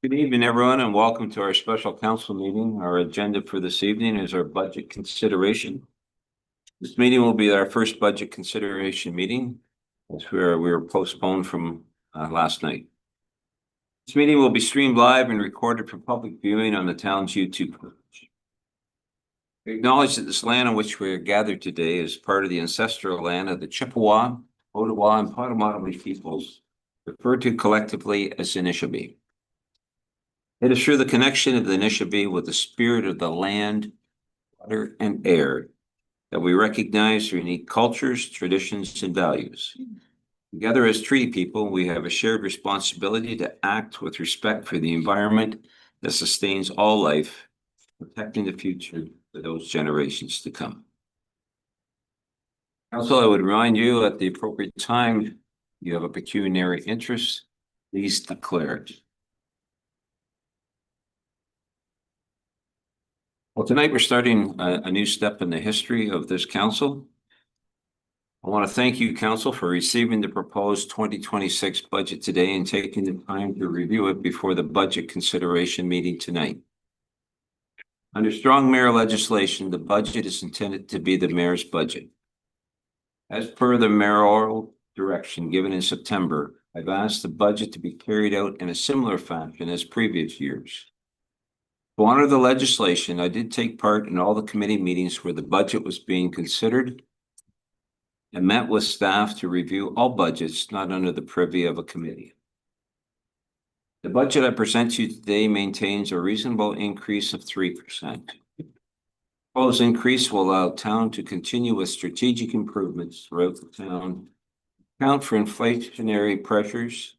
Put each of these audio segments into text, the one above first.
Good evening, everyone, and welcome to our special council meeting. Our agenda for this evening is our budget consideration. This meeting will be our first budget consideration meeting, as we were postponed from last night. This meeting will be streamed live and recorded for public viewing on the town's YouTube page. We acknowledge that this land on which we are gathered today is part of the ancestral land of the Chippewa, Ottawa, and Potawatomi peoples, referred to collectively as Anishinaabe. It is through the connection of the Anishinaabe with the spirit of the land, water, and air that we recognize their unique cultures, traditions, and values. Together as treaty people, we have a shared responsibility to act with respect for the environment that sustains all life, protecting the future for those generations to come. Also, I would remind you at the appropriate time, you have a pecuniary interest, please declare it. Well, tonight we're starting a new step in the history of this council. I want to thank you, council, for receiving the proposed 2026 budget today and taking the time to review it before the budget consideration meeting tonight. Under strong mayor legislation, the budget is intended to be the mayor's budget. As per the mayoral direction given in September, I've asked the budget to be carried out in a similar fashion as previous years. To honor the legislation, I did take part in all the committee meetings where the budget was being considered and met with staff to review all budgets not under the privy of a committee. The budget I present to you today maintains a reasonable increase of 3%. The proposed increase will allow town to continue with strategic improvements throughout the town, account for inflationary pressures,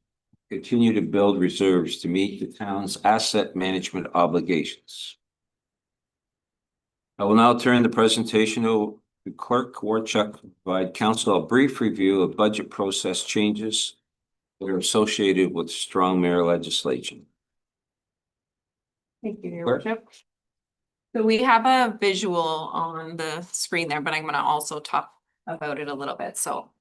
continue to build reserves to meet the town's asset management obligations. I will now turn the presentation over to Clerk Warchuk to provide council a brief review of budget process changes that are associated with strong mayor legislation. Thank you, Your Worship. So we have a visual on the screen there, but I'm going to also talk about it a little bit. So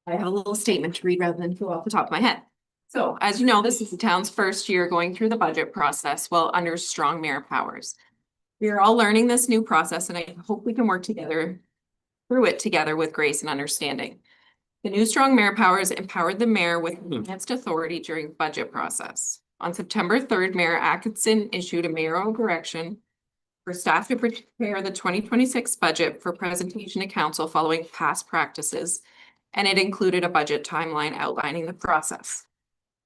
I have a little statement to read rather than go off the top of my head. So as you know, this is the town's first year going through the budget process while under strong mayor powers. We are all learning this new process and I hope we can work together through it together with grace and understanding. The new strong mayor powers empowered the mayor with enhanced authority during the budget process. On September 3rd, Mayor Atkinson issued a mayoral direction for staff to prepare the 2026 budget for presentation to council following past practices, and it included a budget timeline outlining the process.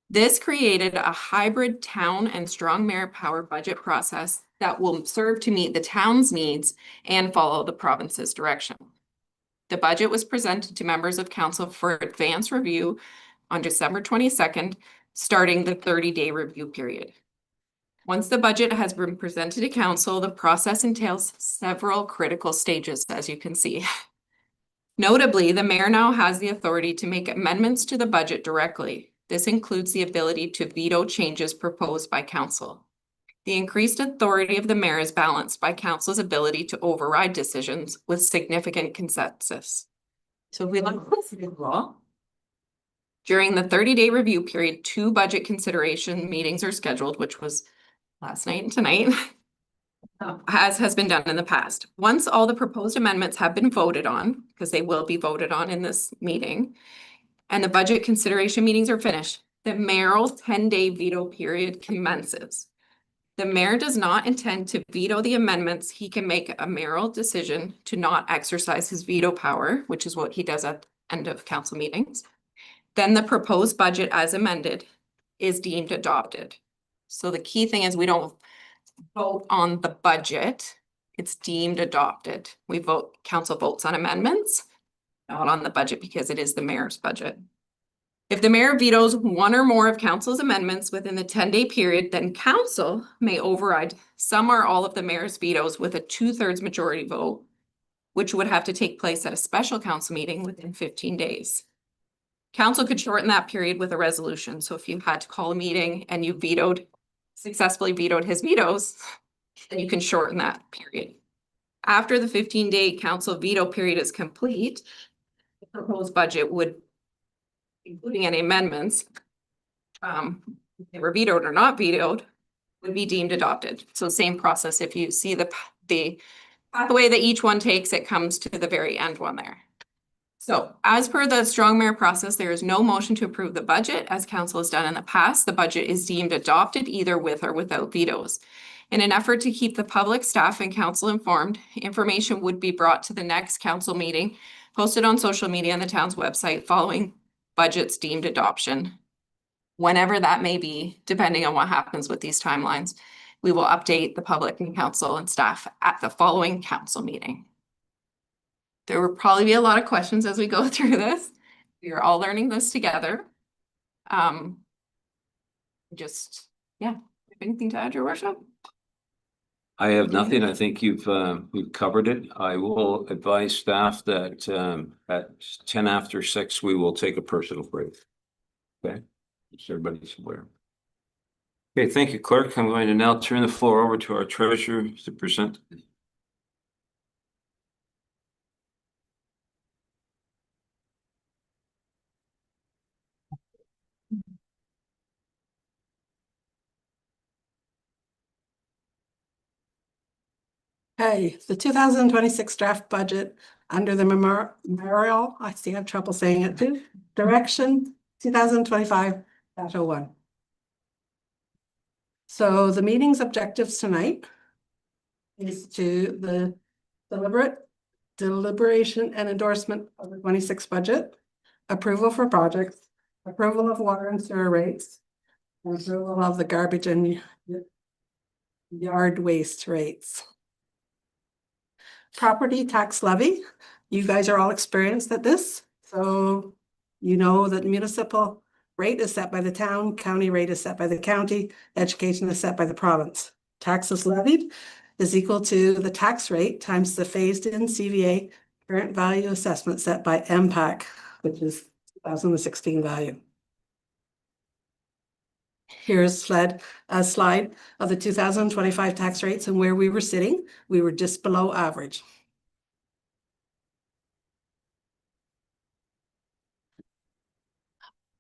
This created a hybrid town and strong mayor power budget process that will serve to meet the town's needs and follow the province's direction. The budget was presented to members of council for advance review on December 22nd, starting the 30-day review period. Once the budget has been presented to council, the process entails several critical stages, as you can see. Notably, the mayor now has the authority to make amendments to the budget directly. This includes the ability to veto changes proposed by council. The increased authority of the mayor is balanced by council's ability to override decisions with significant consensus. So if we look at this visual, during the 30-day review period, 2 budget consideration meetings are scheduled, which was last night and tonight, as has been done in the past. Once all the proposed amendments have been voted on, because they will be voted on in this meeting, and the budget consideration meetings are finished, the mayoral 10-day veto period commences. The mayor does not intend to veto the amendments. He can make a mayoral decision to not exercise his veto power, which is what he does at the end of council meetings. Then the proposed budget as amended is deemed adopted. So the key thing is we don't vote on the budget. It's deemed adopted. We vote, council votes on amendments, not on the budget because it is the mayor's budget. If the mayor vetoes one or more of council's amendments within the 10-day period, then council may override some or all of the mayor's vetoes with a 2/3 majority vote, which would have to take place at a special council meeting within 15 days. Council could shorten that period with a resolution. So if you had to call a meeting and you successfully vetoed his vetoes, then you can shorten that period. After the 15-day council veto period is complete, the proposed budget would, including any amendments, if they were vetoed or not vetoed, would be deemed adopted. So same process. If you see the pathway that each one takes, it comes to the very end one there. So as per the strong mayor process, there is no motion to approve the budget as council has done in the past. The budget is deemed adopted either with or without vetoes. In an effort to keep the public, staff, and council informed, information would be brought to the next council meeting, posted on social media and the town's website following budget's deemed adoption. Whenever that may be, depending on what happens with these timelines, we will update the public and council and staff at the following council meeting. There will probably be a lot of questions as we go through this. We are all learning this together. Yeah, anything to add, your worship? I have nothing. I think you've covered it. I will advise staff that at 6:10, we will take a personal break. Okay, so everybody's aware. Okay, thank you, clerk. I'm going to now turn the floor over to our treasurer to present. Okay, the 2026 draft budget under the memorial, I see I have trouble saying it too, direction 2025-01. So the meeting's objectives tonight is to the deliberation and endorsement of the 26 budget, approval for projects, approval of water and sewer rates, and approval of the garbage and yard waste rates. Property tax levy, you guys are all experienced at this, so you know that municipal rate is set by the town, county rate is set by the county, education is set by the province. Taxes levied is equal to the tax rate times the phased-in CVA current value assessment set by MPAC, which is 2016 value. Here's a slide of the 2025 tax rates and where we were sitting. We were just below average.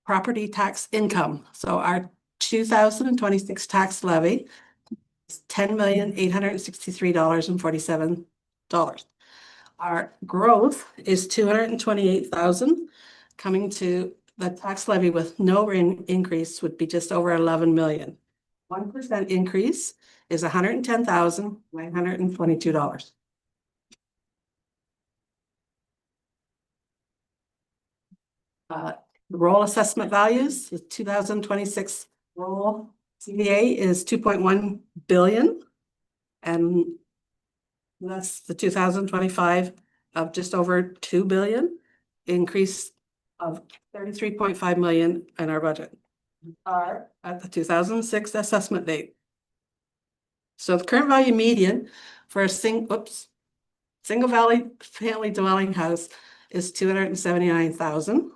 Property tax income. So our 2026 tax levy is $10,863,047. Our growth is 228,000, coming to the tax levy with no increase would be just over 11 million. 1% increase is $110,922. Roll assessment values, the 2026 roll CVA is 2.1 billion. And that's the 2025 of just over 2 billion, increase of 33.5 million in our budget are at the 2006 assessment date. So the current value median for a single family dwelling house is 279,000.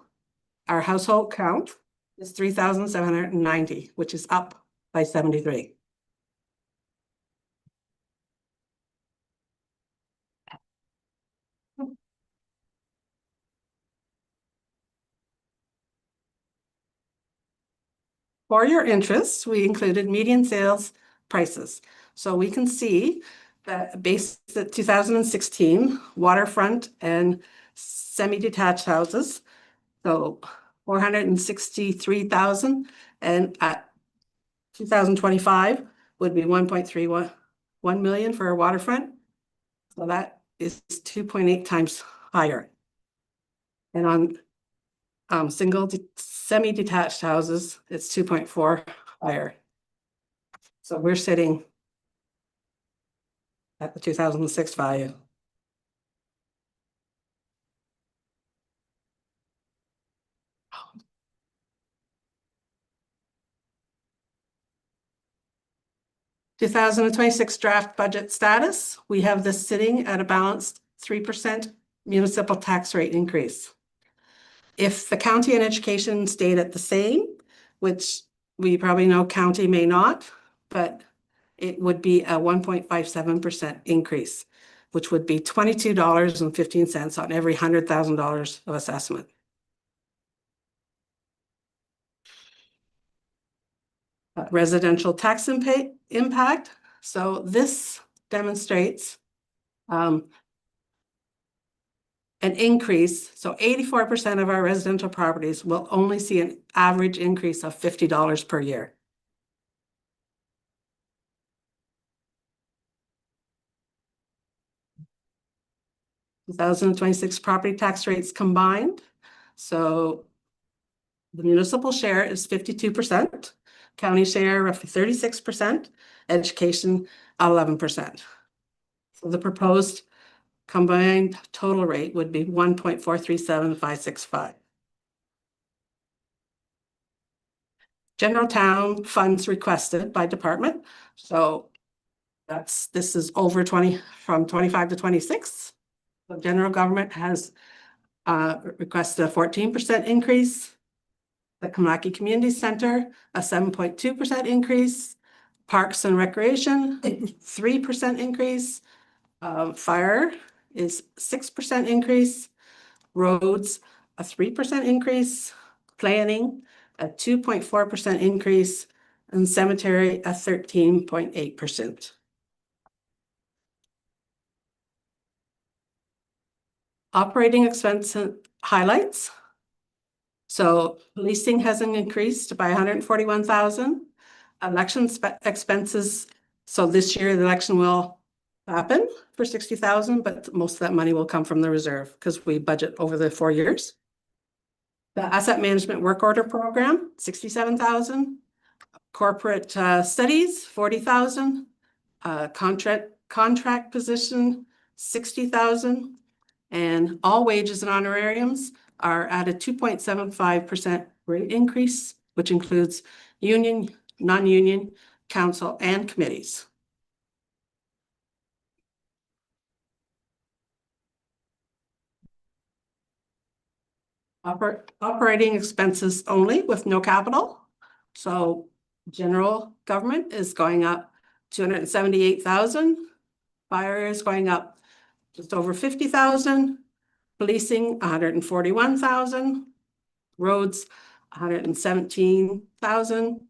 Our household count is 3,790, which is up by 73. For your interest, we included median sales prices. So we can see that based at 2016 waterfront and semi-detached houses, so 463,000, and at 2025 would be 1.31 million for a waterfront. So that is 2.8 times higher. And on semi-detached houses, it's 2.4 higher. So we're sitting at the 2006 value. The 2026 draft budget status, we have this sitting at a balanced 3% municipal tax rate increase. If the county and education stayed at the same, which we probably know county may not, but it would be a 1.57% increase, which would be $22.15 on every $100,000 of assessment. Residential tax impact. So this demonstrates an increase. So 84% of our residential properties will only see an average increase of $50 per year. Two 2026 property tax rates combined. So the municipal share is 52%, county share roughly 36%, education 11%. So the proposed combined total rate would be 1.437565. General town funds requested by department. So this is over 20 from 25 to 26. The general government has requested a 14% increase. The Kamlaki Community Center, a 7.2% increase. Parks and Recreation, 3% increase. Fire is 6% increase. Roads, a 3% increase. Planning, a 2.4% increase. And cemetery, a 13.8%. Operating expense highlights. So leasing hasn't increased by 141,000. Election expenses. So this year the election will happen for 60,000, but most of that money will come from the reserve because we budget over the 4 years. The asset management work order program, 67,000. Corporate studies, 40,000. Contract position, 60,000. And all wages and honorariums are at a 2.75% rate increase, which includes union, non-union, council, and committees. Operating expenses only with no capital. So general government is going up 278,000. Fire is going up just over 50,000. Policing, 141,000. Roads, 117,000.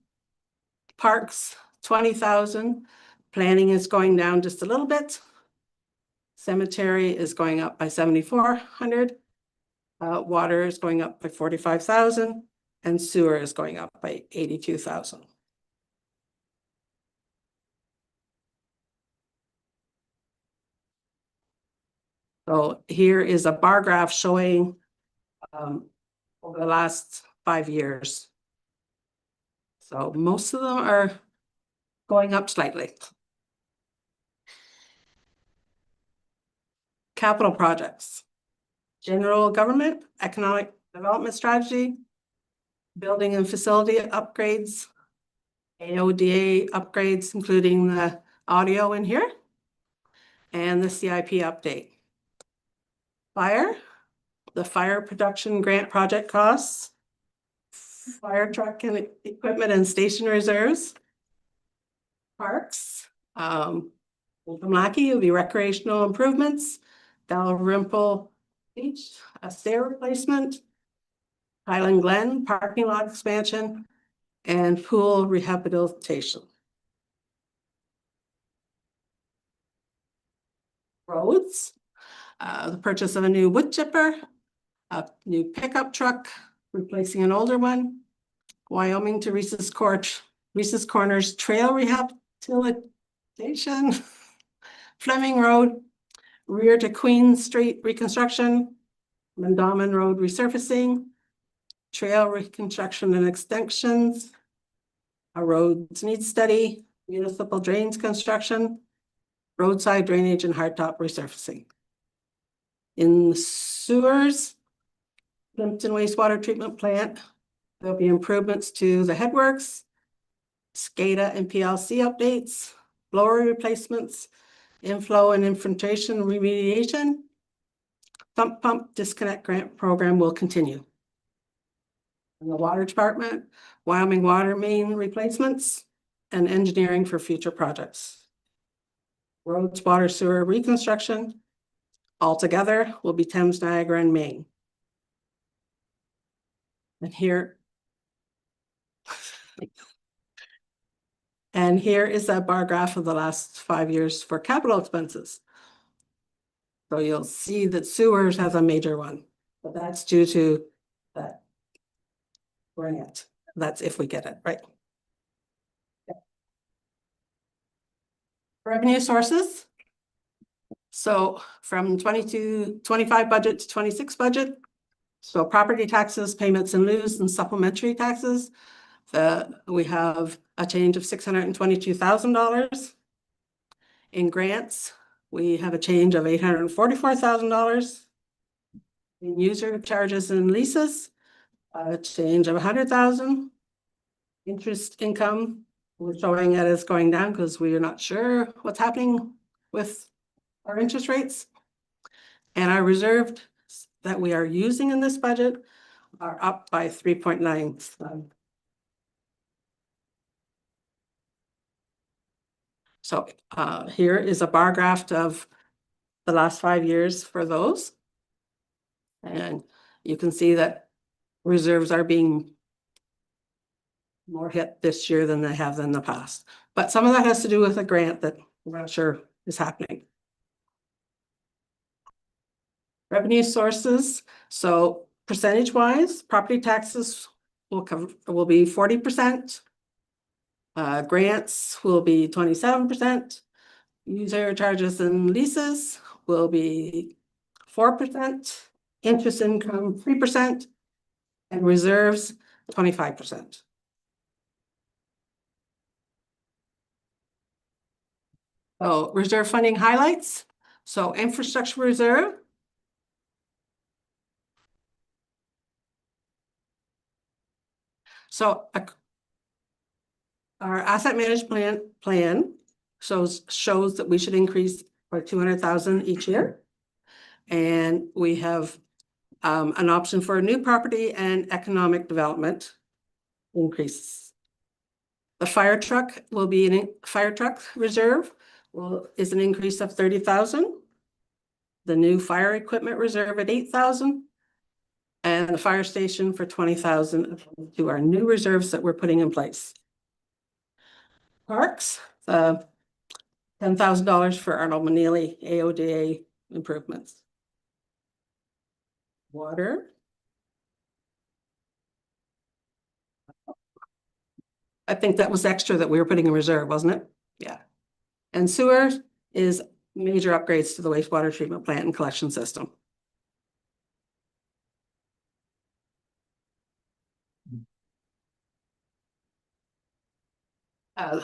Parks, 20,000. Planning is going down just a little bit. Cemetery is going up by 7,400. Water is going up by 45,000, and sewer is going up by 82,000. So here is a bar graph showing over the last 5 years. So most of them are going up slightly. Capital projects. General government, economic development strategy, building and facility upgrades, AODA upgrades, including the audio in here, and the CIP update. Fire, the fire production grant project costs, fire truck and equipment and station reserves. Parks, Kamlaki will be recreational improvements, Dalrymple Beach, a stair replacement, Highland Glen parking lot expansion, and pool rehabilitation. Roads, the purchase of a new wood chipper, a new pickup truck, replacing an older one, Wyoming to Reese's Corners trail rehabilitation, Fleming Road, rear to Queen Street reconstruction, Mandamin Road resurfacing, trail reconstruction and extensions, a roads needs study, municipal drains construction, roadside drainage and hardtop resurfacing. In the sewers, Plympton wastewater treatment plant, there'll be improvements to the headworks, SCADA and PLC updates, blower replacements, inflow and infiltration remediation. Sump pump disconnect grant program will continue. In the water department, Wyoming water main replacements and engineering for future projects. Roads, water, sewer reconstruction. Altogether will be Thames, Niagara, and Maine. And here And here is a bar graph of the last 5 years for capital expenses. So you'll see that sewers has a major one, but that's due to that grant. That's if we get it, right? Revenue sources. So from 25 budget to 26 budget. So property taxes, payments in lieu and supplementary taxes. We have a change of $622,000. In grants, we have a change of $844,000. In user charges and leases, a change of $100,000. Interest income, we're showing it as going down because we are not sure what's happening with our interest rates. And our reserved that we are using in this budget are up by 3.9. So here is a bar graph of the last 5 years for those. And you can see that reserves are being more hit this year than they have in the past. But some of that has to do with a grant that we're not sure is happening. Revenue sources. So percentage wise, property taxes will be 40%. Grants will be 27%. User charges and leases will be 4%. Interest income 3%. And reserves 25%. So reserve funding highlights. So infrastructure reserve. So our asset management plan shows that we should increase by 200,000 each year. And we have an option for a new property and economic development increases. The fire truck will be fire truck reserve is an increase of 30,000. The new fire equipment reserve at 8,000. And the fire station for 20,000 to our new reserves that we're putting in place. Parks, $10,000 for Arnold Manili AODA improvements. Water. I think that was extra that we were putting in reserve, wasn't it? Yeah. And sewer is major upgrades to the wastewater treatment plant and collection system.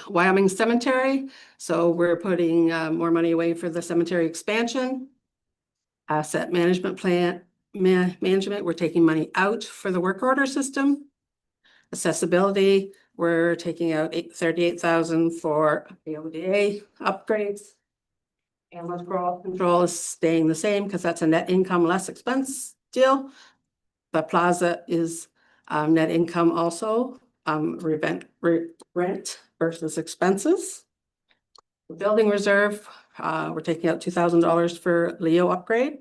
Wyoming Cemetery. So we're putting more money away for the cemetery expansion. Asset management plan management, we're taking money out for the work order system. Accessibility, we're taking out 38,000 for AODA upgrades. Ambulance control is staying the same because that's a net income less expense deal. The plaza is net income also, rent versus expenses. The building reserve, we're taking out $2,000 for Leo upgrade.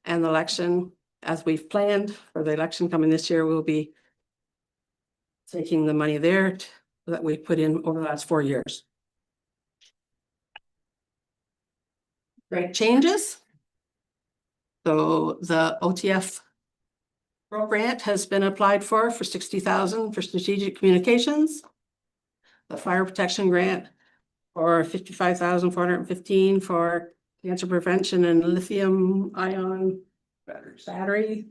And the election, as we've planned for the election coming this year, we'll be taking the money there that we put in over the last 4 years. Great changes. So the OTF grant has been applied for 60,000 for strategic communications. The fire protection grant for 55,415 for cancer prevention and lithium ion battery.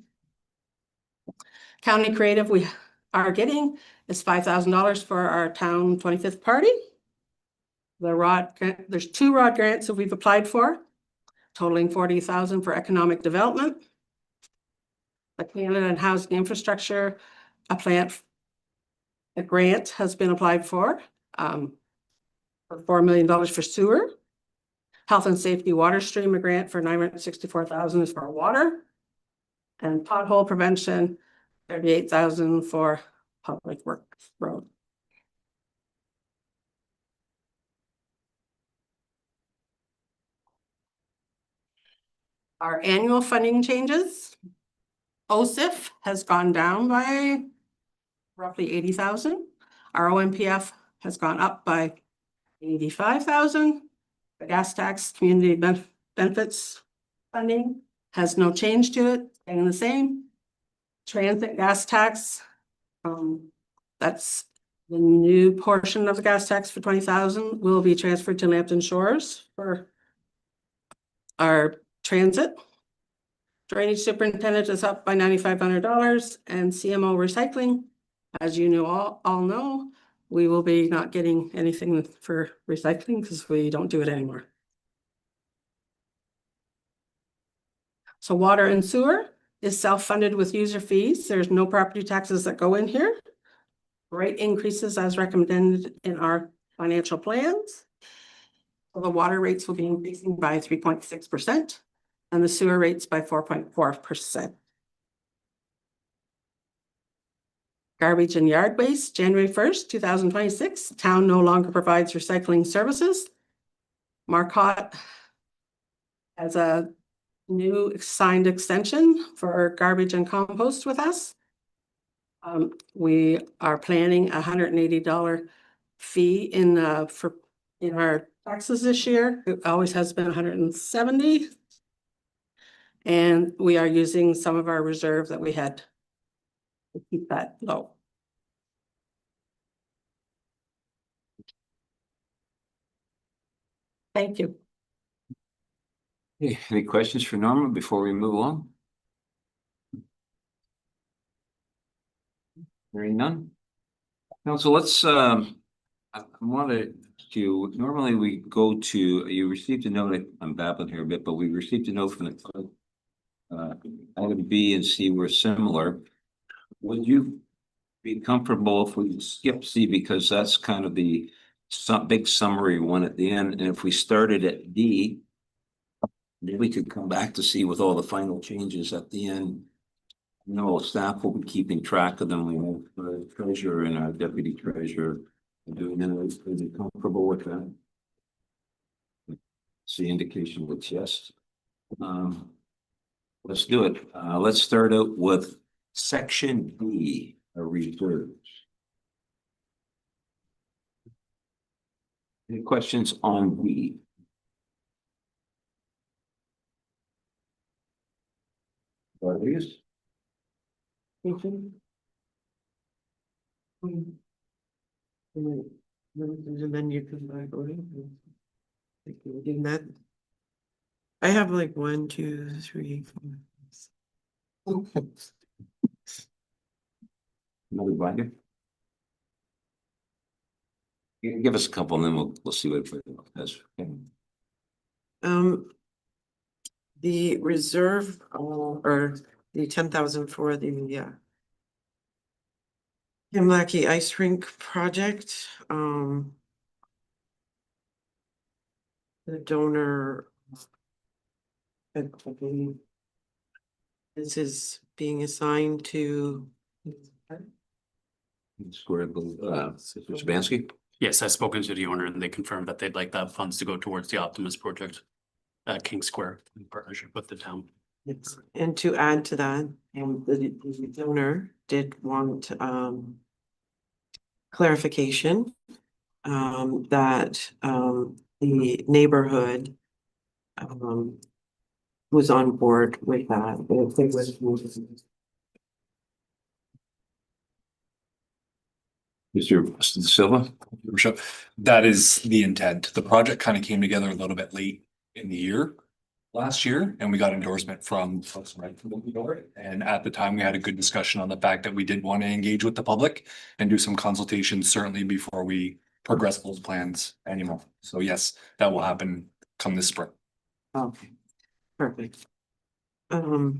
County creative we are getting is $5,000 for our town 25th party. The ROD grant, there's 2 ROD grants that we've applied for, totaling 40,000 for economic development. The Canada and Housing Infrastructure, a grant has been applied for $4 million for sewer. Health and Safety Water Stream, a grant for 964,000 is for water. And pothole prevention, 38,000 for public works road. Our annual funding changes. OSIF has gone down by roughly 80,000. Our OMPF has gone up by 85,000. The gas tax, community benefits funding has no change to it, staying the same. Transit gas tax, that's the new portion of the gas tax for 20,000 will be transferred to Lambton Shores for our transit. Drainage superintendent is up by $9,500 and CMO recycling, as you know, all know, we will be not getting anything for recycling because we don't do it anymore. So water and sewer is self-funded with user fees. There's no property taxes that go in here. Rate increases as recommended in our financial plans. So the water rates will be increasing by 3.6% and the sewer rates by 4.4%. Garbage and yard waste, January 1st, 2026, town no longer provides recycling services. Marcotte has a new signed extension for garbage and compost with us. We are planning $180 fee in our taxes this year. It always has been 170. And we are using some of our reserve that we had to keep that low. Thank you. Hey, any questions for Norma before we move on? Hearing none. Council, let's, I wanted to, normally we go to, you received a note, I'm babbling here a bit, but we received a note from the item B and C were similar. Would you be comfortable if we skip C because that's kind of the big summary one at the end, and if we started at D, then we could come back to C with all the final changes at the end. No, staff will be keeping track of them. We have the treasurer and our deputy treasurer doing that. Are you comfortable with that? See indication with yes. Let's do it. Let's start out with section B, reserves. Any questions on B? Rodriguez? And then you can back on. Thank you for doing that. I have like 1, 2, 3, 4. Another binder? Give us a couple and then we'll see what it has. The reserve or the 10,000 for the Himlaki ice rink project. The donor, I believe this is being assigned to Square, Spansky? Yes, I've spoken to the owner and they confirmed that they'd like that funds to go towards the Optimus project at King Square in partnership with the town. Yes, and to add to that, the donor did want clarification that the neighborhood was on board with that. If they was Mr. Silva? Worship, that is the intent. The project kind of came together a little bit late in the year last year, and we got endorsement from folks right from the door. And at the time, we had a good discussion on the fact that we did want to engage with the public and do some consultations certainly before we progress those plans anymore. So yes, that will happen come this spring. okay, perfect. The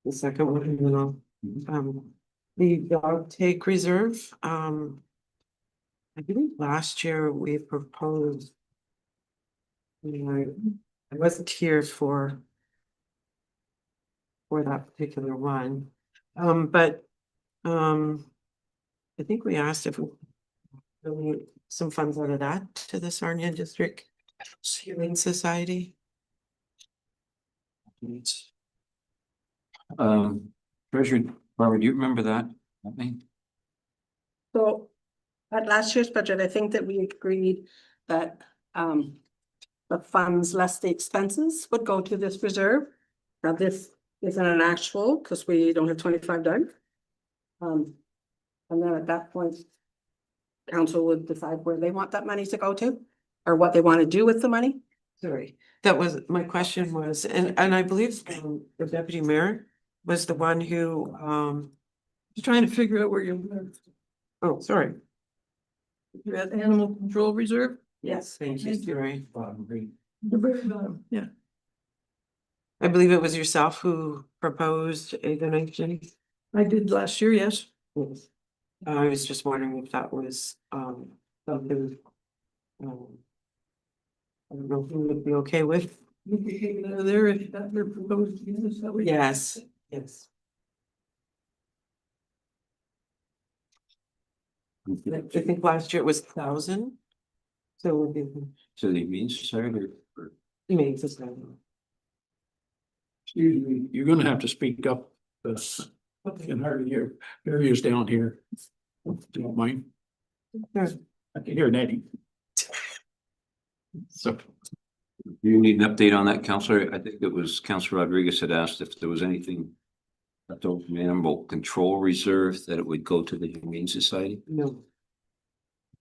second one, and then I'll the dog take reserve, I believe last year we proposed. I wasn't here for that particular one, but I think we asked if we donate some funds out of that to the Sarnia District Healing Society. Treasurer Barbara, do you remember that? I mean, So At last year's budget, I think that we agreed that the funds less the expenses would go to this reserve. Now, this isn't an actual because we don't have 25 done. And then at that point, council would decide where they want that money to go to or what they want to do with the money. Sorry, that was, my question was, and I believe the deputy mayor was the one who, Just trying to figure out where you're, oh, sorry. you're at animal control reserve. Yes, thank you, sorry. The very bottom, yeah. I believe it was yourself who proposed a donation. I did last year, yes. Yes. I was just wondering if that was, something. I don't know if you would be okay with. You can take it out of there if that were proposed, is that what? Yes, yes. I think last year it was 1,000. So it would be, So the Humane Society or you may just know. Excuse me, you're gonna have to speak up, I can hardly hear, areas down here. Do you don't mind? Sure. I can hear Nettie. So, do you need an update on that, Counselor? I think it was Counselor Rodriguez had asked if there was anything left over from Animal Control Reserve that it would go to the Humane Society. No.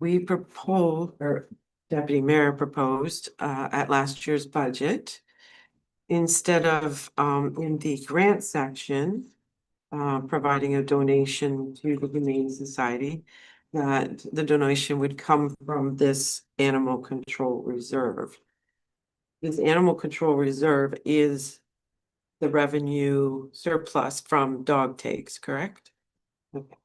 We proposed, or Deputy Mayor proposed, at last year's budget. Instead of, in the grant section, providing a donation to the Humane Society, that the donation would come from this animal control reserve. This animal control reserve is the revenue surplus from dog takes, correct? Okay.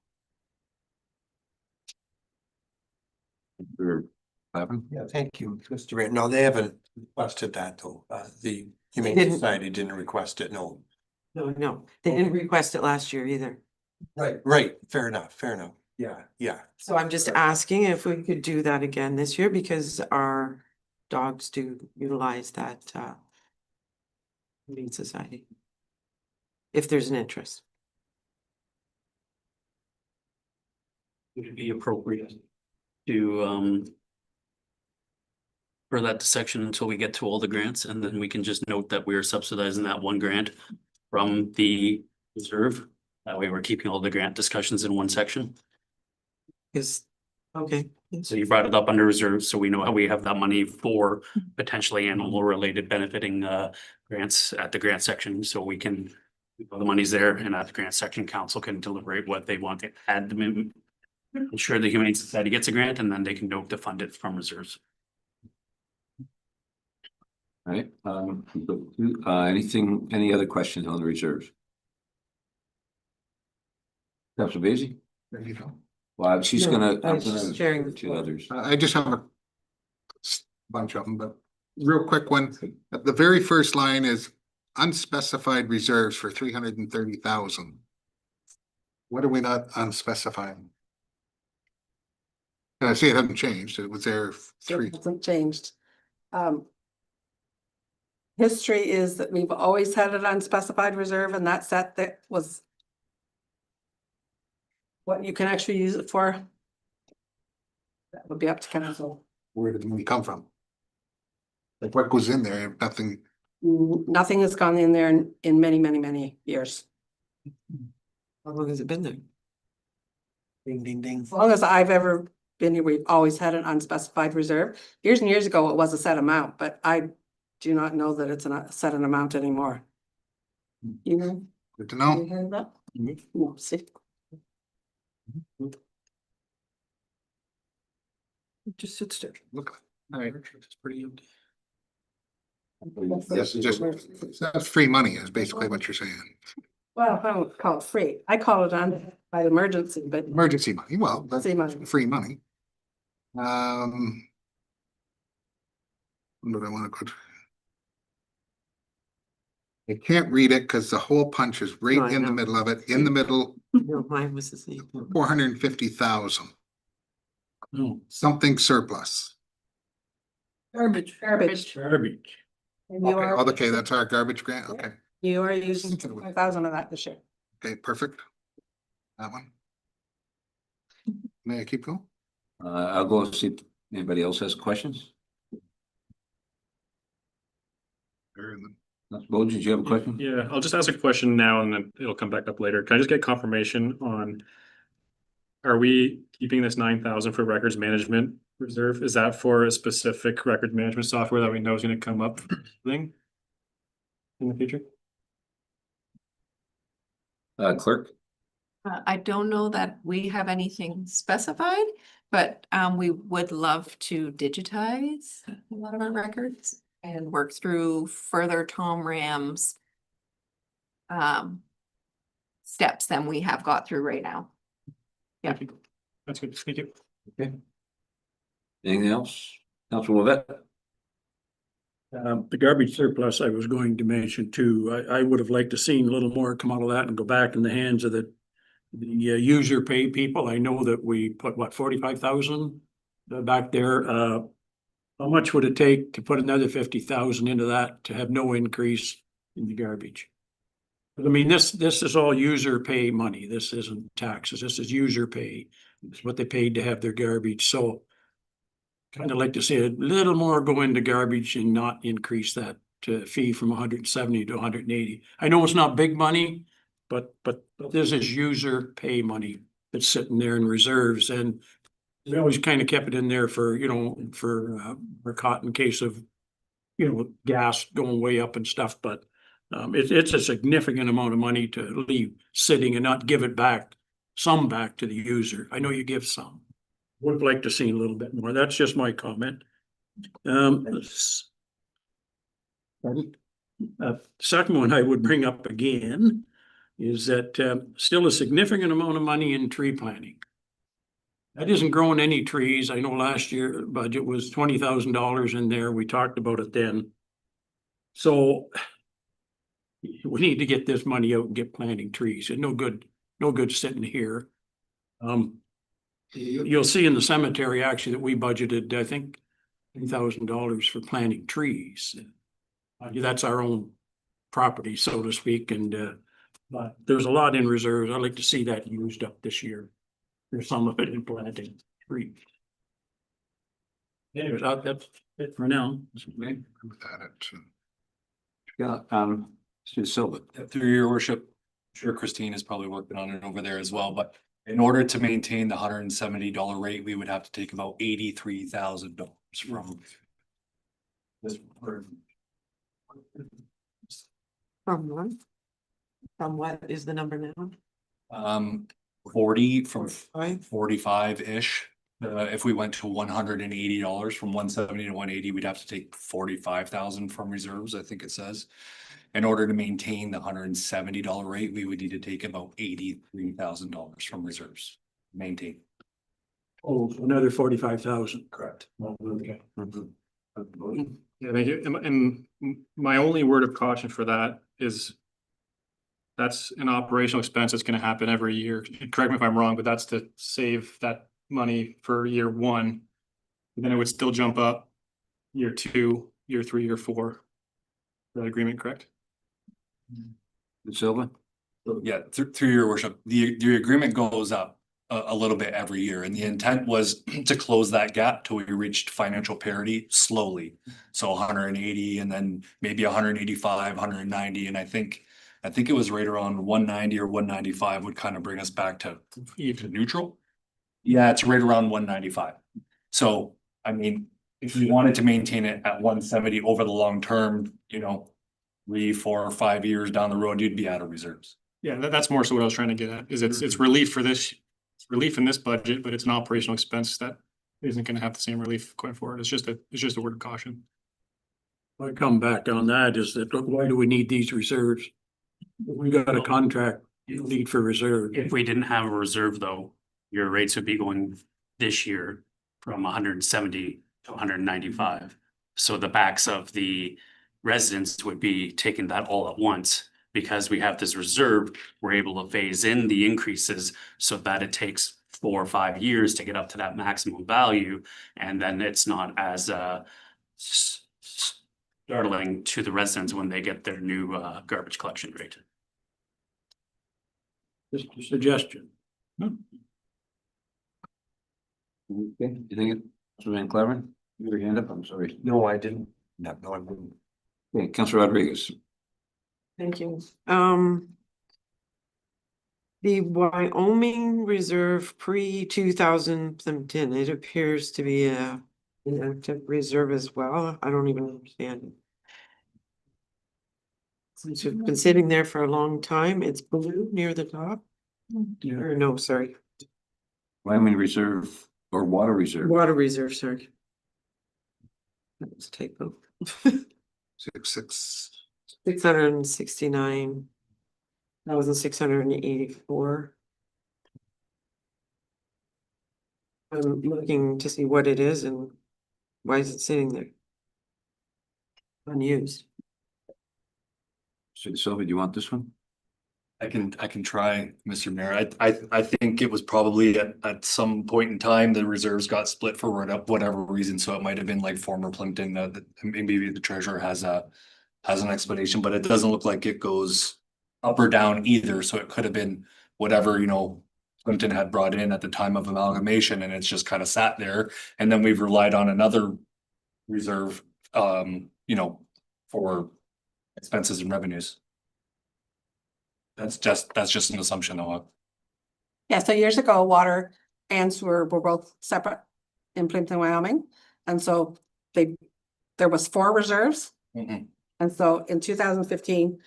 Or Ivan? Yeah, thank you, Mr. Ray. No, they haven't requested that though. The Humane didn't. Society didn't request it, no. No, they didn't request it last year either. Right, fair enough, fair enough. Yeah. So I'm just asking if we could do that again this year because our dogs do utilize that Humane Society. If there's an interest. Would it be appropriate to for that section until we get to all the grants, and then we can just note that we're subsidizing that one grant from the reserve? That way we're keeping all the grant discussions in one section. Is, okay. So you brought it up under reserve, so we know how we have that money for potentially animal related benefiting grants at the grant section, so we can. The money's there, and at the grant section, council can deliberate what they want to add them. Ensure the Humane Society gets a grant, and then they can note to fund it from reserves. All right, anything, any other questions on the reserves? Counselor Basie? There you go. Well, she's No, gonna, I I'm was just gonna sharing share the two floor. others. I just have a bunch of them, but real quick one. The very first line is unspecified reserves for 330,000. What are we not unspecifying? And I see it hasn't changed. It was there three. It hasn't changed. History is that we've always had an unspecified reserve and that's that was what you can actually use it for. That would be up to council. Where did the money come from? Like what goes in there? Nothing. Nothing has gone in there in many, many, many years. How long has it been there? Ding, ding, ding. As long as I've ever been here, we've always had an unspecified reserve. Years and years ago, it was a set amount, but I do not know that it's a set an amount anymore. You know? Good to You know. heard that? No, see. It just sits there. Look. All right. it's pretty empty. Yes, that's free money is basically what you're saying. Well, I don't call it free. I call it on by emergency, but Emergency money. Well, that's Emergency money. free money. What do I want to go to? I can't read it because the hole punch is No, right I in the know. middle of it, in the middle, No, mine was the same. 450,000, No, something surplus. Garbage. garbage. garbage. And you are, Okay, that's our garbage grant. Okay, you are using 5,000 of that this year. okay, perfect. That one. May I keep going? I'll go see if anybody else has questions. Bo, did you have a question? Yeah, I'll just ask a question now and then it'll come back up later. Can I just get confirmation on? Are we keeping this 9,000 for records management reserve? Is that for a specific record management software that we know is gonna come up thing? In the future? Clerk? I don't know that we have anything specified, but we would love to digitize a lot of our records and work through further Tom Ram's steps than we have got through right now. Yeah. Thank you. That's good. Thank you. Okay. Anything else? Councilwoman Vet? The garbage surplus I was going to mention too, I would have liked to seen a little more come out of that and go back in the hands of the user pay people. I know that we put what, 45,000 back there. How much would it take to put another 50,000 into that to have no increase in the garbage? I mean, this is all user pay money. This isn't taxes. This is user pay. It's what they paid to have their garbage. So kind of like to see a little more go into garbage and not increase that fee from 170 to 180. I know it's not big money, but this is user pay money that's sitting there in reserves, and we always kind of kept it in there for, you know, for caught in case of, you know, gas going way up and stuff. But it's a significant amount of money to leave sitting and not give it back, some back to the user. I know you give some. Would like to see a little bit more. That's just my comment. Second one I would bring up again is that still a significant amount of money in tree planting. That isn't growing any trees. I know last year budget was $20,000 in there. We talked about it then. So we need to get this money out and get planting trees. It's no good sitting here. You'll see in the cemetery actually that we budgeted, I think, $3,000 for planting trees. That's our own property, so to speak, and but there's a lot in reserves. I'd like to see that used up this year. There's some of it in planting trees. Anyways, that's it for now. Okay. Yeah, Mr. Silva. Through your worship, I'm sure Christine is probably working on it over there as well, but in order to maintain the $170 rate, we would have to take about $83,000 from this. From what? From what is the number now? 40 from 45-ish. If we went to $180 from 170 to 180, we'd have to take 45,000 from reserves, I think it says. In order to maintain the $170 rate, we would need to take about $83,000 from reserves, maintain. Oh, another 45,000. Correct. Okay. Yeah, thank you. And my only word of caution for that is that's an operational expense that's gonna happen every year. Correct me if I'm wrong, but that's to save that money for year one. And then it would still jump up year two, year three, year four. That agreement, correct? Mr. Silva? Yeah, through your worship, the agreement goes up a little bit every year, and the intent was to close that gap till we reached financial parity slowly. So 180 and then maybe 185, 190, and I think it was right around 190 or 195 would kind of bring us back to neutral. Yeah, it's right around 195. So I mean, if we wanted to maintain it at 170 over the long term, you know, 3, 4, or 5 years down the road, you'd be out of reserves. Yeah, that's more so what I was trying to get at, is it's relief for this, it's relief in this budget, but it's an operational expense that isn't gonna have the same relief going forward. It's just a word of caution. I come back on that is that why do we need these reserves? We got a contract need for reserve. If we didn't have a reserve though, your rates would be going this year from 170 to 195. So the backs of the residents would be taking that all at once. Because we have this reserve, we're able to phase in the increases so that it takes 4 or 5 years to get up to that maximum value. And then it's not as startling to the residents when they get their new garbage collection rate. Just a suggestion. Okay, you think it, Councilor Van Cleven, your hand up, I'm sorry. No, I didn't. No, I wouldn't. Okay, Councilor Rodriguez. Thank you. The Wyoming Reserve pre-2000 Plympton, it appears to be a inactive reserve as well. I don't even understand it. Since it's been sitting there for a long time, it's blue near the top. Or no, sorry, Wyoming Reserve or Water Reserve. Water Reserve, sorry. That was a typo. 6. 669,684. I'm looking to see what it is and why is it sitting there? Unused. So Sylvia, do you want this one? I can try, Mr. Mayor. I think it was probably at some point in time, the reserves got split for whatever reason, so it might have been like former Plimpton, maybe the treasurer has an explanation, but it doesn't look like it goes up or down either, so it could have been whatever, Plimpton had brought in at the time of amalgamation, and it's just kind of sat there, and then we've relied on another reserve, for expenses and revenues. That's just an assumption though. Yeah, so years ago, water and sewer were both separate in Plympton-Wyoming. And so there was 4 reserves. Mhm. And so in 2015,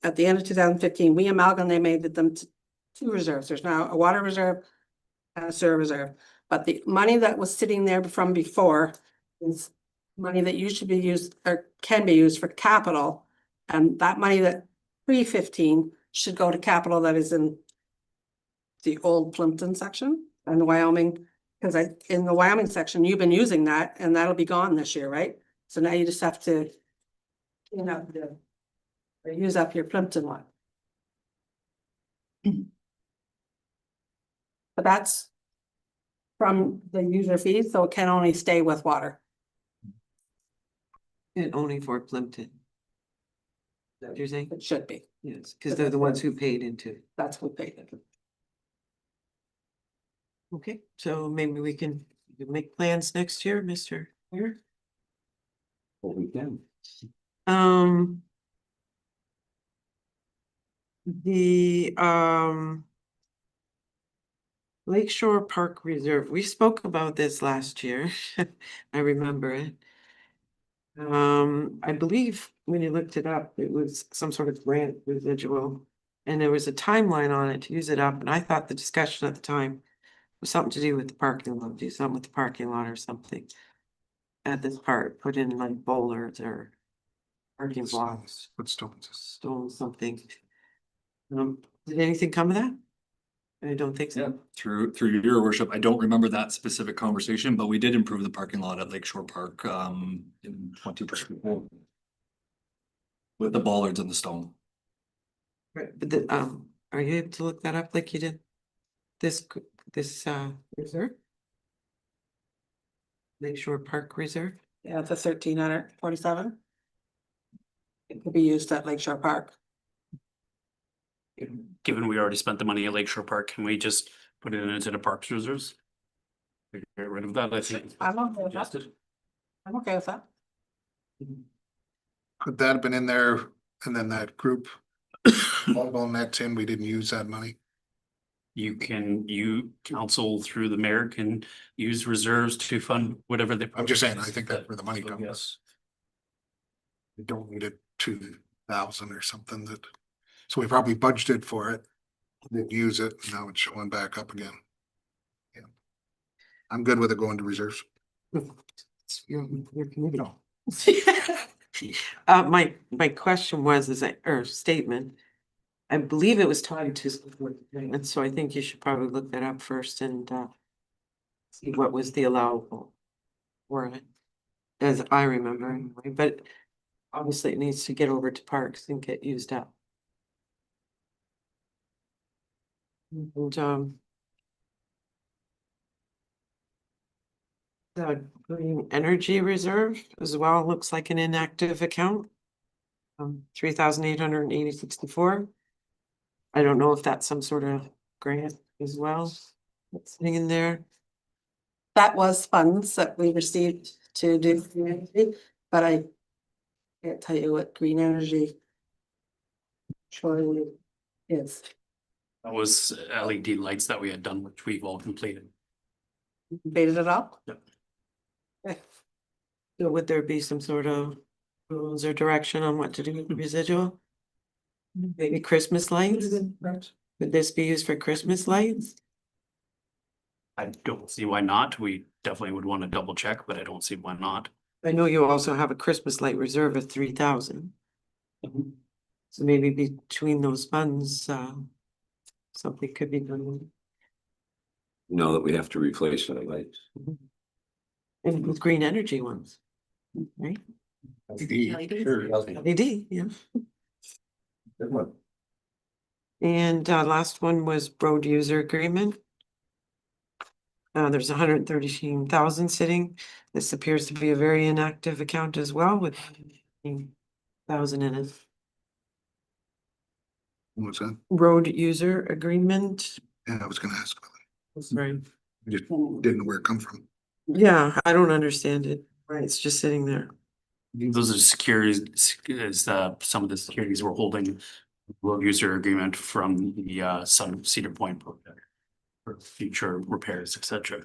at the end of 2015, we amalgamated them to 2 reserves. There's now a water reserve and a sewer reserve. But the money that was sitting there from before is money that should be used or can be used for capital. And that money that pre-15 should go to capital that is in the old Plympton section and the Wyoming, because in the Wyoming section, you've been using that and that'll be gone this year, right? So now you just have to or use up your Plympton one. But that's from the user fees, so it can only stay with water. And only for Plimpton. Is that what you're saying? It should be. Yes, because they're the ones who paid into it. That's what they did. Okay, so maybe we can make plans next year, Mr. Mayor. Well, we can. The Lakeshore Park Reserve, we spoke about this last year. I remember it. I believe when you looked it up, it was some sort of grant residual. And there was a timeline on it to use it up, and I thought the discussion at the time was something to do with the parking lot, do something with the parking lot or something. At this part, put in like boulders or parking blocks, Footstones. stone something. Did anything come of that? I don't think Yeah, so. through your worship, I don't remember that specific conversation, but we did improve the parking lot at Lakeshore Park, in 2024. With the bollards and the stone. Right, but the, are you able to look that up like you did? This reserve? Lakeshore Park Reserve? Yeah, it's a 1,347. It could be used at Lakeshore Park. Given we already spent the money at Lakeshore Park, can we just put it into the parks reserves? Get rid of that, I think. I'm okay with that. Suggested. I'm okay with that. Could that have been in there and then that group volleyball nets in, we didn't use that money? You council through the mayor can use reserves to fund whatever they. I'm just saying, I think that's where the money comes from. Yes. We don't need it 2,000 or something that, so we probably budgeted for it. Didn't use it, and now it's showing back up again. Yeah. I'm good with it going to reserves. It's your committee. My question was, or statement. I believe it was tied to support payments, so I think you should probably look that up first and see what was the allowable for it, as I remember anyway, but obviously it needs to get over to parks and get used up. And the Green Energy Reserve as well looks like an inactive account. 3,880.64. I don't know if that's some sort of grant as well. That's sitting in there. that was funds that we received to do green energy, but I can't tell you what green energy surely is. That was LED lights that we had done, which we've all completed. Baited it up? Yep. Okay. So would there be some sort of rules or direction on what to do with the residual? Maybe Christmas lights? Would this be used for Christmas lights? I don't see why not. We definitely would want to double check, but I don't see why not. I know you also have a Christmas light reserve of 3,000. So maybe between those funds, something could be done. You know that we have to replace the lights. And with green energy ones, right? LED, yeah. Good one. And last one was road user agreement. There's 113,000 sitting. This appears to be a very inactive account as well with 1,000 in it. What's that? Road user agreement. Yeah, I was gonna ask about Right. it. I just didn't know where it come from. Yeah, I don't understand it. Right, it's just sitting there. Those are securities, some of the securities we're holding road user agreement from the Sun Cedar Point project for future repairs, etc.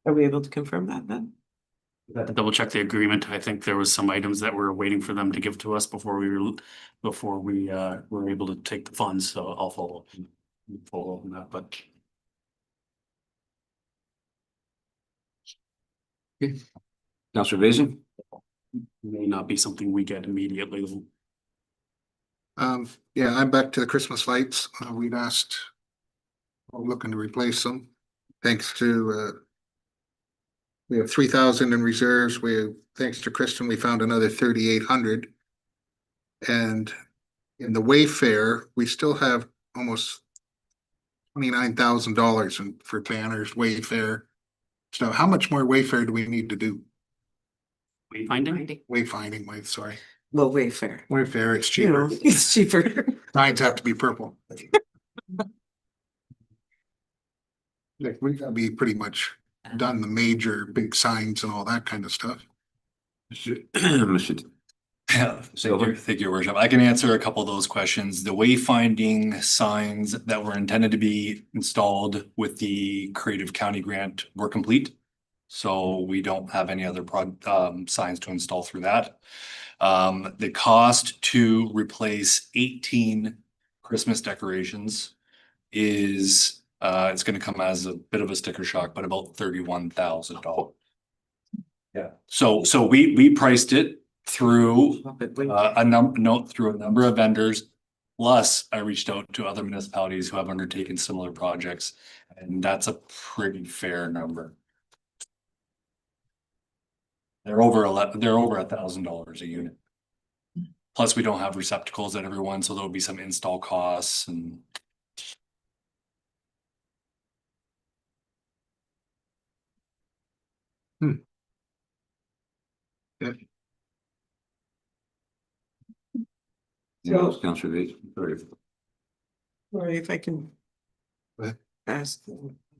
Are we able to confirm that then? Double check the agreement. I think there was some items that were waiting for them to give to us before we were able to take the funds, so I'll follow up on that, but. Councilor Vision? May not be something we get immediately. Yeah, I'm back to the Christmas lights. We'd asked, we're looking to replace them. Thanks to, we have 3,000 in reserves. Thanks to Kristen, we found another 3,800. And in the Wayfair, we still have almost $29,000 for banners, Wayfair. So how much more Wayfair do we need to do? Wayfinding? Wayfinding, sorry. Well, Wayfair. Wayfair, it's You know, cheaper. it's cheaper. Signs have to be purple. Like, we gotta be pretty much done the major big signs and all that kind of stuff. Mr. Yeah, thank you, your worship. I can answer a couple of those questions. The wayfinding signs that were intended to be installed with the Creative County grant were complete. So we don't have any other signs to install through that. The cost to replace 18 Christmas decorations is, it's gonna come as a bit of a sticker shock, but about $31,000. Yeah, so we priced it through a number of vendors. Plus, I reached out to other municipalities who have undertaken similar projects, and that's a pretty fair number. They're over $1,000 a unit. Plus, we don't have receptacles at everyone, so there'll be some install costs and. Yeah. Yes, Councilor Vision. Sorry. Or if I can Go ahead. ask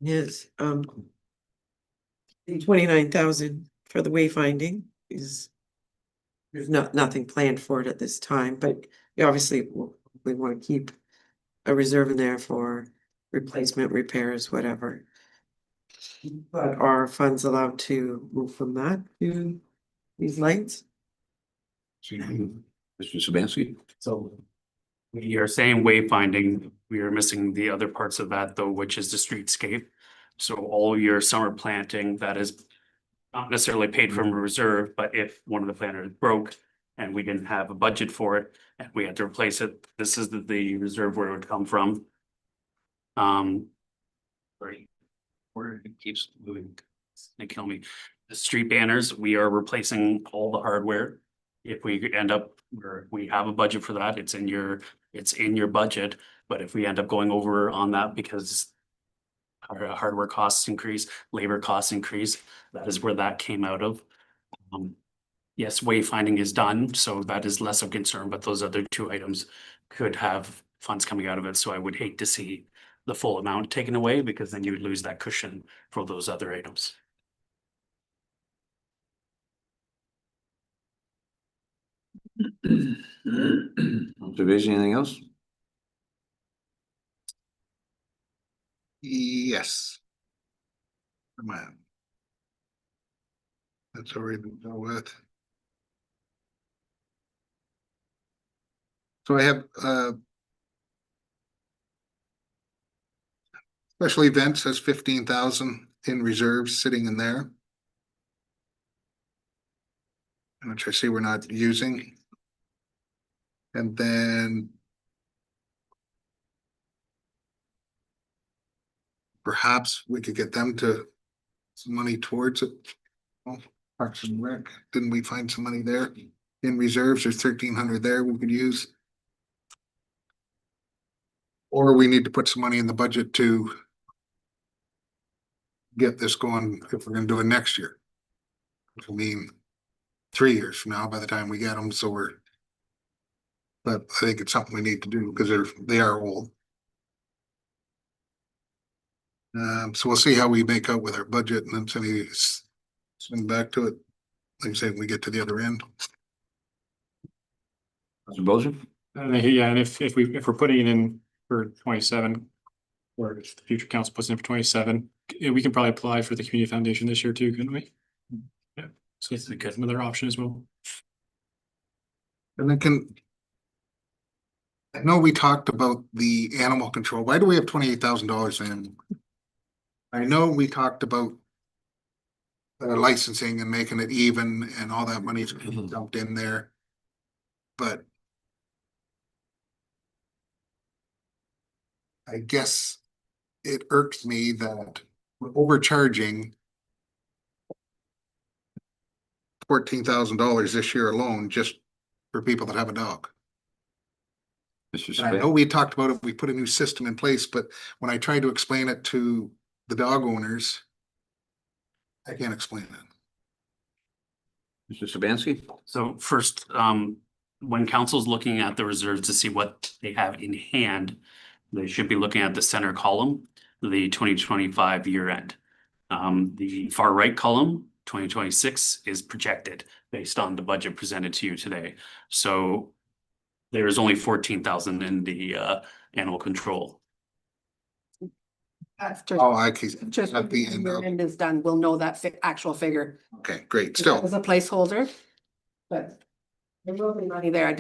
his, the 29,000 for the wayfinding is. There's nothing planned for it at this time, but you obviously we want to keep a reserve in there for replacement, repairs, whatever. But are funds allowed to move from that to these lights? Mr. Sabansky? So we are saying wayfinding, we are missing the other parts of that though, which is the streetscape. So all your summer planting that is not necessarily paid from a reserve, but if one of the planters broke and we didn't have a budget for it and we had to replace it, this is the reserve where it would come from. Where it keeps moving, they kill me. The street banners, we are replacing all the hardware. If we end up where we have a budget for that, it's in your budget. But if we end up going over on that because our hardware costs increase, labor costs increase, that is where that came out of. Yes, wayfinding is done, so that is less of concern, but those other two items could have funds coming out of it, so I would hate to see the full amount taken away, because then you would lose that cushion for those other items. Observation, anything else? Yes. Come on. That's already been dealt with. So I have special events has 15,000 in reserves sitting in there. Which I see we're not using. And then perhaps we could get them to some money towards it. Oh, Parks and Rec, didn't we find some money there in reserves? There's 1,300 there we could use. Or we need to put some money in the budget to get this going if we're gonna do it next year. Which will mean 3 years from now by the time we get them, so we're. But I think it's something we need to do because they are old. So we'll see how we make out with our budget and then swing back to it. Like I say, when we get to the other end. Mr. Bozier? Yeah, and if we're putting it in for 27, or if the future council puts it in for 27, we can probably apply for the community foundation this year too, couldn't we? Yeah, so it's another option as well. And then I know we talked about the animal control. Why do we have $28,000 in? I know we talked about licensing and making it even and all that money's dumped in there. But I guess it irks me that we're overcharging $14,000 this year alone just for people that have a dog. Mr. I know we talked about it, we put a new system in place, but when I tried to explain it to the dog owners, I can't explain it. Mr. Sabansky? So first, when council's looking at the reserves to see what they have in hand, they should be looking at the center column, the 2025 year end. The far right column, 2026, is projected based on the budget presented to you today. So there is only 14,000 in the animal control. After, Oh, I can, just at when the the end, year end is done, we'll know that actual figure. okay, great, That still, was a placeholder, but there will be money there.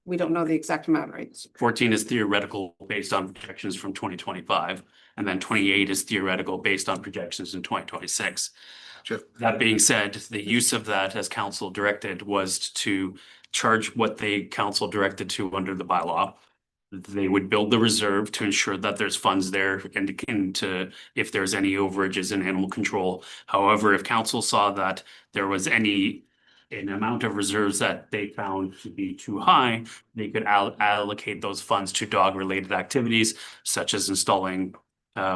We don't know the exact amount, right? 14 is theoretical based on projections from 2025, and then 28 is theoretical based on projections in 2026. Sure. That being said, the use of that as council directed was to charge what the council directed to under the bylaw. They would build the reserve to ensure that there's funds there and to if there's any overages in animal control. However, if council saw that there was an amount of reserves that they found to be too high, they could allocate those funds to dog related activities such as installing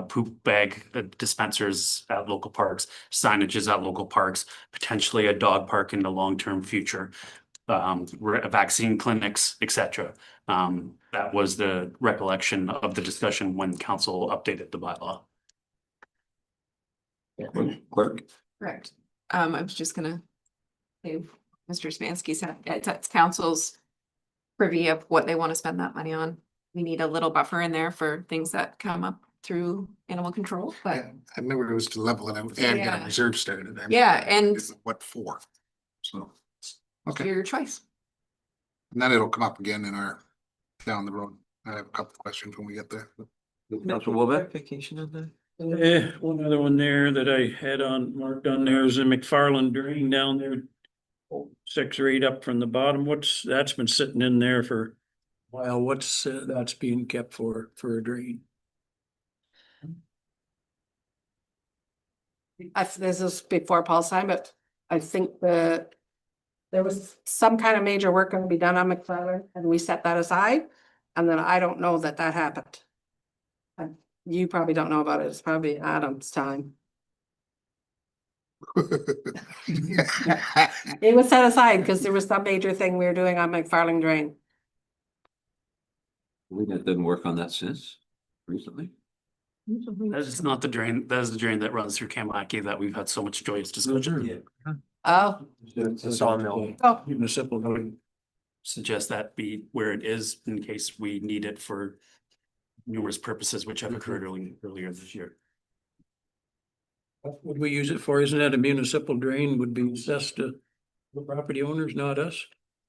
poop bag dispensers at local parks, signages at local parks, potentially a dog park in the long-term future, vaccine clinics, etc. That was the recollection of the discussion when council updated the bylaw. Clerk? Correct. I was just gonna say, Mr. Smansky said, it's council's privy of what they want to spend that money on. We need a little buffer in there for things that come up through animal control, but I remember it was to level it out and get a Yeah. reserve started. Yeah, and- What for? So, okay, your choice. and then it'll come up again in our, down the road. I have a couple of questions when we get there. Council Wilbeck? Clarification on that. One other one there that I had marked on there is a McFarland drain down there. 6 or 8 up from the bottom. That's been sitting in there for a while. What's that's being kept for a drain? This is before Paul's time, but I think there was some kind of major work gonna be done on McFarland and we set that aside. And then I don't know that happened. You probably don't know about it. It's probably Adam's time. It was set aside because there was some major thing we were doing on McFarland Drain. We didn't work on that since recently. That is not the drain, that is the drain that runs through Kamalaki that we've had so much joyous discussion. Oh, It's a sawmill. Oh. Municipal. Suggest that be where it is in case we need it for numerous purposes which have occurred earlier this year. What would we use it for? Isn't that a municipal drain would be assessed to the property owners, not us?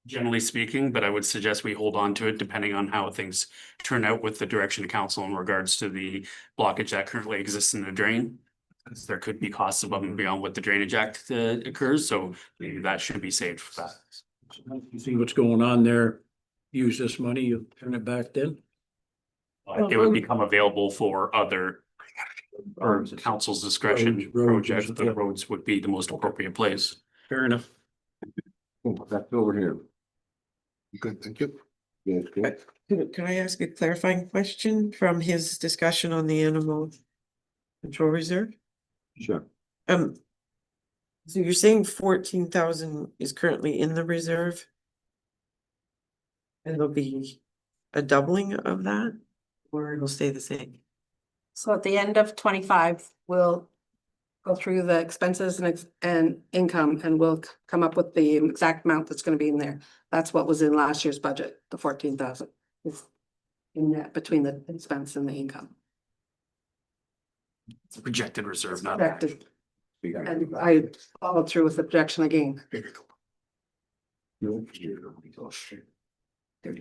Generally speaking, but I would suggest we hold on to it depending on how things turn out with the direction of council in regards to the blockage that currently exists in the drain. Because there could be costs above and beyond what the Drainage Act occurs, so maybe that should be saved for that. You see what's going on there, use this money, you turn it back then? It would become available for other or council's discretion Roads, projects, the yeah. roads would be the most appropriate place. Fair enough. Back over here. Good, thank you. Yes, good. Can I ask a clarifying question from his discussion on the animal control reserve? Sure. So you're saying 14,000 is currently in the reserve? And there'll be a doubling of that, or it'll stay the same? So at the end of 25, we'll go through the expenses and income, and we'll come up with the exact amount that's gonna be in there. That's what was in last year's budget, the 14,000 is in that between the expense and the income. It's a projected reserve, not. Projected. And I followed through with the projection again.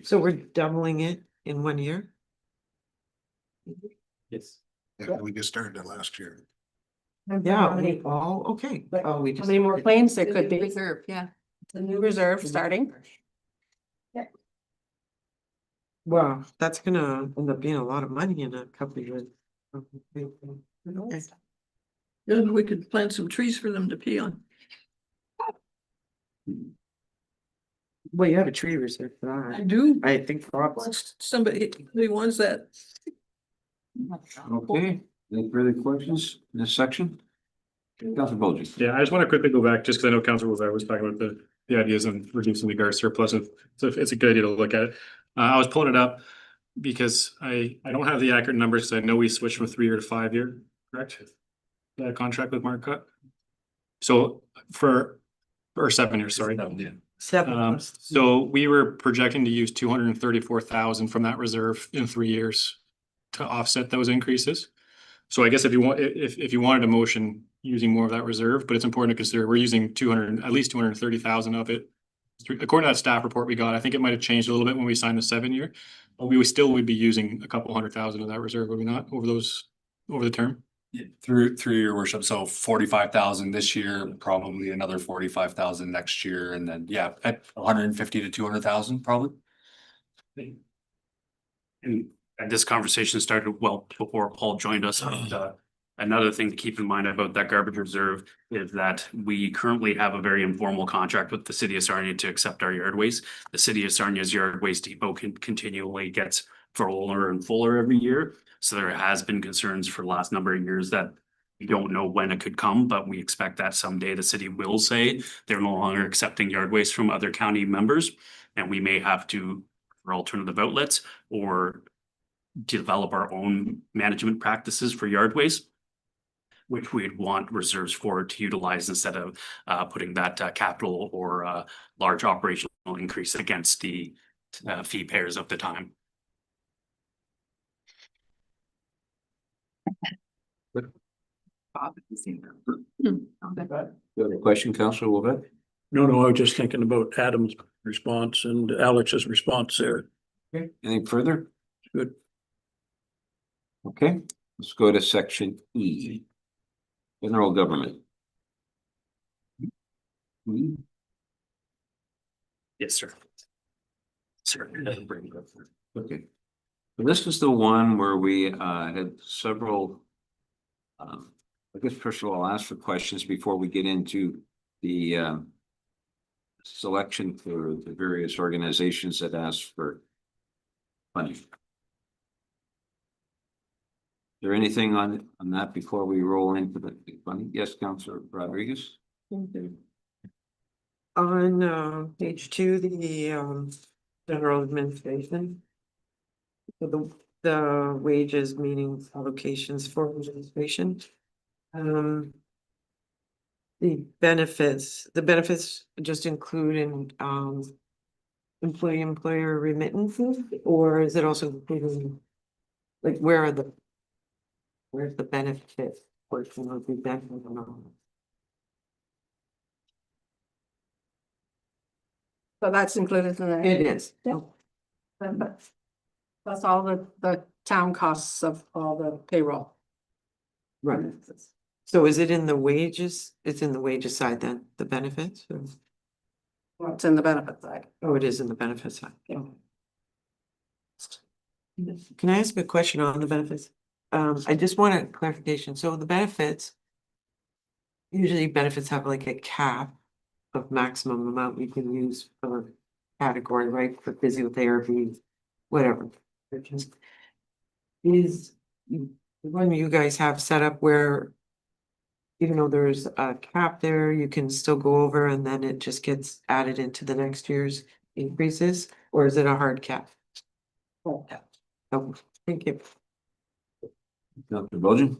So we're doubling it in 1 year? Yes. Yeah, we just started it last year. Yeah, How many- okay. Oh, we how just. many more claims there could be? reserve, yeah. The new reserve starting. Wow, that's gonna end up being a lot of money in a couple of years. Okay. Then we could plant some trees for them to pee on. Well, you have a tree reserve for I that. do. I think probably. Somebody wants that. Okay, any further questions in this section? Councilor Bolger. Yeah, I just want to quickly go back, just because I know Councilor was talking about the ideas of reducing the guard surplus, and so it's a good idea to look at it. I was pulling it up because I don't have the accurate numbers, because I know we switched from 3 year to 5 year, correct? The contract with Marcotte. So or 7 years, sorry. Seven. So we were projecting to use 234,000 from that reserve in 3 years to offset those increases. So I guess if you wanted a motion using more of that reserve, but it's important to consider, we're using at least 230,000 of it. According to that staff report we got, I think it might have changed a little bit when we signed the 7 year, but we would be using a couple 100,000 of that reserve, would we not, over the term? Through your worship, so 45,000 this year, probably another 45,000 next year, and then, yeah, at 150 to 200,000 probably. And this conversation started well before Paul joined us. Another thing to keep in mind about that garbage reserve is that we currently have a very informal contract with the city of Sarnia to accept our yard waste. The city of Sarnia's yard waste depot continually gets fuller and fuller every year. So there has been concerns for the last number of years that we don't know when it could come, but we expect that someday the city will say they're no longer accepting yard waste from other county members. And we may have to, for alternative outlets, or develop our own management practices for yard waste, which we'd want reserves for to utilize instead of putting that capital or large operational increase against the fee payers of the time. You have a question, Councilor Wolvett? No, I was just thinking about Adam's response and Alex's response there. Okay, anything further? Good. Okay, let's go to section E. General government. Yes, sir. Sir. Okay. So this is the one where we had several. I guess first of all, I'll ask for questions before we get into the selection for the various organizations that asked for money. Is there anything on that before we roll into the money? Yes, Councilor Rodriguez. On page 2, the general administration. So the wages, meaning allocations for administration. The benefits just include in, employer remittances, or is it also including? Like, where's the benefit portion of the benefit amount? So that's included in that. It is. Yeah. But that's all the town costs of all the payroll. Right. So is it in the wages? It's in the wages side then, the benefits? Or- What's in the benefit side. Oh, it is in the benefits side. Yeah. Can I ask a question on the benefits? I just want a clarification. So the benefits. Usually benefits have like a cap of maximum amount you can use per category, right? For physiotherapy, whatever. Is the one you guys have set up where even though there's a cap there, you can still go over and then it just gets added into the next year's increases, or is it a hard cap? Oh, thank you. Dr. Belgian?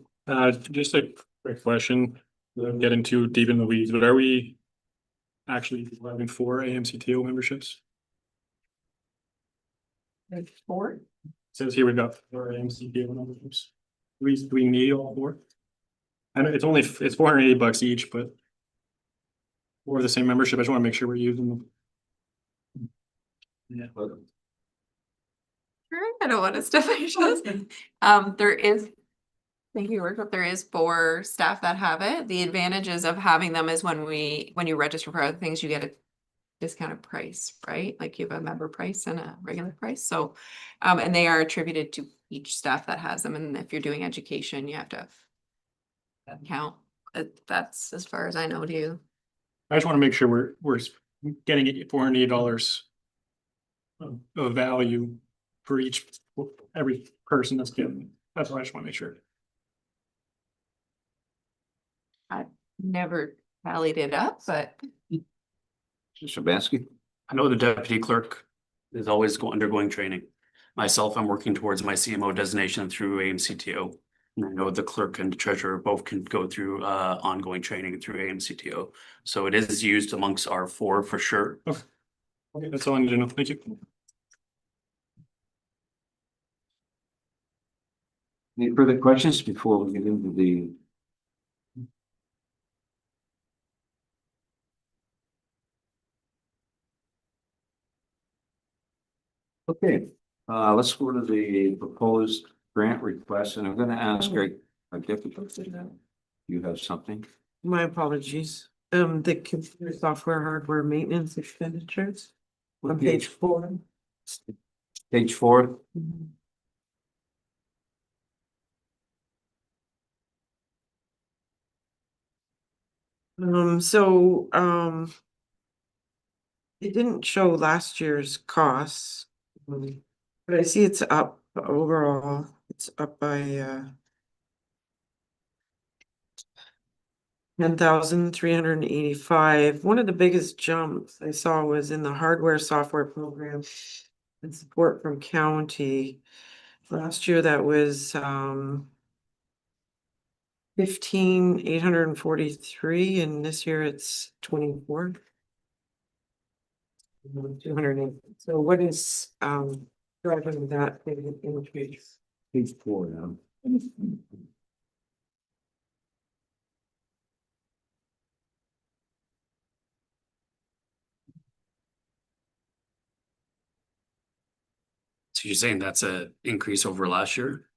Just a quick question, without getting too deep in the weeds, but are we actually having 4 AMCTO memberships? Four? Says here we've got 4 AMCTO memberships. Do we need all 4? I know it's $480 each, but or the same membership. I just want to make sure we're using them. Yeah. I don't want to step on your toes. There is. Thank you, Rick, but there is 4 staff that have it. The advantages of having them is when you register for other things, you get a discounted price, right? Like you have a member price and a regular price. So, and they are attributed to each staff that has them. And if you're doing education, you have to count. That's as far as I know, do you? I just want to make sure we're getting it $480 of value for every person that's given. That's why I just want to make sure. I've never tallied it up, but Mr. Bansky? I know the deputy clerk is always undergoing training. Myself, I'm working towards my CMO designation through AMCTO. And I know the clerk and the treasurer both can go through ongoing training through AMCTO. So it is used amongst our 4 for sure. Okay, that's all I need to know. Thank you. Any further questions before we get into the? Okay, let's go to the proposed grant request, and I'm gonna ask our deputy. You have something? My apologies. The computer software hardware maintenance expenditures on page 4. Page 4. It didn't show last year's costs. But I see it's up overall. It's up by 10,385. One of the biggest jumps I saw was in the hardware software program and support from county. Last year that was 15,843, and this year it's 24. 208. So what is driving that increase? Page 4 now. So you're saying that's a increase over last year?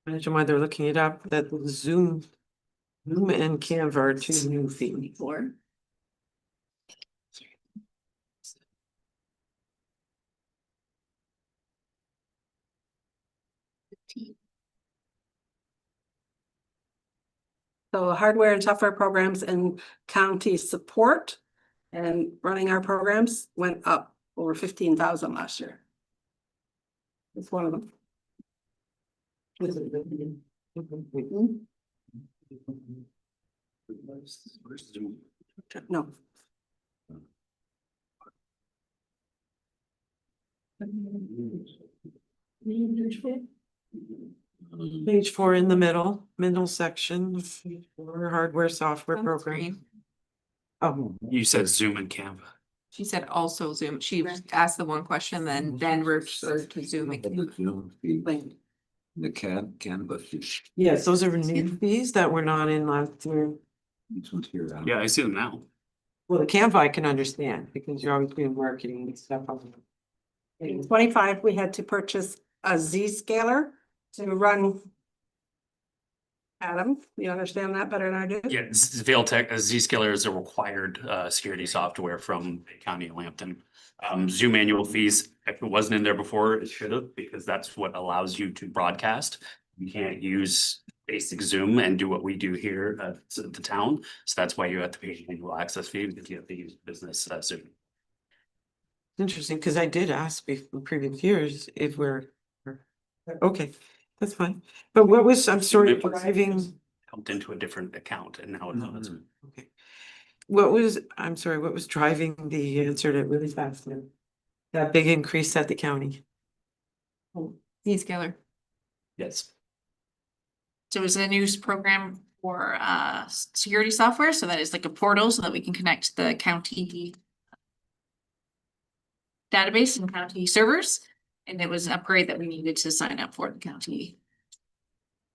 Imagine why they're looking it up, that Zoom and Canva are 2 new fees. So hardware and software programs and county support and running our programs went up over 15,000 last year. It's one of them. No. Page 4 in the middle section, for hardware, software On program. screen. Oh, You said Zoom and Canva. She said also Zoom. She asked the one question, then referred to Zoom again. The Zoom fee, the Canva fee. yes, those are new fees that were not in last year. These ones here. Yeah, I see them now. Well, the Canva I can understand because you're always doing marketing and stuff on it. In 25, we had to purchase a Z-scaler to run. Adam, you understand that better than I do? Yeah, Vailtech, Zscaler is a required security software from the County of Lambton. Zoom annual fees, if it wasn't in there before, it should have, because that's what allows you to broadcast. You can't use basic Zoom and do what we do here at the town. So that's why you have to pay an annual access fee, because you have to use business Zoom. Interesting, because I did ask in previous years if okay, that's fine. But what was, I'm sorry, driving, Pumped into a different account and now it's. okay. I'm sorry, what was driving the answer to really fast now? That big increase at the county? Zscaler. Yes. So it's a news program for security software. So that is like a portal so that we can connect the county database and county servers. And it was an upgrade that we needed to sign up for. The county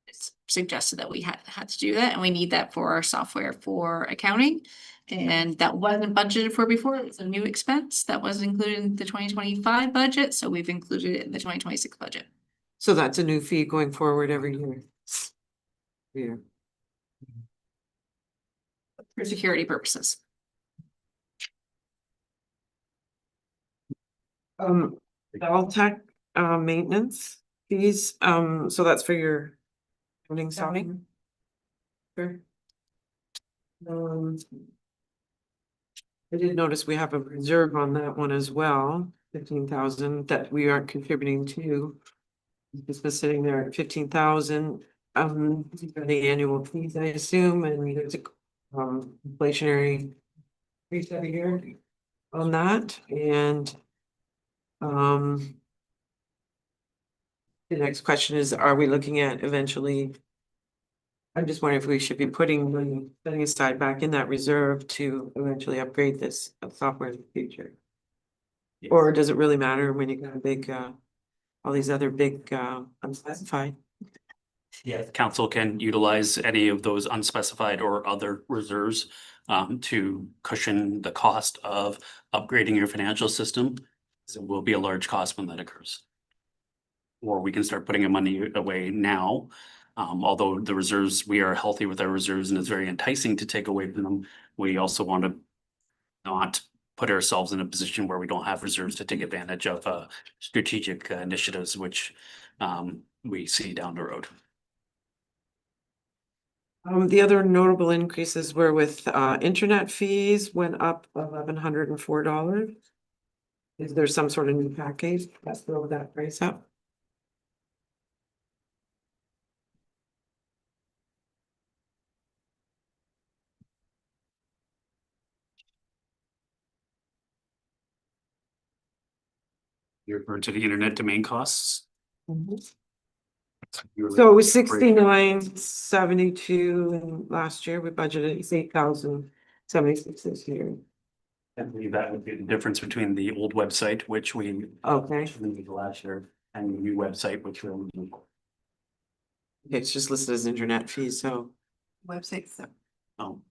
it's suggested that we had to do that, and we need that for our software for accounting. And that wasn't budgeted for before. It's a new expense that was included in the 2025 budget. So we've included it in the 2026 budget. So that's a new fee going forward every year. Yeah. For security purposes. Vaultech maintenance fees, so that's for your accounting software. Sure. I did notice we have a reserve on that one as well, 15,000 that we aren't contributing to. It's been sitting there at 15,000, for the annual fees, I assume, and there's a inflationary increase every year on that, and the next question is, are we looking at eventually? I'm just wondering if we should be putting money, setting aside back in that reserve to eventually upgrade this software in the future. Yes. Or does it really matter when you got a big, all these other big, unspecified? Yeah, the council can utilize any of those unspecified or other reserves to cushion the cost of upgrading your financial system. So it will be a large cost when that occurs. Or we can start putting the money away now. Although the reserves, we are healthy with our reserves and it's very enticing to take away from them. We also want to not put ourselves in a position where we don't have reserves to take advantage of strategic initiatives, which we see down the road. The other notable increases were with internet fees went up $1,104. Is there some sort of new package that's drove that price up? You're referring to the internet domain costs. So it was 69.72 and last year we budgeted 8,076 this year. I believe that would be the difference between the old website, which we Okay, did last year, and the new website, which we're. it's just listed as internet fees, so. Websites. So. Oh,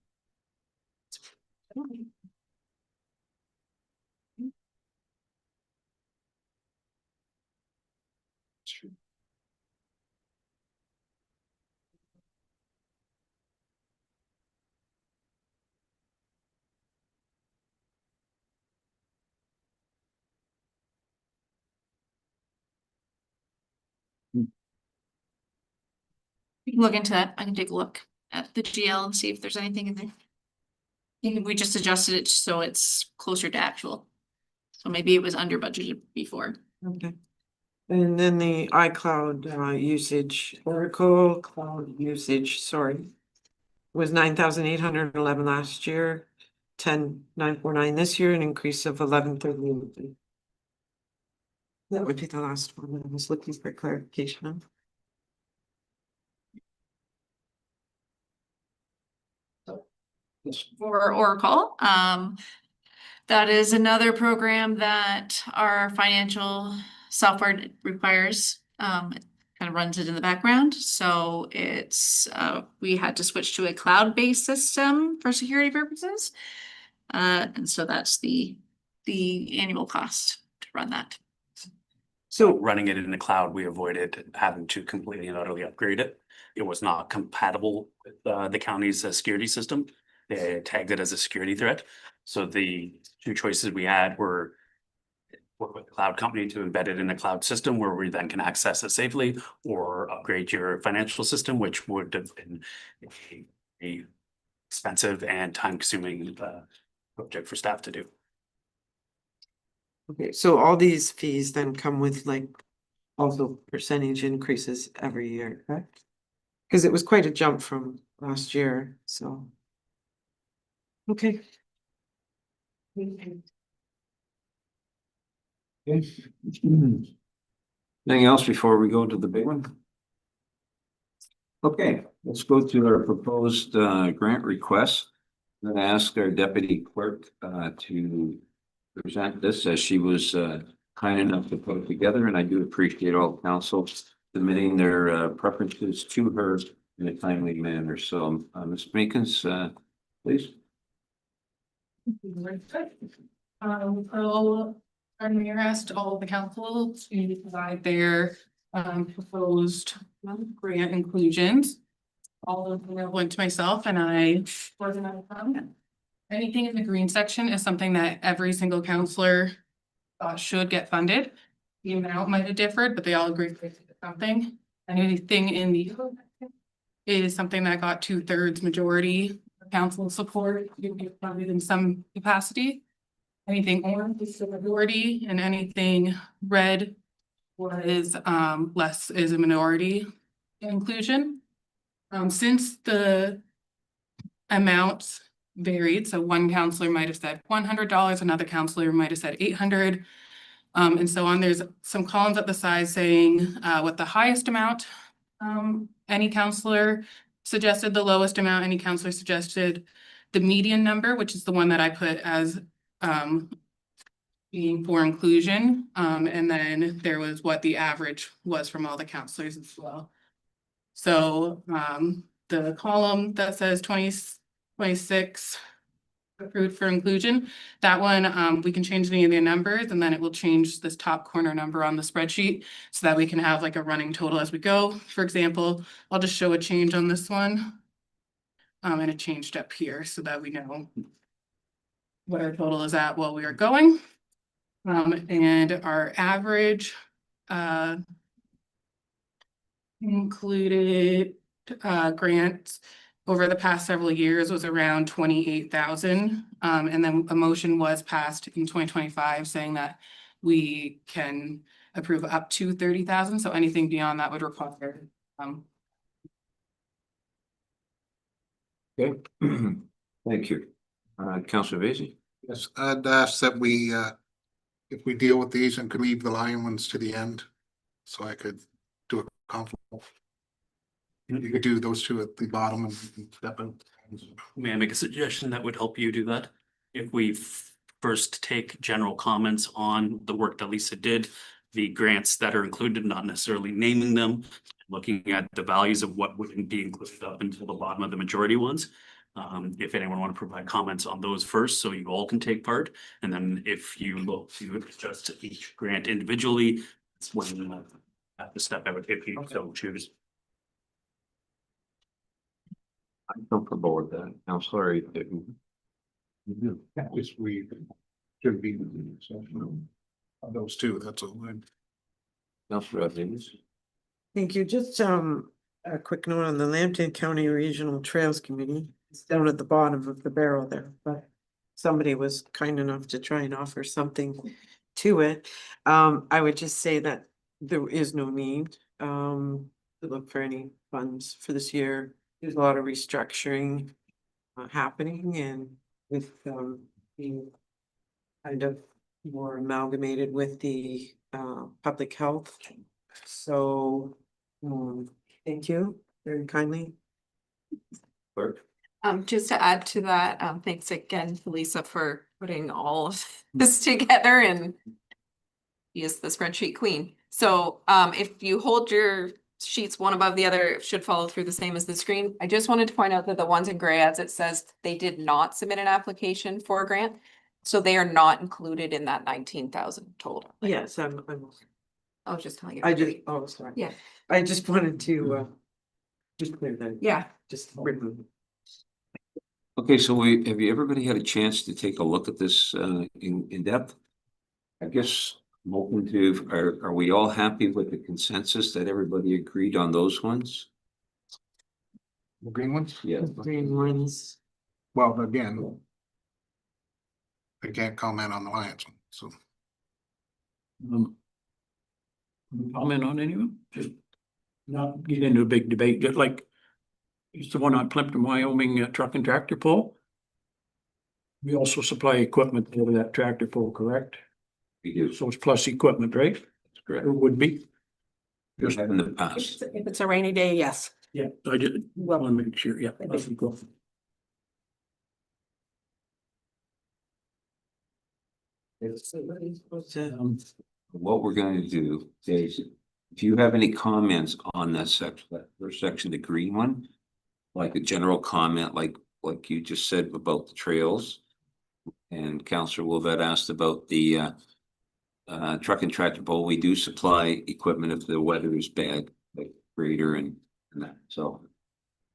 You can look into that. I can take a look at the GL and see if there's anything in there. I think we just adjusted it so it's closer to actual. So maybe it was under budgeted before. Okay. And then the iCloud usage, Oracle cloud usage, sorry, was 9,811 last year, 10,949 this year, an increase of 1138. That would be the last one that I was looking for clarification on. For Oracle, that is another program that our financial software requires. It kind of runs it in the background, so it's, we had to switch to a cloud-based system for security purposes. And so that's the annual cost to run that. So running it in the cloud, we avoided having to completely and utterly upgrade it. It was not compatible with the county's security system. They tagged it as a security threat. So the two choices we had were work with the cloud company to embed it in a cloud system where we then can access it safely, or upgrade your financial system, which would have been a expensive and time-consuming project for staff to do. Okay, so all these fees then come with like also percentage increases every year, correct? Because it was quite a jump from last year, so. Okay. Anything else before we go to the big one? Okay, let's go to our proposed grant request. I'm gonna ask our deputy clerk to present this, as she was kind enough to put it together, and I do appreciate all council submitting their preferences to her in a timely manner. So Ms. Meekins, please. So our mayor asked all of the council to provide their proposed grant inclusions. All of them went to myself and I organized them. Anything in the green section is something that every single counselor thought should get funded. The amount might have differed, but they all agreed with something. Anything in the yellow section is something that got 2/3 majority of council support. You get funded in some capacity. Anything orange is the majority, and anything red was less is a minority inclusion. Since the amounts varied, so one counselor might have said $100, another counselor might have said 800, and so on. There's some columns at the side saying what the highest amount any counselor suggested, the lowest amount any counselor suggested, the median number, which is the one that I put as being for inclusion, and then there was what the average was from all the counselors as well. So the column that says 2026 approved for inclusion, that one we can change any of the numbers, and then it will change this top corner number on the spreadsheet so that we can have like a running total as we go. For example, I'll just show a change on this one. And it changed up here so that we know what our total is at while we are going. And our average included grants over the past several years was around 28,000. And then a motion was passed in 2025 saying that we can approve up to 30,000. So anything beyond that would require Okay, thank you. Councilor Vacy. Yes, I'd ask that we, if we deal with these and could leave the lion ones to the end, so I could do a conflict. You could do those two at the bottom and step in. May I make a suggestion that would help you do that? If we first take general comments on the work that Lisa did, the grants that are included, not necessarily naming them, looking at the values of what wouldn't be included up until the bottom of the majority ones. If anyone want to provide comments on those first, so you all can take part, and then if you look to adjust each grant individually, it's when you have to step out if you so choose. I'm comfortable with that. Councilor, Yes, we should be. Those two, that's all. Councilor Rodriguez. Thank you. Just a quick note on the Lambton County Regional Trails Committee. It's down at the bottom of the barrel there, but somebody was kind enough to try and offer something to it. I would just say that there is no need to look for any funds for this year. There's a lot of restructuring happening and with being kind of more amalgamated with the public health. So thank you very kindly. Clerk? Just to add to that, thanks again, Felisa, for putting all of this together and use the spreadsheet queen. So, if you hold your sheets one above the other, it should follow through the same as the screen. I just wanted to point out that the ones in gray, as it says, they did not submit an application for a grant. So they are not included in that 19,000 total. Yes, I was just telling you. I just, oh, sorry. Yeah. I just wanted to just clear that. Yeah. Just remove. Okay, so have you everybody had a chance to take a look at this in depth? I guess I'm open to, are we all happy with the consensus that everybody agreed on those ones? The green ones? Yeah. Green ones. Well, again, I can't comment on the Lions one, so. Comment on any of them? Just not get into a big debate, just like it's the one on Plympton-Wyoming truck and tractor pull. We also supply equipment for that tractor pull, correct? We do. So it's plus equipment, right? That's correct. It would be. We have in the past. If it's a rainy day, yes. Yeah, I just want to make sure, yeah. plus equipment. What we're going to do is, if you have any comments on that section, that first section, the green one, like a general comment, like you just said about the trails, and Councillor Wilvet asked about the truck and tractor pull, we do supply equipment if the weather is bad, like grader and that. So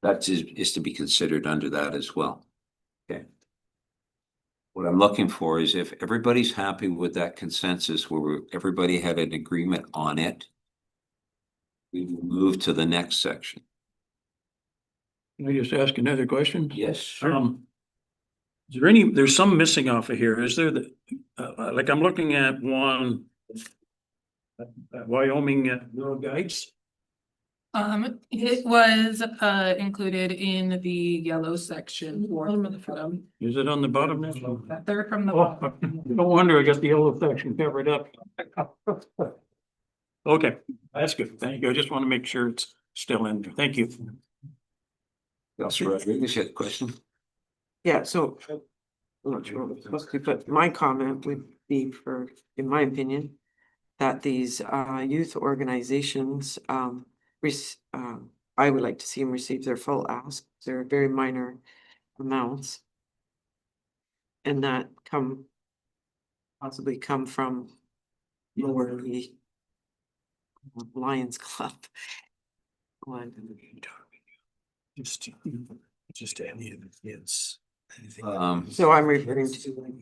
that is to be considered under that as well. Okay. What I'm looking for is if everybody's happy with that consensus where everybody had an agreement on it, we will move to the next section. Can I just ask another question? Yes. Is there there's some missing off of here, is there like I'm looking at one. Wyoming Rural Guides? It was included in the yellow section. Is it on the bottom there? Third from the Oh, bottom. no wonder I got the yellow section covered up. Okay, that's good. Thank you. I just want to make sure it's still in there. Thank you. Councillor Rodriguez, you had a question? Yeah, so I'm not sure what it's supposed to, but my comment would be for, in my opinion, that these youth organizations, I would like to see them receive their full ask. They're very minor amounts. And that possibly come from lower the Lions Club. Just any of the kids. So I'm referring to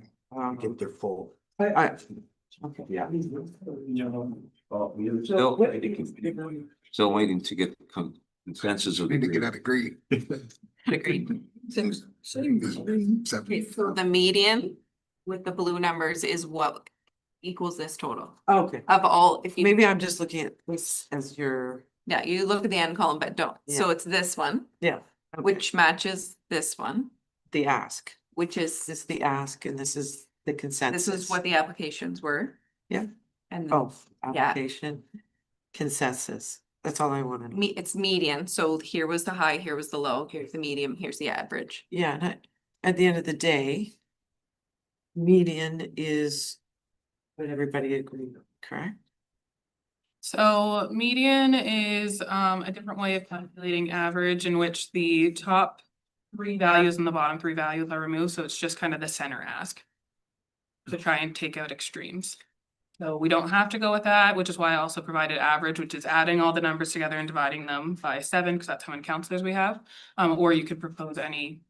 Get their full. okay, yeah. Still waiting to get consensus of the Need to get group. that agree. Agreed. Same. Okay, so the median with the blue numbers is what equals this total Okay, of all, if you. maybe I'm just looking at this as your, Yeah, you look at the end column, but don't. So it's this one, yeah. okay. which matches this one, The ask, which this is, is the ask and this is the consensus. this is what the applications were. Yeah. And Oh, application, consensus, that's all I wanted. it's median, so here was the high, here was the low, here's the medium, here's the average. Yeah, and at the end of the day, median is what everybody agreed on, correct? So median is a different way of calculating average in which the top three values and the bottom three values are removed. So it's just kind of the center ask to try and take out extremes. So we don't have to go with that, which is why I also provided average, which is adding all the numbers together and dividing them by 7, because that's how many counselors we have. Or you could propose any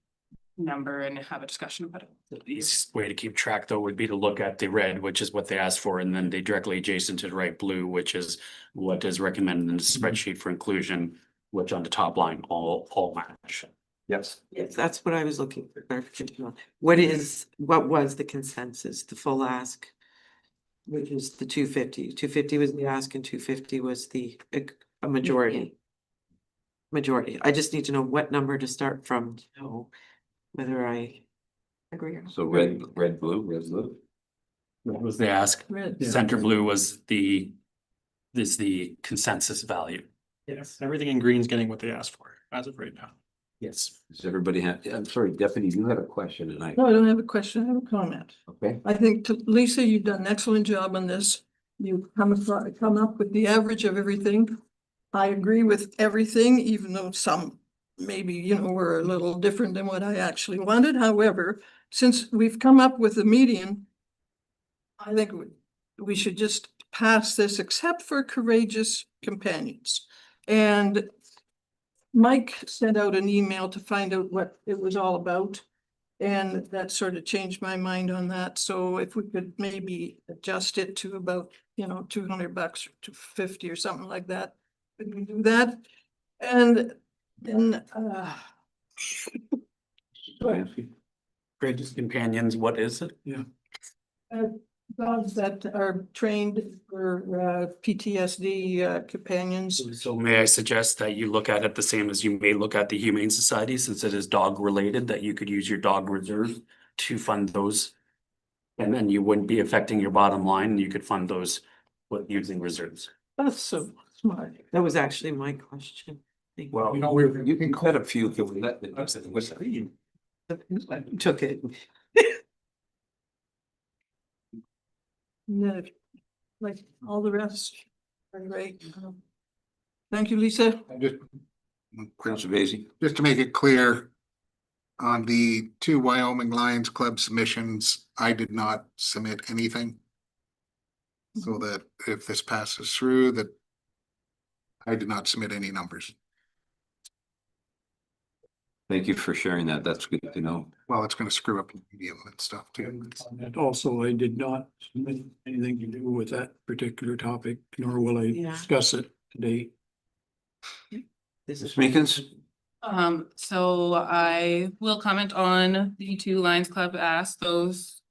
number and have a discussion about it. The easiest way to keep track though would be to look at the red, which is what they asked for, and then they directly adjacent to the right blue, which is what is recommended in the spreadsheet for inclusion, which on the top line all match. Yes. Yes, that's what I was looking for clarification on. What was the consensus, the full ask? which is the 250. 250 was the ask and 250 was a majority. Majority. I just need to know what number to start from, to know whether I Agree. or not. So red, blue, red, blue. That was the ask. Red. Center blue was is the consensus value. Yes, everything in green is getting what they asked for as of right now. Yes. Does everybody have, I'm sorry, Deputy, you had a question tonight. No, I don't have a question, I have a comment. Okay. I think Lisa, you've done an excellent job on this. You've come up with the average of everything. I agree with everything, even though some maybe, you know, were a little different than what I actually wanted. However, since we've come up with a median, I think we should just pass this except for courageous companions. And Mike sent out an email to find out what it was all about. And that sort of changed my mind on that. So if we could maybe adjust it to about, you know, $200 or $250 or something like that. Could we do that? And then, Greatest companions, what is it? dogs that are trained for PTSD companions. So may I suggest that you look at it the same as you may look at the Humane Society, since it is dog related, that you could use your dog reserve to fund those. And then you wouldn't be affecting your bottom line, you could fund those with using reserves. That's so smart. that was actually my question. Well, you can cut a few. Can we let the- Took it. No, like all the rest are great. Thank you, Lisa. I just, Councilor Vacy? just to make it clear, on the 2 Wyoming Lions Club submissions, I did not submit anything. So that if this passes through, that I did not submit any numbers. Thank you for sharing that. That's good to know. Well, it's gonna screw up the medium and stuff too. And also, I did not submit anything to do with that particular topic, nor will I Yeah. discuss it today. This Ms. is Meekins? So I will comment on the 2 Lions Club asks, those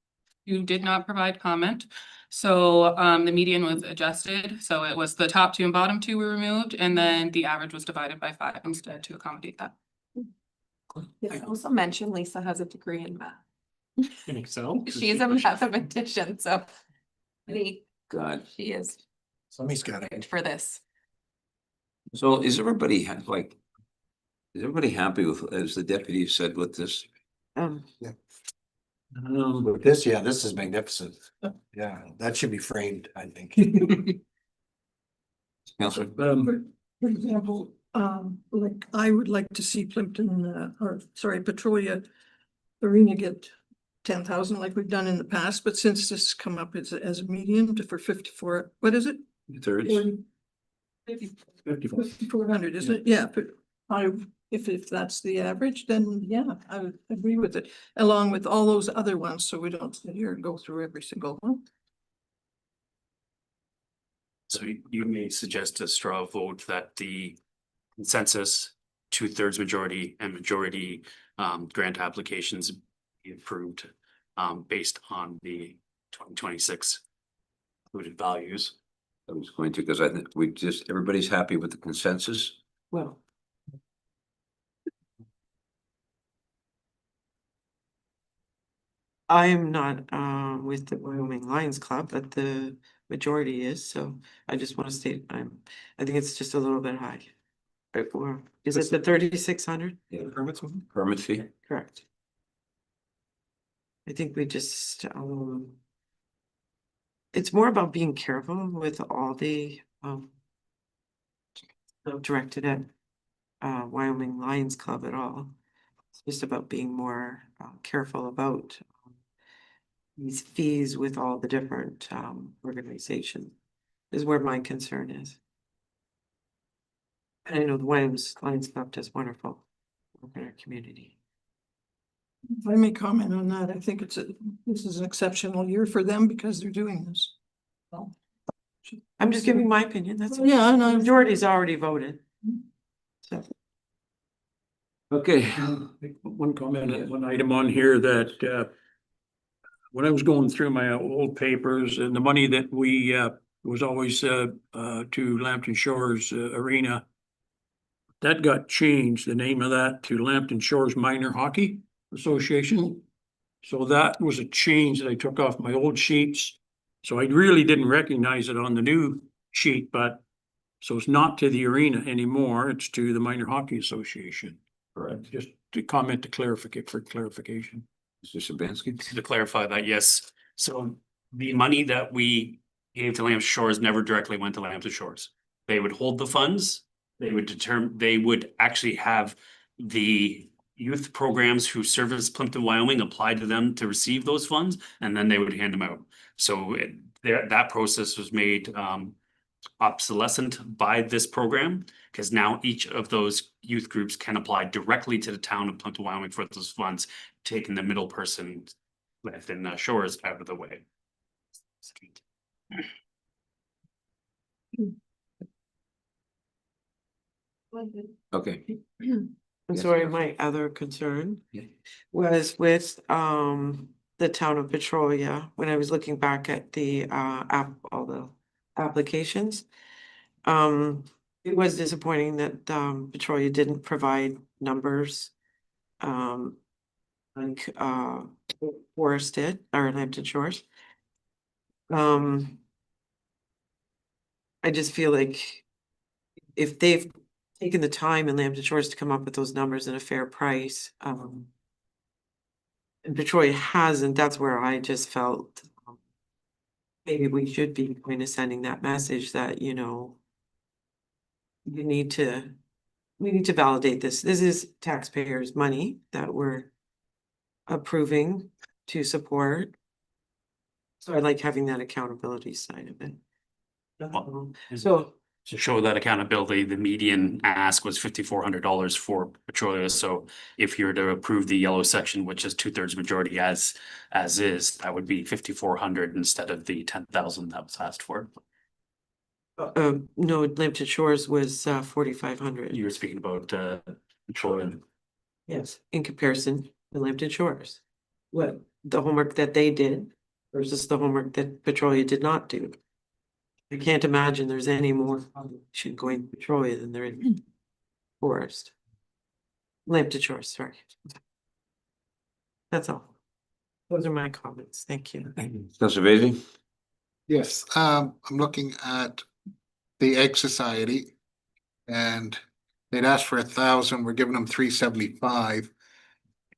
who did not provide comment. So the median was adjusted, so it was the top 2 and bottom 2 were removed, and then the average was divided by 5 instead to accommodate that. I also mentioned Lisa has a degree in math. In Excel? She's a mathematician, so. God. She is Somebody's got it. for this. So is everybody like, is everybody happy with, as the deputy said, with this? With this, yeah, this is magnificent. Yeah, that should be framed, I think. Councilor? For example, like I would like to see Plympton, Petrolia Arena get 10,000 like we've done in the past, but since this has come up as a median for 54, what is it? Thirds? 5,400, isn't it? Yeah, but if that's the average, then yeah, I would agree with it, along with all those other ones, so we don't sit here and go through every single one. So you may suggest a straw vote that the consensus, 2/3 majority and majority grant applications be approved based on the 2026 included values. I was going to, because I think everybody's happy with the consensus. Well. I'm not with the Wyoming Lions Club, but the majority is, so I just want to state I think it's just a little bit high. Or is it the 3,600? Yeah. Permits? Permit fee? Correct. I think we just it's more about being careful with all the not directed at Wyoming Lions Club at all. It's just about being more careful about these fees with all the different organizations is where my concern is. And I know the Wyoming Lions Club does wonderful work in our community. If I may comment on that, I think this is an exceptional year for them because they're doing this. Well, I'm just giving my opinion, that's. Yeah, I know. The majority's already voted. So. Okay. One comment, one item on here that when I was going through my old papers and the money that we, was always, to Lambton Shores Arena, that got changed, the name of that to Lambton Shores Minor Hockey Association. So that was a change that I took off my old sheets. So I really didn't recognize it on the new sheet, but so it's not to the arena anymore, it's to the Minor Hockey Association. Correct. Just to comment to for clarification. Mr. Sabansky? To clarify that, yes. So the money that we gave to Lambton Shores never directly went to Lambton Shores. They would hold the funds. They would actually have the youth programs who service Plympton-Wyoming apply to them to receive those funds, and then they would hand them out. So that process was made obsolescent by this program, because now each of those youth groups can apply directly to the town of Plympton-Wyoming for those funds, taking the middle person Lambton Shores out of the way. Okay. I'm Yes, sorry, ma'am. my other concern Yeah. was with the town of Petrolia, when I was looking back at the all the applications. It was disappointing that Petrolia didn't provide numbers. Like Forest did, or Lambton Shores. I just feel like if they've taken the time in Lambton Shores to come up with those numbers at a fair price, and Petrolia hasn't, that's where I just felt maybe we should be kind of sending that message that, you know, we need to validate this. This is taxpayers' money that we're approving to support. So I like having that accountability side of it. So To show that accountability, the median ask was $5,400 for Petrolia. So if you were to approve the yellow section, which is 2/3 majority as is, that would be 5,400 instead of the 10,000 that was asked for. no, Lambton Shores was 4,500. You were speaking about Petrolia. Yes, in comparison to Lambton Shores. What the homework that they did versus the homework that Petrolia did not do. I can't imagine there's any more population going to Petrolia than there in Forest. Lambton Shores, sorry. That's all. Those are my comments. Thank you. Councilor Vacy? Yes, I'm looking at the Egg Society. And they'd asked for 1,000, we're giving them 375.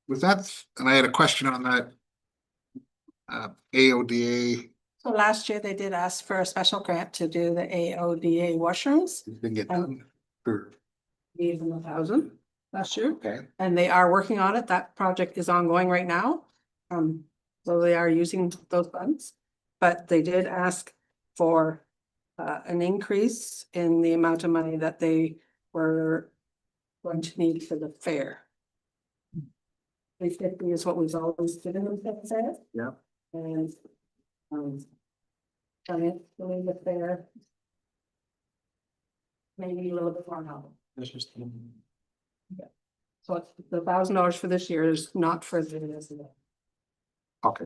Was that, and I had a question on that. AODA. So last year they did ask for a special grant to do the AODA washrooms. Didn't get done. Sure. Gave them 1,000 last year. Okay, And they are working on it. That project is ongoing right now. So they are using those funds. But they did ask for an increase in the amount of money that they were going to need for the fair. 350 is what we've always given them, said. Yeah. And financially the fair. Maybe a little bit more now. That's just. So it's the $1,000 for this year is not for the. okay,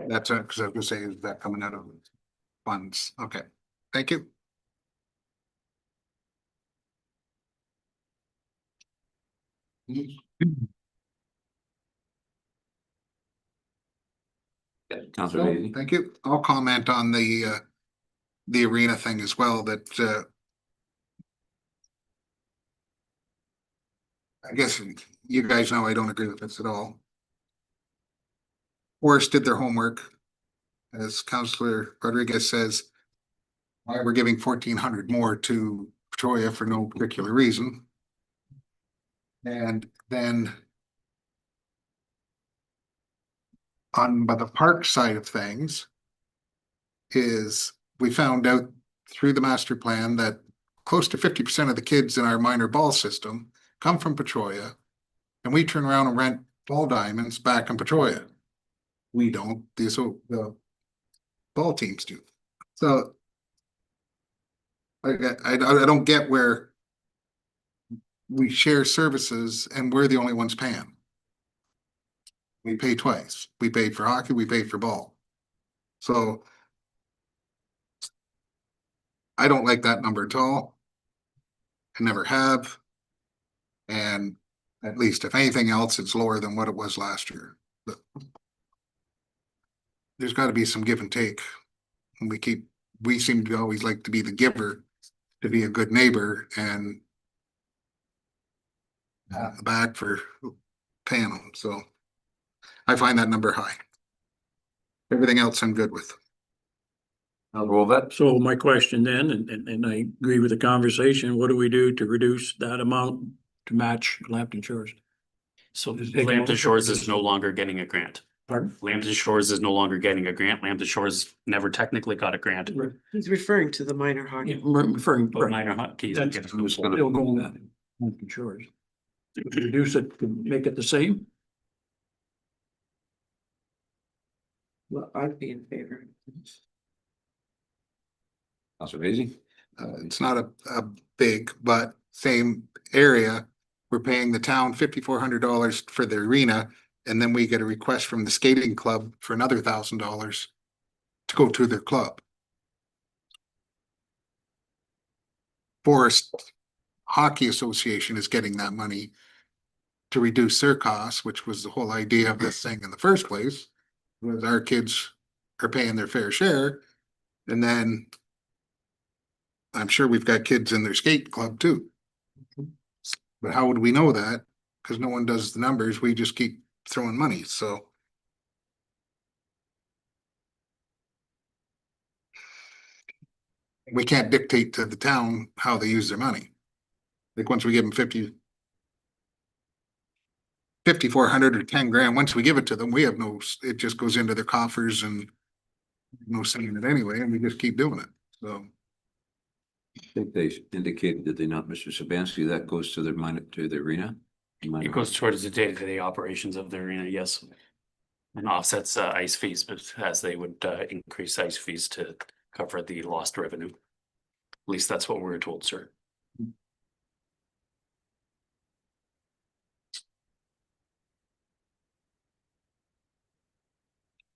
that's it, because I was gonna say, is that coming out of funds? Okay, thank you. Councilor No, Vacy? thank you. I'll comment on the arena thing as well, that I guess you guys know I don't agree with this at all. Forest did their homework. As Councillor Rodriguez says, why we're giving 1,400 more to Petrolia for no particular reason. And then by the park side of things is we found out through the master plan that close to 50% of the kids in our minor ball system come from Petrolia, and we turn around and rent ball diamonds back in Petrolia. We don't, the ball teams do. So I don't get where we share services and we're the only ones paying. We pay twice. We paid for hockey, we paid for ball. So I don't like that number at all. I never have. And at least if anything else, it's lower than what it was last year. But there's got to be some give and take. And we seem to always like to be the giver, to be a good neighbor and pat the back for paying them. So I find that number high. Everything else I'm good with. Well, that, So my question then, and I agree with the conversation, what do we do to reduce that amount to match Lambton Shores? So Just take Lambton them Shores over. is no longer getting a grant. Pardon? Lambton Shores is no longer getting a grant. Lambton Shores never technically got a grant. He's referring to the minor Yeah, hockey. I'm referring, But minor hockey. is That's- getting I'm just gonna- still going that, Lambton Shores. Reduce it to make it the same? Well, I'd be in favor. Councilor Vacy? It's not a big, but same area. We're paying the town $5,400 for the arena, and then we get a request from the skating club for another $1,000 to go to their club. Forest Hockey Association is getting that money to reduce their costs, which was the whole idea of this thing in the first place. Was our kids are paying their fair share, and then I'm sure we've got kids in their skate club too. But how would we know that? Because no one does the numbers, we just keep throwing money, so. We can't dictate to the town how they use their money. Like once we give them 5,400 or 10 grand, once we give it to them, we have no, it just goes into their coffers and no saying it anyway, and we just keep doing it, so. I think they indicated, did they not, Mr. Sabansky, that goes to the arena? It goes towards the day-to-day operations of the arena, yes. And offsets ice fees, but as they would increase ice fees to cover the lost revenue. At least that's what we were told, sir.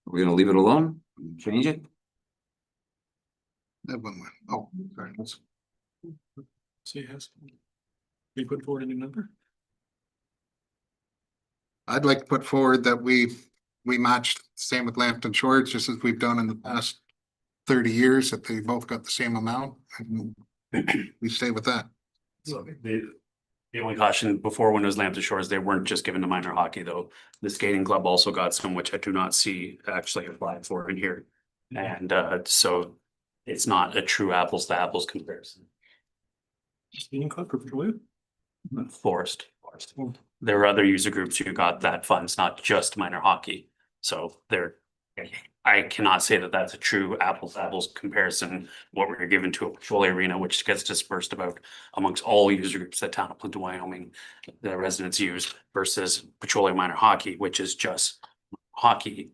We're gonna leave it alone, change it? That one went, oh, sorry, that's. See, has. We put forward a new number? I'd like to put forward that we matched same with Lambton Shores, just as we've done in the past 30 years, that they both got the same amount, and we stay with that. So the only caution before, when it was Lambton Shores, they weren't just given to minor hockey though. The skating club also got some, which I do not see actually applied for in here. And so it's not a true apples to apples comparison. Skating club for Petroleum? Forest. There are other user groups who got that funds, not just minor hockey. So I cannot say that that's a true apples to apples comparison. What we're given to a petroleum arena, which gets dispersed about amongst all user groups that town of Plympton-Wyoming, the residents use, versus petroleum minor hockey, which is just hockey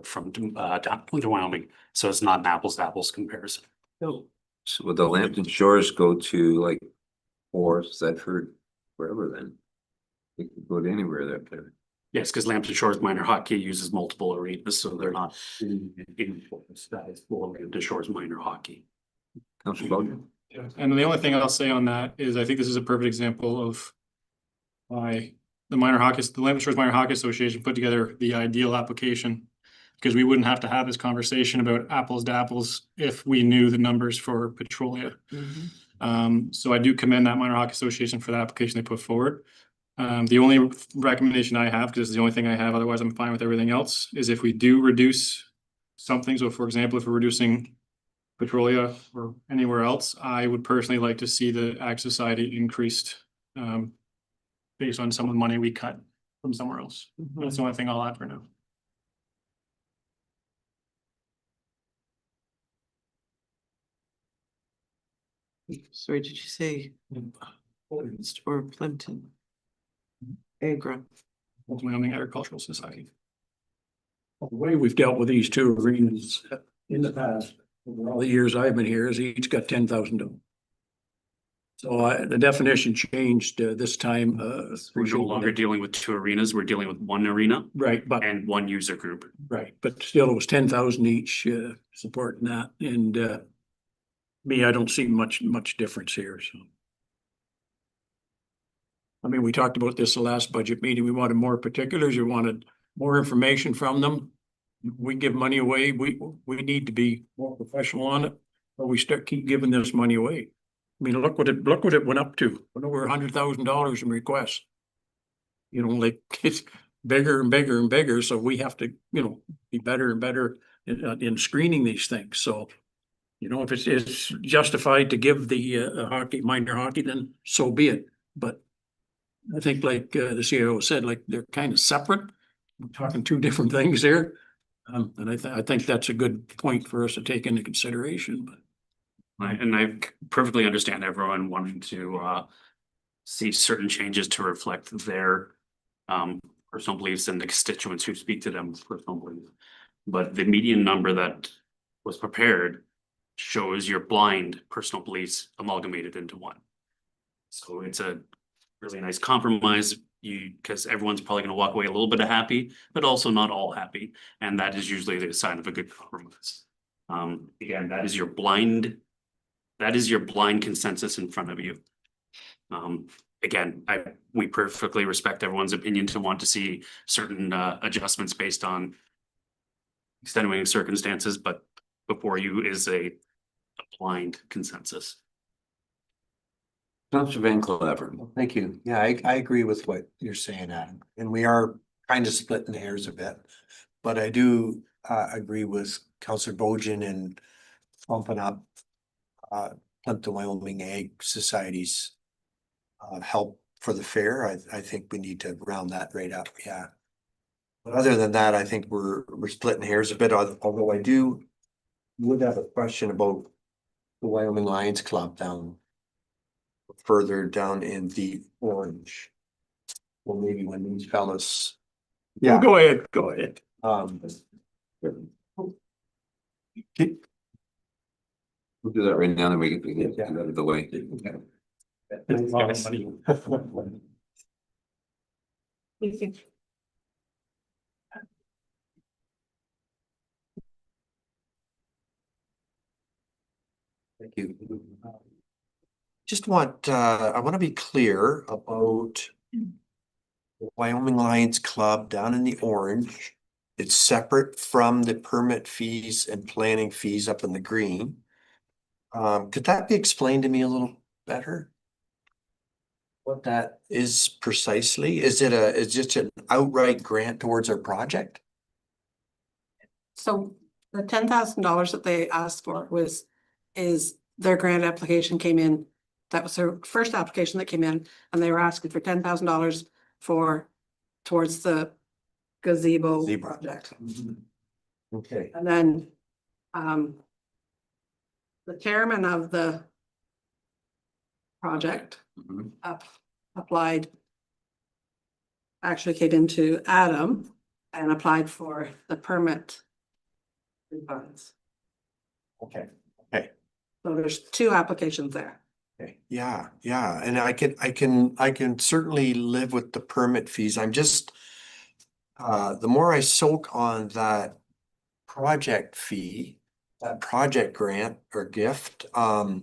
from town of Plympton-Wyoming. So it's not an apples to apples comparison. So would the Lambton Shores go to like Forest, Sedford, wherever then? It could go to anywhere there. Yes, because Lambton Shores minor hockey uses multiple arenas, so they're not in that is for Lambton Shores minor hockey. Councilor Bowden? Yeah, and the only thing I'll say on that is I think this is a perfect example of why the Lambton Shores Minor Hockey Association put together the ideal application. Because we wouldn't have to have this conversation about apples to apples if we knew the numbers for Petrolia. So I do commend that Minor Hockey Association for the application they put forward. The only recommendation I have, because it's the only thing I have, otherwise I'm fine with everything else, is if we do reduce something. So for example, if we're reducing Petrolia or anywhere else, I would personally like to see the Ag Society increased based on some of the money we cut from somewhere else. That's the only thing I'll add for now. Sorry, did you say? Or Plimpton? Agra. Wyoming Agricultural Society. The way we've dealt with these two arenas in the past, over all the years I've been here, is each got $10,000. So the definition changed this time. We're no longer dealing with two arenas, we're dealing with one arena Right, but and one user group. right, but still it was 10,000 each supporting that, and me, I don't see much difference here, so. I mean, we talked about this the last budget meeting. We wanted more particulars. We wanted more information from them. We give money away. We need to be more professional on it, or we keep giving this money away. I mean, look what it went up to. Went over $100,000 in requests. You know, like it's bigger and bigger and bigger. So we have to, you know, be better and better in screening these things. So, you know, if it's justified to give the minor hockey, then so be it. But I think like the CIO said, like they're kind of separate. We're talking two different things there. And I think that's a good point for us to take into consideration, but. And I perfectly understand everyone wanting to see certain changes to reflect their personal beliefs and the constituents who speak to them personal beliefs. But the median number that was prepared shows your blind personal beliefs amalgamated into one. So it's a really nice compromise, because everyone's probably going to walk away a little bit happy, but also not all happy. And that is usually the sign of a good compromise. Again, that is your blind consensus in front of you. Again, we perfectly respect everyone's opinion to want to see certain adjustments based on extenuating circumstances, but before you is a blind consensus. Councilor Van Clever. Thank you. Yeah, I agree with what you're saying, Adam, and we are kind of splitting hairs a bit. But I do agree with Councilor Bojan in bumping up Plympton-Wyoming Ag Society's help for the fair. I think we need to round that rate up, yeah. But other than that, I think we're splitting hairs a bit, although I would have a question about the Wyoming Lions Club further down in the orange. Well, maybe when these fellas. Yeah, go ahead. We'll do that right now, then we can get out of the way. Thank you. Just want, I want to be clear about the Wyoming Lions Club down in the orange. It's separate from the permit fees and planning fees up in the green. Could that be explained to me a little better? What that is precisely? Is it just an outright grant towards our project? So the $10,000 that they asked for is their grant application came in. That was their first application that came in, and they were asking for $10,000 towards the gazebo project. Okay. And then the chairman of the project applied, actually came into Adam and applied for the permit funds. Okay. So there's two applications there. Okay, yeah, and I can certainly live with the permit fees. I'm just, the more I soak on that project fee, that project grant or gift, I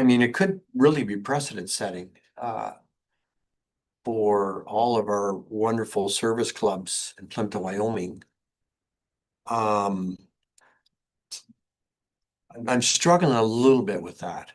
mean, it could really be precedent setting, for all of our wonderful service clubs in Plympton-Wyoming. I'm struggling a little bit with that.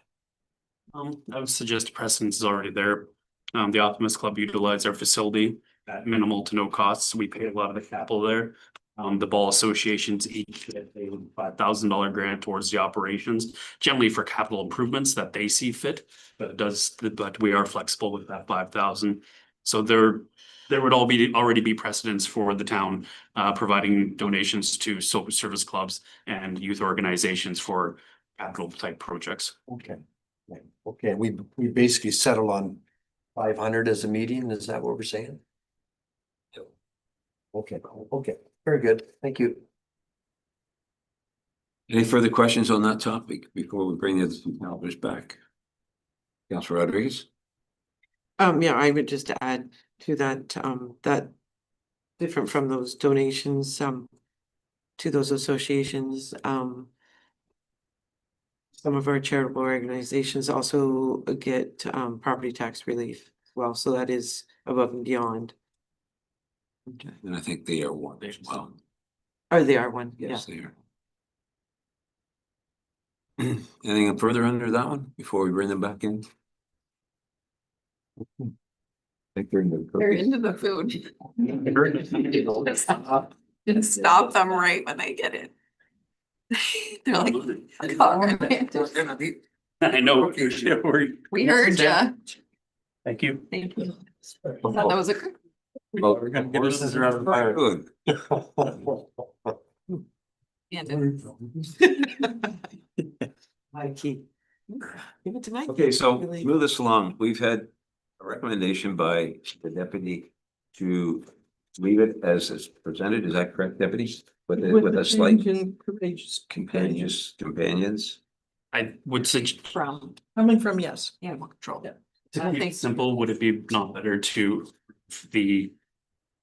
I would suggest precedence is already there. The Optimist Club utilized our facility at minimal to no costs. We paid a lot of the capital there. The ball associations each get a $5,000 grant towards the operations, generally for capital improvements that they see fit. But we are flexible with that 5,000. So there would already be precedents for the town providing donations to service clubs and youth organizations for capital type projects. Okay, we basically settled on 500 as a median, is that what we're saying? Okay, very good, thank you. Any further questions on that topic before we bring the other two calendars back? Councilor Rodriguez? Yeah, I would just add to that, that different from those donations, to those associations, some of our charitable organizations also get, property tax relief as well, so that is above and beyond. And I think they are one as well. Or they are one, yeah. Yes, they are. Anything further under that one before we bring them back in? I think they're in the. They're into the food. Just stop them right when they get it. They're like. I know. We heard ya. Thank you. Thank you. I thought that was a. Well, we're gonna get this around the fire. Good. Mikey. Give it to Mikey. Okay, so Really. move this along. We've had a recommendation by the deputy to leave it as it's presented. Is that correct, deputy? With a slight change in courageous companions. companions. I would suggest, From Coming from, yes. animal control. Yeah. to keep it simple, would it be not better to the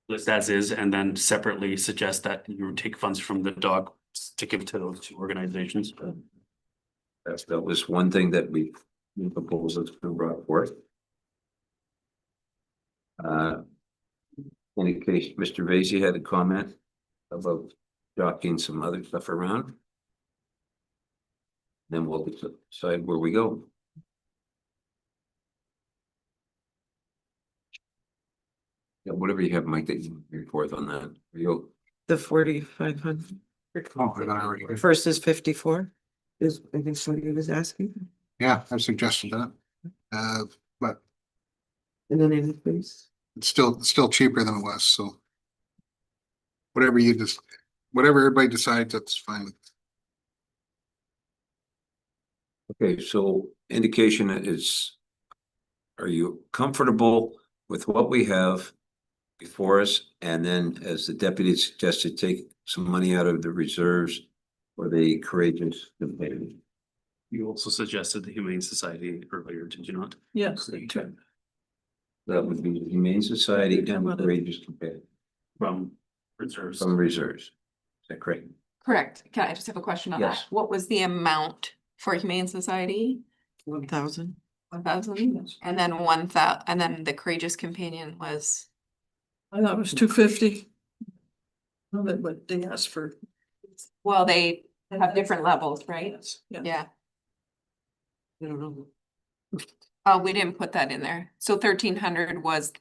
list as is and then separately suggest that you take funds from the dog to give to those two organizations? That was one thing that we proposed that's been brought forth. In case Mr. Vasey had a comment about docking some other stuff around. Then we'll decide where we go. Yeah, whatever you have, Mike, that you report on that. You The 4,500. Oh, I already. First is 54, is, I think somebody was asking, Yeah, I've suggested that. But and then increase. it's still cheaper than it was, so. Whatever everybody decides, that's fine. okay, so indication is, are you comfortable with what we have before us? And then, as the deputy suggested, take some money out of the reserves for the courageous companion. You also suggested the Humane Society earlier, did you not? Yes. That would be the Humane Society and the courageous companion From reserves. from reserves. Is that correct? Correct. Can I just have a question on that? Yes. What was the amount for Humane Society? 1,000. 1,000? And then 1,000, and then the courageous companion was, I thought it was 250. No, that what they asked for. well, they have different levels, right? Yeah. Yeah. I don't know. Oh, we didn't put that in there. So 1,300 was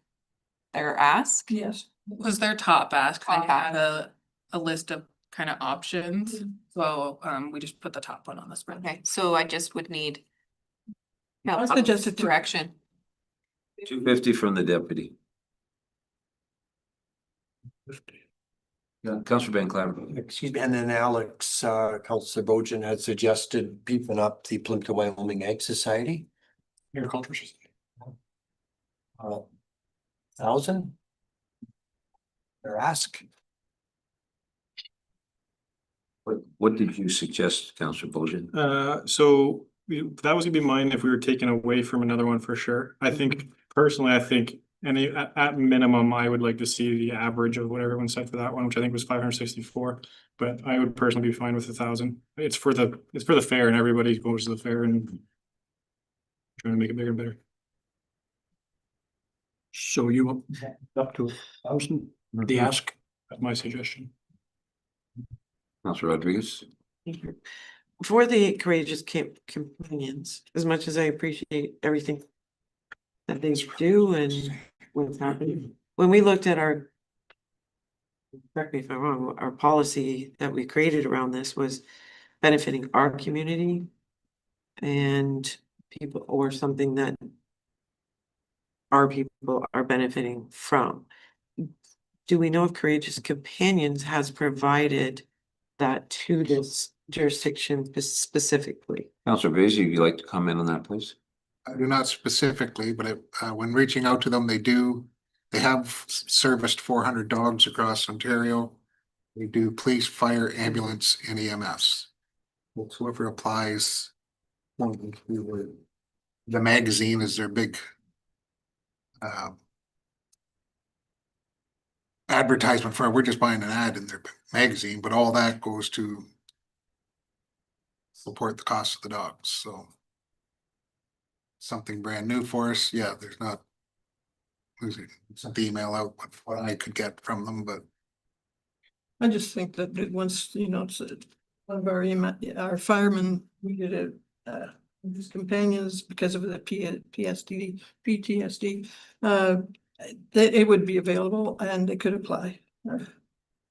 their ask? Yes. Was their top ask. I Top had a list of kind of options. Mhm. So we just put the top one on the spread. Okay, so I just would need. I suggested two. Direction. 250 from the deputy. Yeah, Councilor Van Claver. Excuse me, and then Alex, Councillor Bojan had suggested beefing up the Plympton-Wyoming Egg Society. Agriculture Society. 1,000? Their ask. What did you suggest, Councilor Bojan? So that was gonna be mine if we were taken away from another one for sure. I think personally, any at minimum, I would like to see the average of what everyone said for that one, which I think was 564. But I would personally be fine with 1,000. It's for the fair and everybody goes to the fair and trying to make it bigger and better. So you up to 1,000, the ask. That's my suggestion. Councilor Rodriguez? For the courageous companions, as much as I appreciate everything that they do and what's happening, when we looked at our, correct me if I'm wrong, our policy that we created around this was benefiting our community and people, or something that our people are benefiting from. Do we know if Courageous Companions has provided that to this jurisdiction specifically? Councilor Vasey, would you like to comment on that, please? I do not specifically, but when reaching out to them, they have serviced 400 dogs across Ontario. They do police, fire, ambulance, and EMS. Whoever applies, we would the magazine is their big advertisement for it. We're just buying an ad in their magazine, but all that goes to support the cost of the dogs, so. Something brand new for us, yeah, there's not. Sent the email out what I could get from them, but I just think that once, it's one of our firemen, we did it, his companions because of the PTSD, that it would be available and they could apply.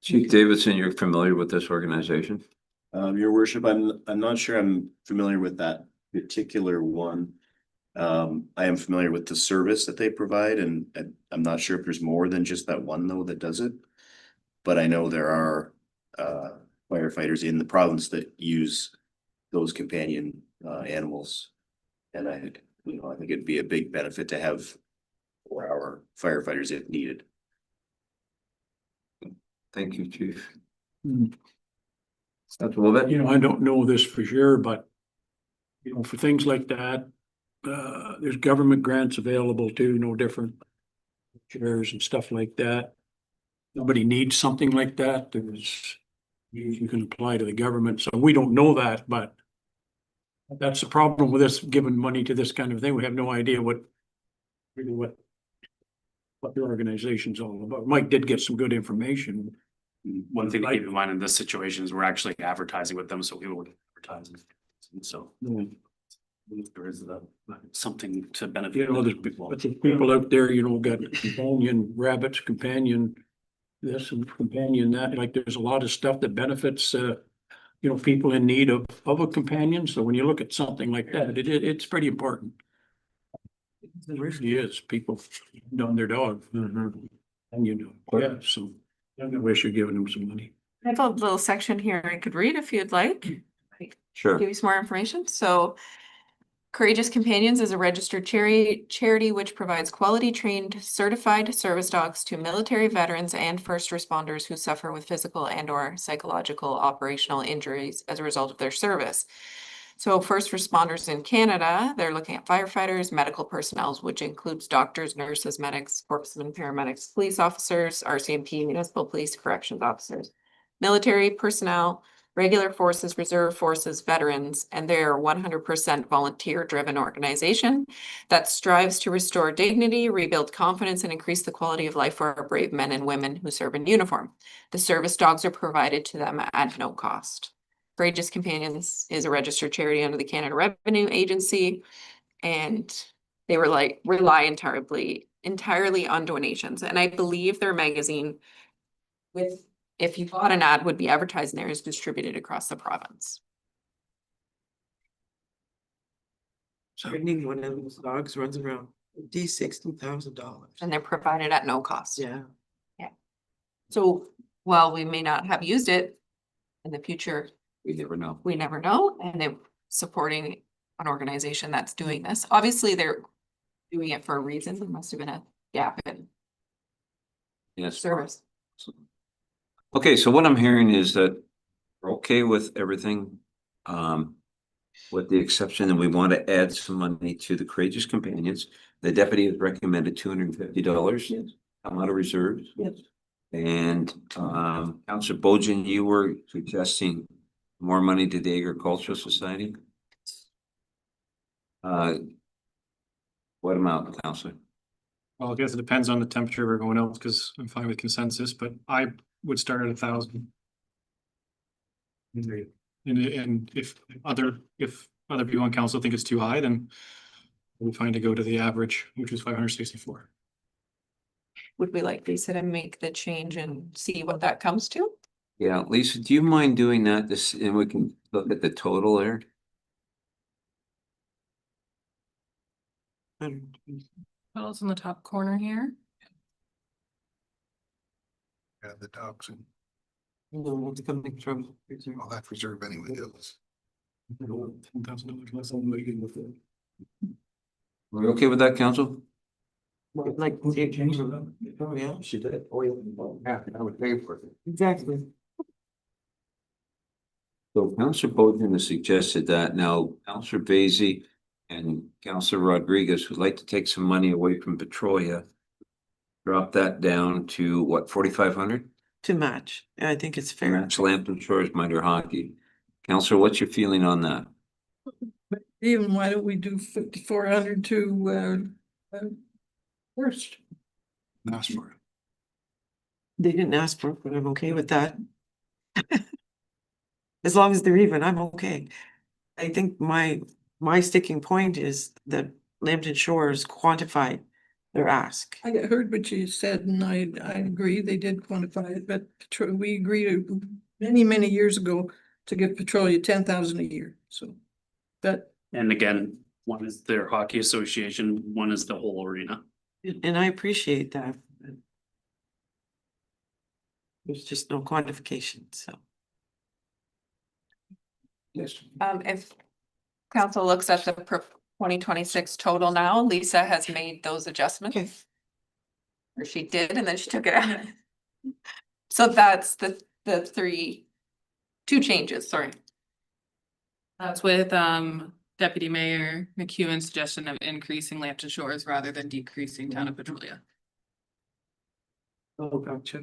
Chief Davidson, you're familiar with this organization? Your worship, I'm not sure I'm familiar with that particular one. I am familiar with the service that they provide, and I'm not sure if there's more than just that one though that does it. But I know there are firefighters in the province that use those companion animals. And I think it'd be a big benefit to have for our firefighters if needed. Thank you, Chief. That's a little bit. I don't know this for sure, but for things like that, there's government grants available too, no different. Shares and stuff like that. Nobody needs something like that. You can apply to the government, so we don't know that, but that's the problem with this, giving money to this kind of thing. We have no idea what the organization's all about. Mike did get some good information. One thing to keep in mind in this situation is we're actually advertising with them, so we will advertise. So there is something to benefit. There's people out there, got companion rabbits, companion this and companion that. Like there's a lot of stuff that benefits, people in need of a companion. So when you look at something like that, it's pretty important. It really is. People on their dog. And so I wish you're giving them some money. I have a little section here I could read if you'd like. Sure. Give you some more information. So Courageous Companions is a registered charity which provides quality trained certified service dogs to military veterans and first responders who suffer with physical and or psychological operational injuries as a result of their service. So first responders in Canada, they're looking at firefighters, medical personnel, which includes doctors, nurses, medics, corpsmen, paramedics, police officers, RCMP, municipal police, corrections officers, military personnel, regular forces, reserve forces, veterans, and they're a 100% volunteer-driven organization that strives to restore dignity, rebuild confidence, and increase the quality of life for our brave men and women who serve in uniform. The service dogs are provided to them at no cost. Courageous Companions is a registered charity under the Canada Revenue Agency, and they rely entirely on donations. And I believe their magazine, if you bought an ad, would be advertised in there, is distributed across the province. Training one of those dogs runs around $60,000. And they're provided at no cost. Yeah. So while we may not have used it in the future, We never know. we never know, and they're supporting an organization that's doing this. Obviously, they're doing it for a reason. There must have been a gap in Yes. service. Okay, so what I'm hearing is that we're okay with everything. With the exception that we want to add some money to the Courageous Companions. The deputy has recommended $250. Yes. Come out of reserves. Yes. And Councillor Bojan, you were suggesting more money to the Agricultural Society? What amount, Councillor? Well, I guess it depends on the temperature of everyone else, because I'm fine with consensus, but I would start at 1,000. And if other people on council think it's too high, then we're fine to go to the average, which is 564. Would we like Lisa to make the change and see what that comes to? Yeah, Lisa, do you mind doing that? And we can look at the total there. Totals in the top corner here. yeah, the dogs and It's coming from. all that reserve anyway. $10,000 less than what you get with it. Are we okay with that, council? Like. Oh, yeah. She did. Oh, yeah, I would pay for it. Exactly. So Councillor Bojan has suggested that. Now, Councillor Basie and Councillor Rodriguez would like to take some money away from Petrolia. Drop that down to what, 4,500? To match. I think it's fair. Match Lambton Shores minor hockey. Councillor, what's your feeling on that? Even why don't we do 5,400 to first? Ask for it. They didn't ask for it, but I'm okay with that. As long as they're even, I'm okay. I think my sticking point is that Lambton Shores quantified their ask. I heard what you said and I agree, they did quantify it, but we agreed many years ago to give Petrolia 10,000 a year, so. That, And again, one is their hockey association, one is the whole arena. And I appreciate that. But there's just no quantification, so. Yes. If council looks at the 2026 total now, Lisa has made those adjustments. Okay. Or she did, and then she took it out. So that's the two changes, sorry. That's with Deputy Mayor McEwen's suggestion of increasing Lambton Shores rather than decreasing Town of Petrolia. Oh, gotcha.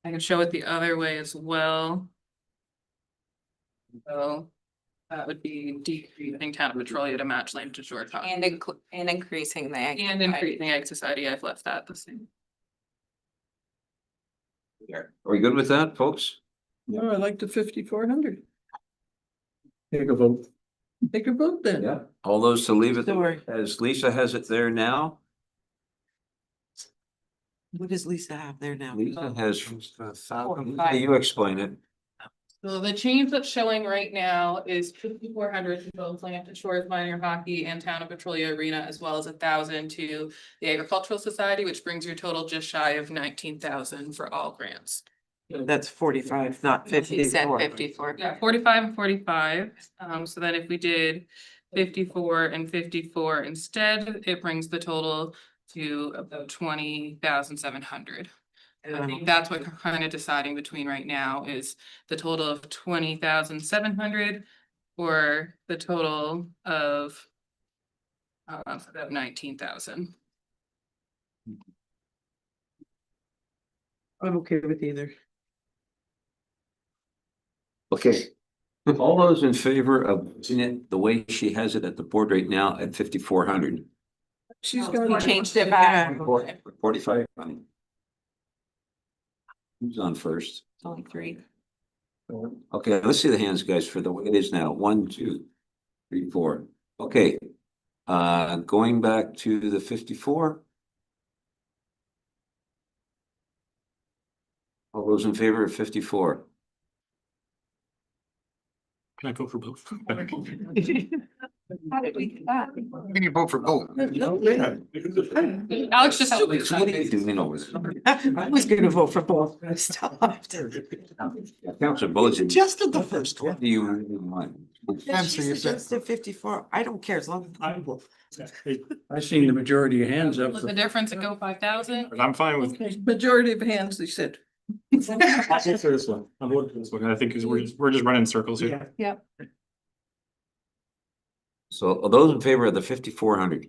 I can show it the other way as well. So that would be decreasing Town of Petrolia to match Lambton Shores. And increasing the. And increasing Ag Society, I've left that the same. Are we good with that, folks? no, I like the 5,400. Take a vote. Take a vote then. Yeah. All those to leave it Sorry. as Lisa has it there now? What does Lisa have there now? Lisa has, Five. you explain it. So the change that's showing right now is 5,400 to both Lambton Shores Minor Hockey and Town of Petrolia Arena, as well as 1,000 to the Agricultural Society, which brings your total just shy of 19,000 for all grants. That's 45, not She said 54. 54. Yeah, 45 and 45. So then if we did 54 and 54 instead, it brings the total to about 20,700. And I think that's what we're kind of deciding between right now is the total of 20,700 or the total of about 19,000. I'm okay with either. Okay. All those in favor of seeing it the way she has it at the board right now at 5,400? She's We got. changed it back. 45. Who's on first? It's only 3. Okay, let's see the hands, guys, for the way it is now. 1, 2, 3, 4. Okay. Going back to the 54. All those in favor of 54? Can I vote for both? How did we do that? Can you vote for both? Alex just. What are you doing over there? I was gonna vote for both, but I stopped. Councilor Bozian, Adjusted the first what one. do you really want? Answer She your suggested 54. I don't care as long as. I seen the majority of hands up. Was the difference and go 5,000? I'm fine with. Majority of hands, they said. I'll vote for this one. I'll vote for this one. I think because we're just running circles here. Yep. So are those in favor of the 5,400?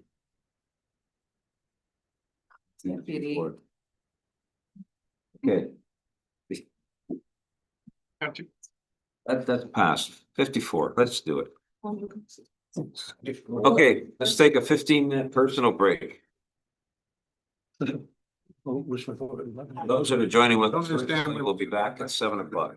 Deputy. Okay, Have to. that's passed. 54, let's do it. Okay, let's take a 15-minute personal break. Those that are joining with us, we'll be back at 7 o'clock.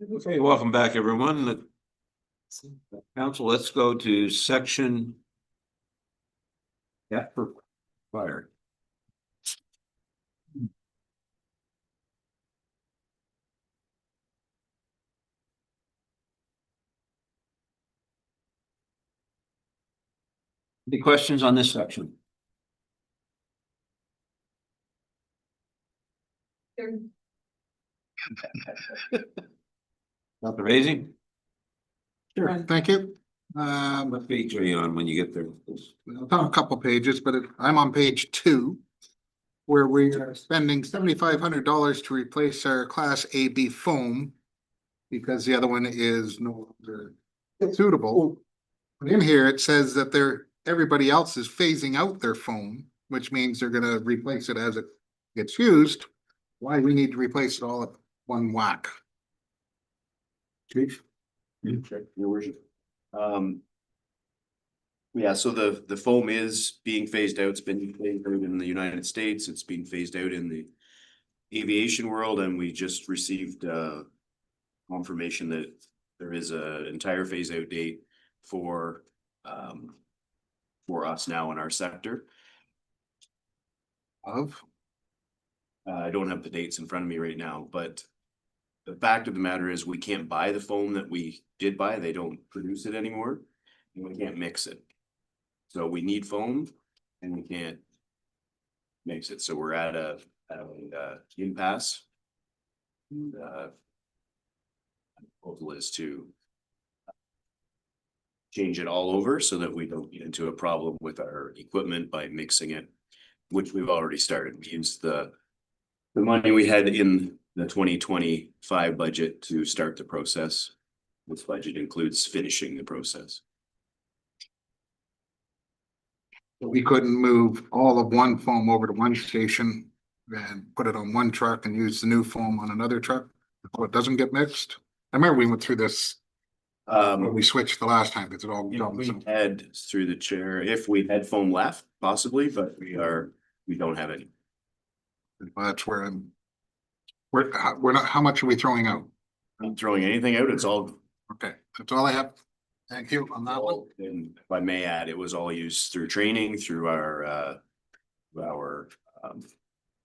Okay, welcome back, everyone. Council, let's go to section F for fire. Any questions on this section? Dr. Raising? Sure, thank you. What page are you on when you get there? It's on a couple pages, but I'm on page 2. Where we are spending $7,500 to replace our Class AB foam. Because the other one is no longer suitable. But in here, it says that everybody else is phasing out their foam, which means they're gonna replace it as it gets used. Why we need to replace it all at one whack? Chief? Your worship. Yeah, so the foam is being phased out. It's been phased out in the United States. It's being phased out in the aviation world, and we just received confirmation that there is an entire phase out date for us now in our sector. I don't have the dates in front of me right now, but the fact of the matter is we can't buy the foam that we did buy. They don't produce it anymore, and we can't mix it. So we need foam and we can't mix it. So we're at a impasse. And, proposal is to change it all over so that we don't get into a problem with our equipment by mixing it, which we've already started. We used the money we had in the 2025 budget to start the process. This budget includes finishing the process. We couldn't move all of one foam over to one station and put it on one truck and use the new foam on another truck, so it doesn't get mixed. I remember we went through this. When we switched the last time, because it all. We had through the chair, if we had foam left, possibly, but we don't have any. That's where we're not, how much are we throwing out? I'm not throwing anything out. It's all. Okay, that's all I have. Thank you on that one. And if I may add, it was all used through training, through our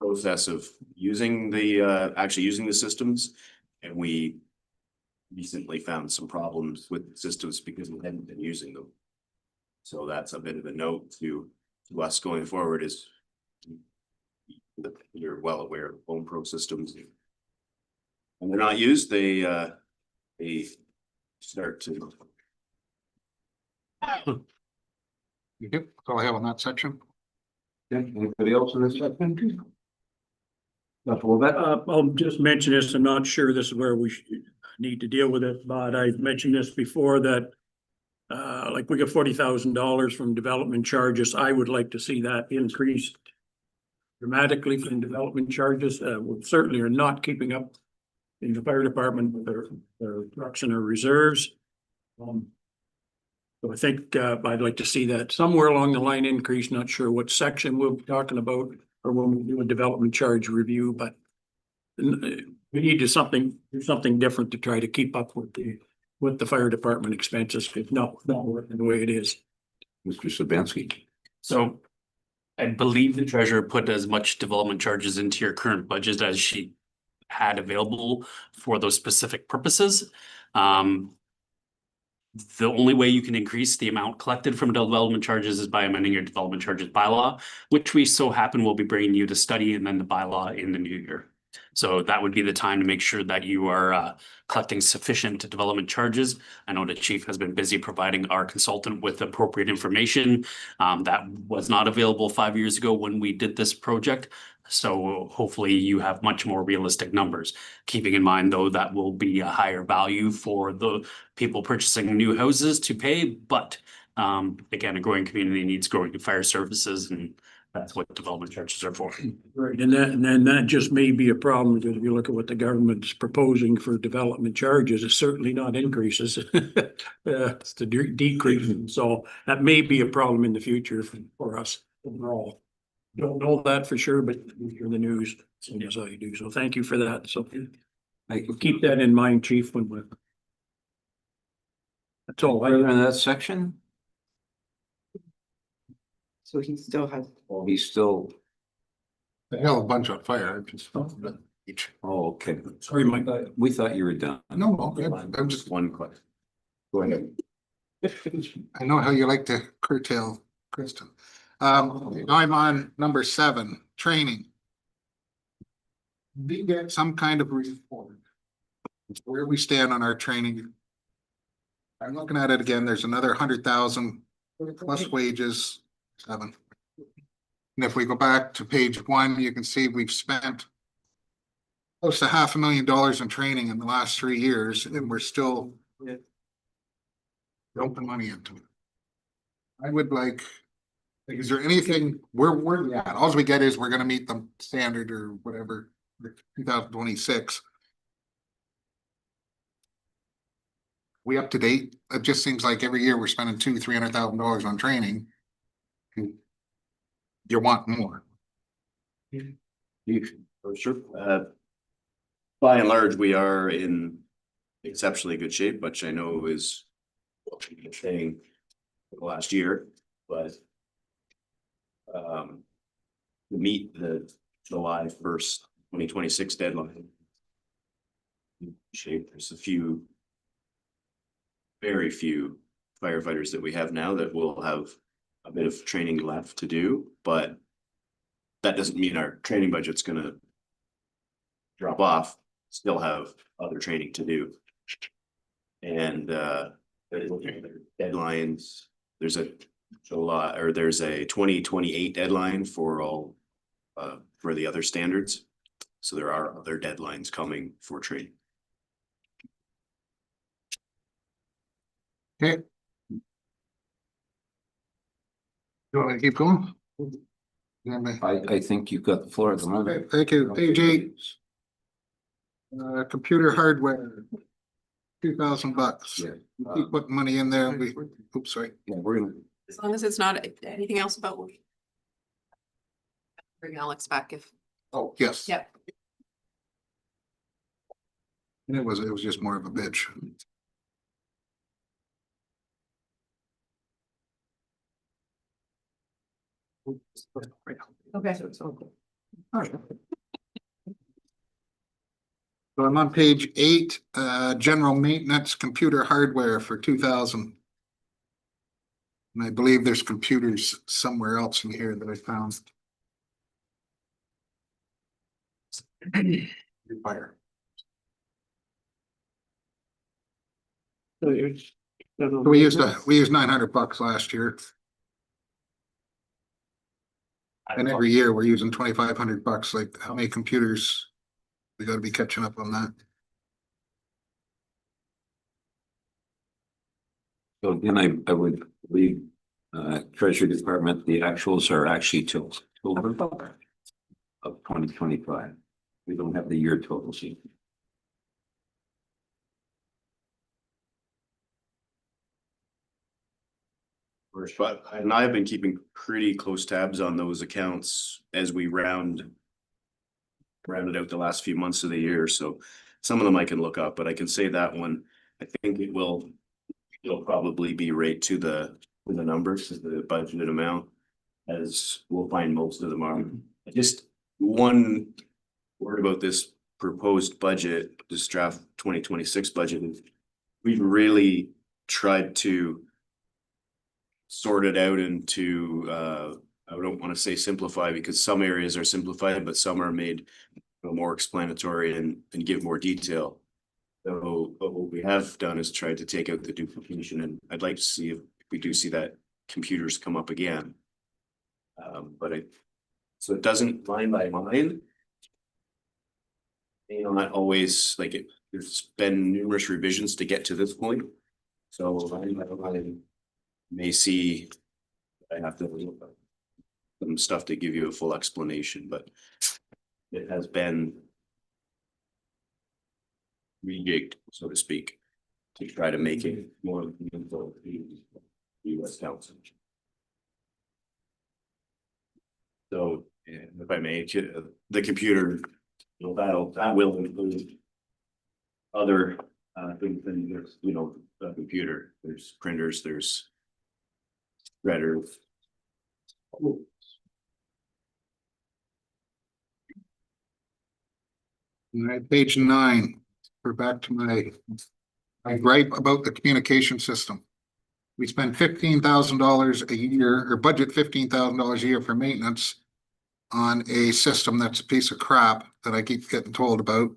process of using actually using the systems. And we recently found some problems with systems because we hadn't been using them. So that's a bit of a note to us going forward is you're well aware of Phone Pro systems. When they're not used, they start to. Yep, that's all I have on that section. Anybody else in this section? I'll just mention this. I'm not sure this is where we need to deal with it, but I've mentioned this before that like we get $40,000 from development charges. I would like to see that increased dramatically from development charges. We certainly are not keeping up in the fire department with their trucks and their reserves. So I think I'd like to see that somewhere along the line increase. Not sure what section we'll be talking about or when we do a development charge review, but we need to do something different to try to keep up with the fire department expenses. It's not working the way it is. Mr. Sabansky. So I believe the treasurer put as much development charges into your current budget as she had available for those specific purposes. The only way you can increase the amount collected from development charges is by amending your development charges bylaw, which we so happen will be bringing you to study and then the bylaw in the new year. So that would be the time to make sure that you are collecting sufficient development charges. I know the chief has been busy providing our consultant with appropriate information that was not available 5 years ago when we did this project. So hopefully you have much more realistic numbers, keeping in mind though that will be a higher value for the people purchasing new houses to pay. But again, a growing community needs growing fire services, and that's what development charges are for. Right, and then that just may be a problem because if you look at what the government's proposing for development charges, it's certainly not increases. It's the decrease. So that may be a problem in the future for us overall. Don't know that for sure, but you hear the news as soon as I do. So thank you for that. So Keep that in mind, chief, when we're. That's all. Further in that section, So he still has. well, he's still, The hell of a bunch on fire. I just. oh, okay. Sorry, Mike. We thought you were done. No, I'm just, One question. Go ahead. I know how you like to curtail Kristen. Now I'm on number 7, training. We get some kind of report. Where we stand on our training. I'm looking at it again, there's another 100,000 plus wages, 7. And if we go back to page 1, you can see we've spent close to $500,000 in training in the last 3 years, and we're still dumping money into it. I would like, is there anything, we're at, all we get is we're gonna meet the standard or whatever, 2026. We up to date? It just seems like every year we're spending $200,000-300,000 on training. You want more. Sure. By and large, we are in exceptionally good shape, which I know is what we've been saying for the last year, but to meet the July 1st, 2026 deadline. Shape, there's very few firefighters that we have now that will have a bit of training left to do, but that doesn't mean our training budget's gonna drop off, still have other training to do. And deadlines, there's a July, or there's a 2028 deadline for all for the other standards. So there are other deadlines coming for training. Okay. You want me to keep going? I think you've got the floor at the moment. Okay, thank you. Page 8. Computer hardware. $2,000. Yeah. Keep putting money in there. Oops, sorry. Yeah, we're gonna, As long as it's not anything else about. Bring Alex back if, Oh, yes. yep. And it was just more of a bitch. Okay. So I'm on page 8, general maintenance, computer hardware for 2,000. And I believe there's computers somewhere else in here that I found. Fire. So you're. We used $900 last year. And every year we're using $2,500. Like, how many computers? We gotta be catching up on that. so again, I would leave Treasury Department, the actuals are actually till October of 2025. We don't have the year totals yet. But and I've been keeping pretty close tabs on those accounts as we rounded out the last few months of the year. So some of them I can look up, but I can say that one, I think it'll probably be right to the numbers, to the budgeted amount, as we'll find most of them are. Just one word about this proposed budget, this draft 2026 budget. We've really tried to sort it out into I don't want to say simplify, because some areas are simplified, but some are made more explanatory and give more detail. So but what we have done is tried to take out the duplication, and I'd like to see if we do see that computers come up again. So it doesn't line by line. You know, not always like it. There's been numerous revisions to get to this point. So line by line, may see I have to look up some stuff to give you a full explanation, but it has been rejigged, so to speak, to try to make it more meaningful to US Council. So if I may, the computer, that will include other things, then there's, you know, a computer, there's printers, there's shredders. All right, page 9, we're back to my gripe about the communication system. We spend $15,000 a year, or budget $15,000 a year for maintenance on a system that's a piece of crap that I keep getting told about.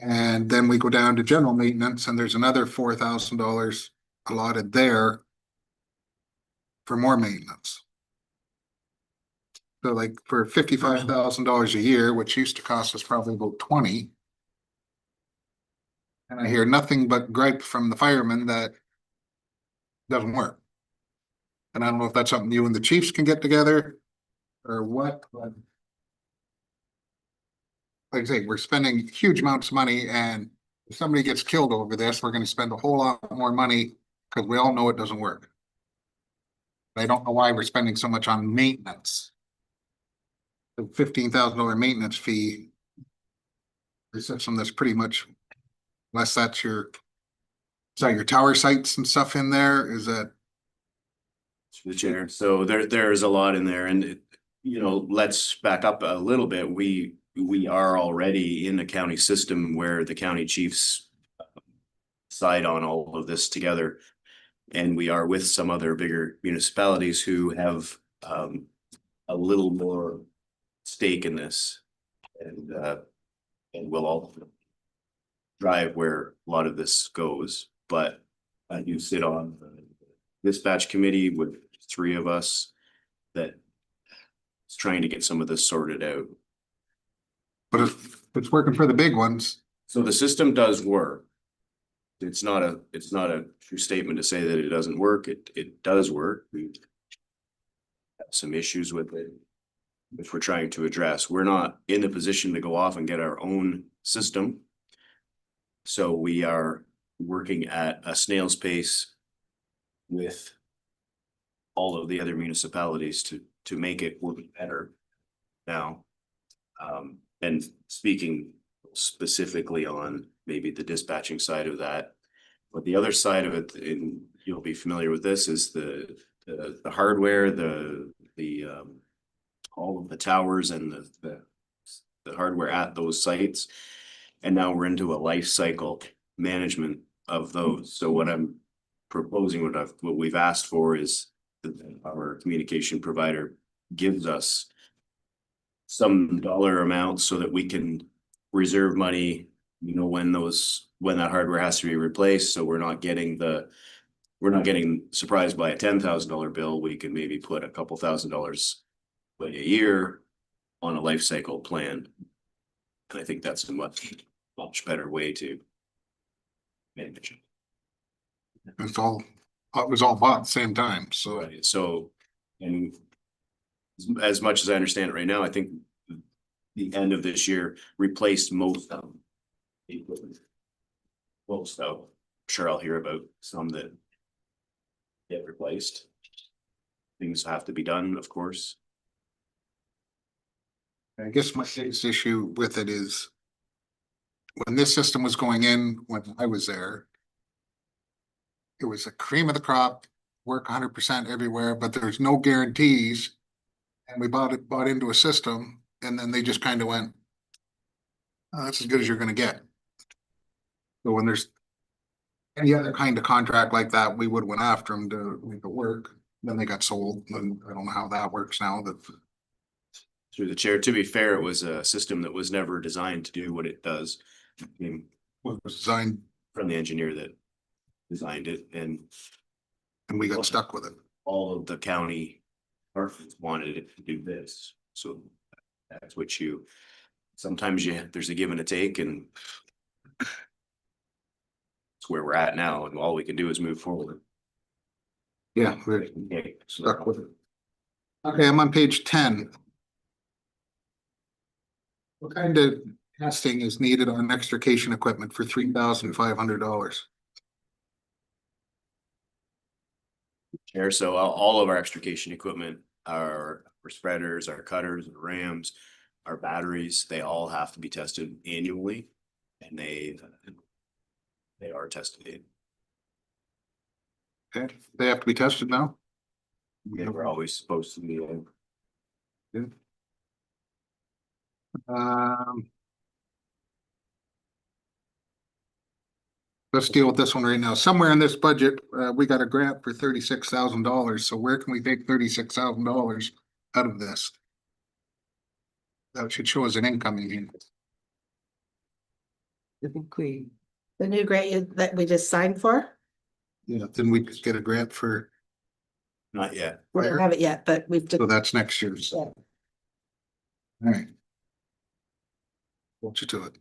And then we go down to general maintenance and there's another $4,000 allotted there for more maintenance. So like for $55,000 a year, which used to cost us probably about 20. And I hear nothing but gripe from the firemen that doesn't work. And I don't know if that's something you and the chiefs can get together or what, but like I say, we're spending huge amounts of money, and if somebody gets killed over this, we're gonna spend a whole lot more money because we all know it doesn't work. I don't know why we're spending so much on maintenance. The $15,000 maintenance fee. Is that something that's pretty much, unless that's your, is that your tower sites and stuff in there? Is that? The chair, so there's a lot in there, and you know, let's back up a little bit. We are already in a county system where the county chiefs side on all of this together. And we are with some other bigger municipalities who have a little more stake in this, and will all drive where a lot of this goes. But I do sit on the dispatch committee with 3 of us that is trying to get some of this sorted out. But if it's working for the big ones. So the system does work. It's not a true statement to say that it doesn't work. It does work. We have some issues with it, which we're trying to address. We're not in the position to go off and get our own system. So we are working at a snail's pace with all of the other municipalities to make it work better now. And speaking specifically on maybe the dispatching side of that, but the other side of it, and you'll be familiar with this, is the hardware, the all of the towers and the hardware at those sites. And now we're into a life cycle management of those. So what I'm proposing, what we've asked for is that our communication provider gives us some dollar amount so that we can reserve money, you know, when that hardware has to be replaced. So we're not getting surprised by a $10,000 bill. We can maybe put a couple $1,000s a year on a life cycle plan. And I think that's a much better way to manage it. It was all bought at the same time, so. Right, so, and as much as I understand it right now, I think the end of this year replaced most of the equipment. Most of, I'm sure I'll hear about some that get replaced. Things have to be done, of course. I guess my biggest issue with it is when this system was going in, when I was there, it was the cream of the crop, work 100% everywhere, but there's no guarantees. And we bought into a system, and then they just kind of went, oh, that's as good as you're going to get. So when there's any other kind of contract like that, we would have went after them to make it work. Then they got sold, and I don't know how that works now. That Through the chair, to be fair, it was a system that was never designed to do what it does. I mean, was designed from the engineer that designed it, and we got stuck with it. all of the county departments wanted it to do this. So that's what sometimes there's a give and a take, and it's where we're at now, and all we can do is move forward. Yeah, we're stuck with it. Okay, I'm on page 10. What kind of testing is needed on extrication equipment for $3,500? Chair, so all of our extrication equipment, our spreaders, our cutters, our rams, our batteries, they all have to be tested annually. And they are tested. Okay, they have to be tested now? They were always supposed to be. Um. Let's deal with this one right now. Somewhere in this budget, we got a grant for $36,000. So where can we take $36,000 out of this? That should show as an income in here. I think we, The new grant that we just signed for, Yeah, then we just get a grant for, Not yet. we don't have it yet, but we've just. so that's next year's. Yeah. All right. Hold you to it.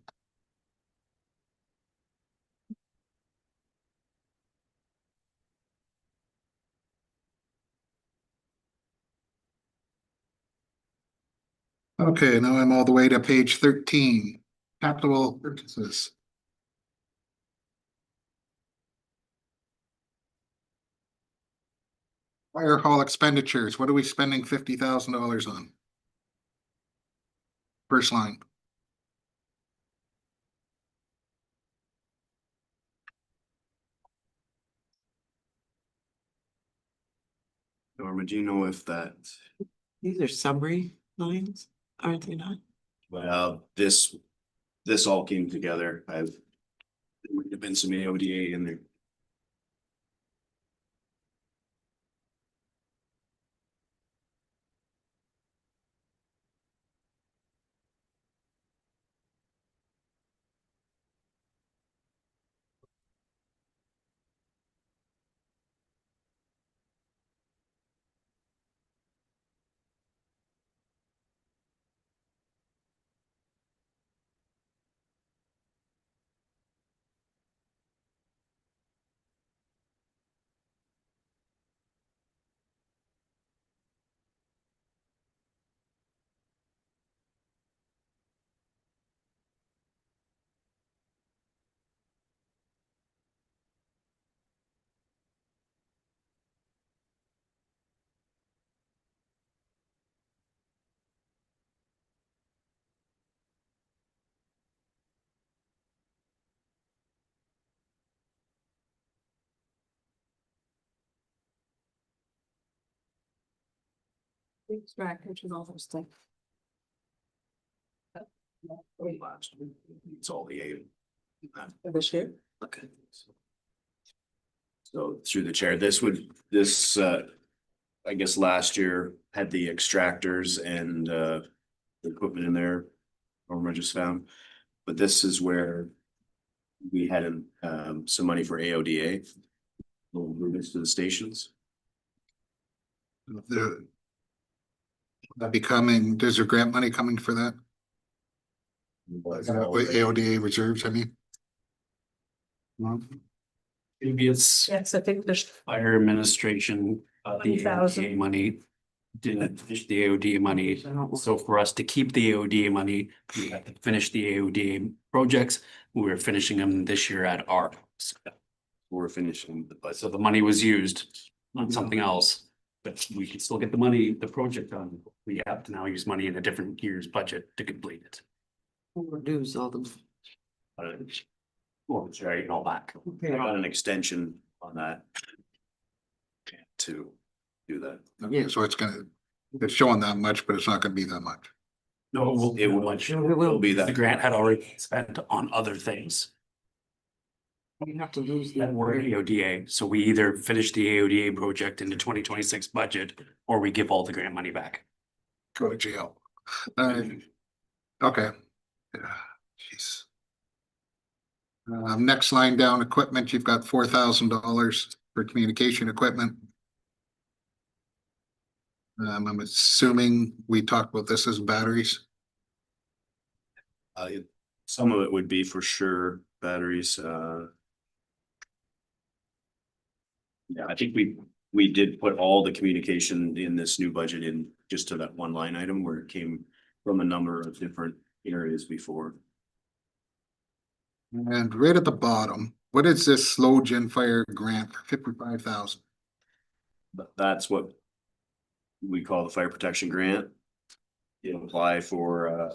Okay, now I'm all the way to page 13, capital purchases. Fire hall expenditures, what are we spending $50,000 on? First line. Norma, do you know if that, these are summary lines, aren't they not? well, this all came together. There might have been some AODA in there. Which is also stuff. It's all the A. This year? Okay. So through the chair, I guess last year had the extractors and the equipment in there, Norma just found. But this is where we had some money for AODA. Little improvements to the stations. That be coming, is there grant money coming for that? AODA reserves, I mean. No? Maybe it's Yes, I think there's. fire administration, the 20,000. AOD money. Didn't finish the AOD money, so for us to keep the AOD money, we had to finish the AOD projects. We were finishing them this year at our. We're finishing the budget. So the money was used on something else, but we could still get the money, the project done. We have to now use money in a different year's budget to complete it. Lose all the. Well, it's right, all back. I got an extension on that. To do that. Okay, so it's showing that much, but it's not gonna be that much. No, it will, It will be the that. grant had already been spent on other things. You have to lose the. That were AODA, so we either finish the AODA project in the 2026 budget, or we give all the grant money back. Go to jail. Okay. Yeah, jeez. Next line down, equipment, you've got $4,000 for communication equipment. I'm assuming we talked about this as batteries. Some of it would be for sure batteries, yeah, I think we did put all the communication in this new budget in just to that one line item where it came from a number of different areas before. And right at the bottom, what is this slow gen fire grant for 55,000? But that's what we call the fire protection grant. You apply for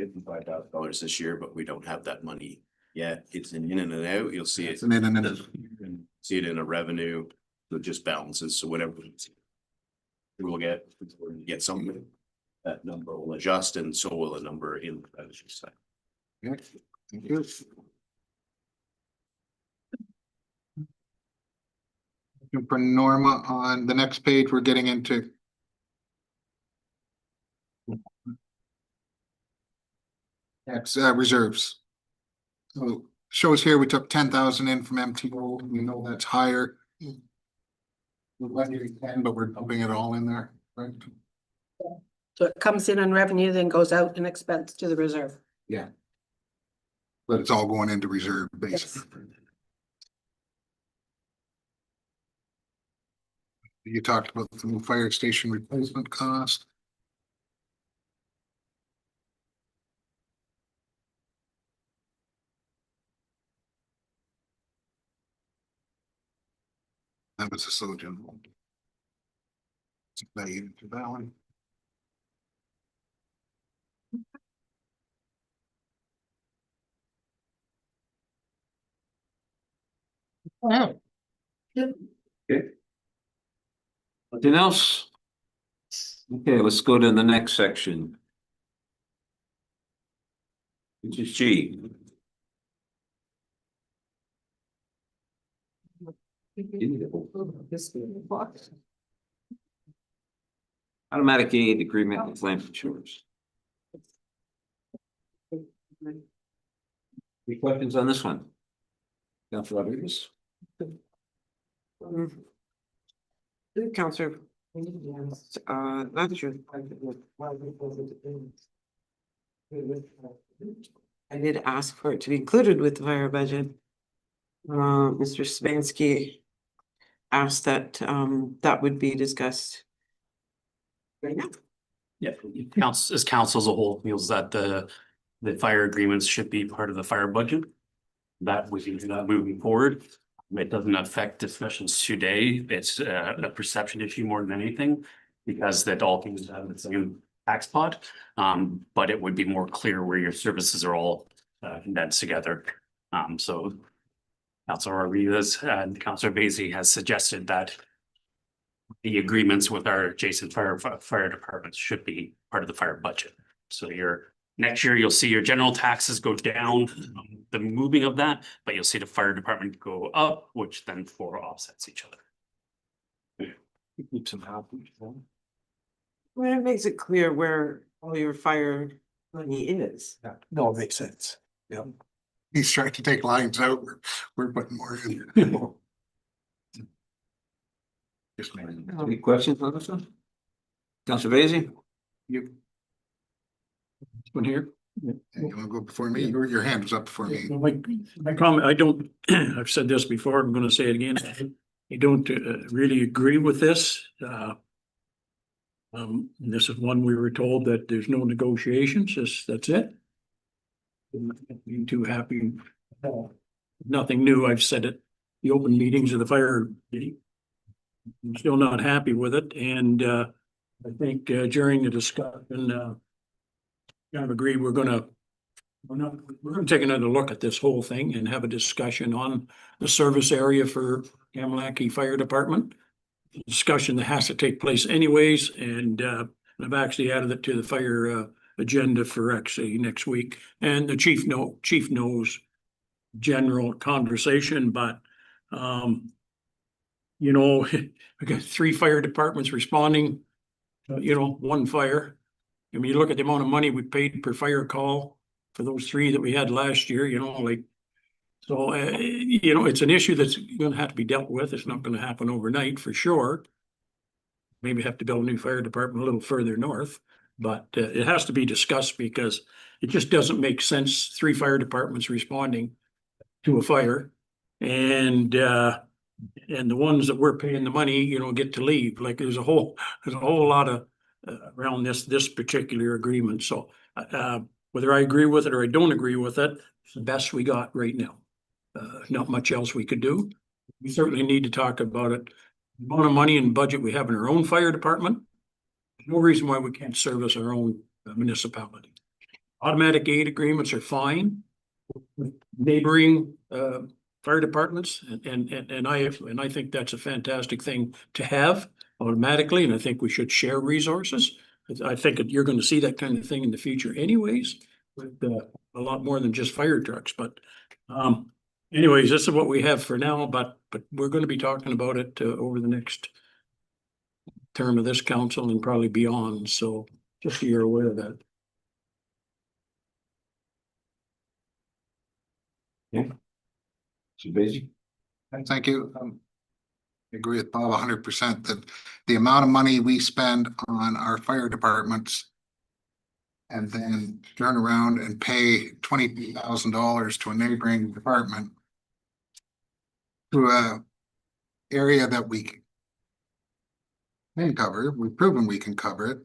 $55,000 this year, but we don't have that money yet. It's in and out. You'll see it. It's an in and out. See it in a revenue, so it just balances, so whatever. We'll get something, that number will adjust and so will a number in the revenue side. Yeah, thank you. And for Norma, on the next page, we're getting into reserves. So shows here, we took 10,000 in from MTO. We know that's higher. We're budgeting 10, but we're dumping it all in there, right? So it comes in on revenue, then goes out in expense to the reserve. Yeah. But it's all going into reserve basically. You talked about the new fire station replacement cost. That was a so general. That one. Okay. Nothing else? Okay, let's go to the next section. Which is G. Automatic aid agreement with Lambton Shores. Any questions on this one? Councilor Rodriguez? Counselor. That's true. I did ask for it to be included with the fire budget. Mr. Spansky asked that that would be discussed right now. Yeah, council as a whole feels that the fire agreements should be part of the fire budget. That we can do that moving forward. It doesn't affect discussions today. It's a perception issue more than anything, because that all comes out of the same tax pot. But it would be more clear where your services are all condensed together. So Councilor Rodriguez and Councilor Basie has suggested that the agreements with our adjacent fire departments should be part of the fire budget. So next year, you'll see your general taxes go down, the moving of that, but you'll see the fire department go up, which then offsets each other. Keep some happy. Well, it makes it clear where all your fire money is. Yeah, no, it makes sense. Yeah. He's trying to take lines out. We're putting more in. Just man. Any questions on this one? Councilor Basie? You. One here. You wanna go before me? Your hand was up before me. My comment, I don't, I've said this before, I'm gonna say it again. I don't really agree with this. This is one we were told that there's no negotiations, that's it. I'm not being too happy. Nothing new, I've said it, the open meetings of the fire committee. I'm still not happy with it, and I think during the discussion, kind of agree we're gonna take another look at this whole thing and have a discussion on the service area for Kamalaki Fire Department. Discussion that has to take place anyways, and I've actually added it to the fire agenda for actually next week. And the chief knows general conversation, but you know, we got 3 fire departments responding, one fire. I mean, you look at the amount of money we paid per fire call for those 3 that we had last year, so, it's an issue that's gonna have to be dealt with. It's not gonna happen overnight for sure. Maybe have to build a new fire department a little further north, but it has to be discussed because it just doesn't make sense. 3 fire departments responding to a fire, and the ones that we're paying the money, get to leave. Like there's a whole lot of around this particular agreement. So whether I agree with it or I don't agree with it, it's the best we got right now. Not much else we could do. We certainly need to talk about it. The amount of money and budget we have in our own fire department. No reason why we can't service our own municipality. Automatic aid agreements are fine. With neighboring fire departments and I think that's a fantastic thing to have automatically, and I think we should share resources. I think that you're gonna see that kind of thing in the future anyways, with a lot more than just fire trucks, but anyways, this is what we have for now, but we're gonna be talking about it over the next term of this council and probably beyond, so just so you're aware of that. So busy. Thank you. I agree with Bob 100% that the amount of money we spend on our fire departments and then turn around and pay $20,000 to a neighboring department to a area that we can cover, we've proven we can cover it.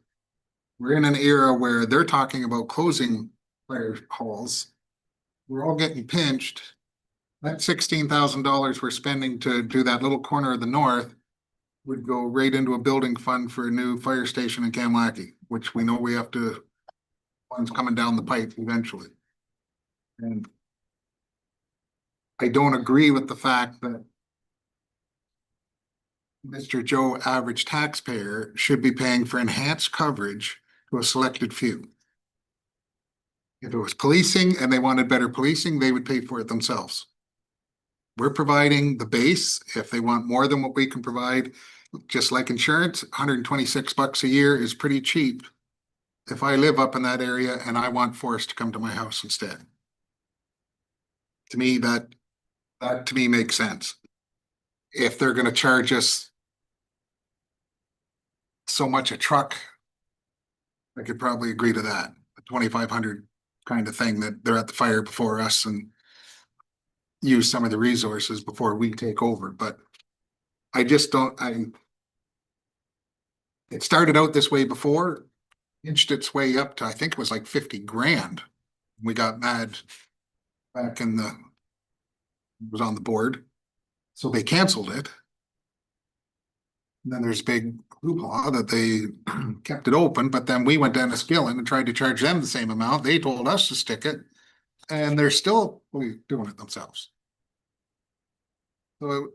We're in an era where they're talking about closing fire halls. We're all getting pinched. That $16,000 we're spending to do that little corner of the north would go right into a building fund for a new fire station in Kamlaki, which we know we have to, one's coming down the pipe eventually. And I don't agree with the fact that Mr. Joe, average taxpayer, should be paying for enhanced coverage to a selected few. If it was policing and they wanted better policing, they would pay for it themselves. We're providing the base. If they want more than what we can provide, just like insurance, $126 a year is pretty cheap. If I live up in that area and I want Forrest to come to my house instead. To me, that to me makes sense. If they're gonna charge us so much a truck, I could probably agree to that. A 2,500 kind of thing that they're at the fire before us and use some of the resources before we take over, but I just don't, it started out this way before, inched its way up to, I think it was like 50 grand. We got mad back in the, was on the board. So they canceled it. And then there's big hoopla that they kept it open, but then we went down to Skilling and tried to charge them the same amount. They told us to stick it. And they're still doing it themselves. So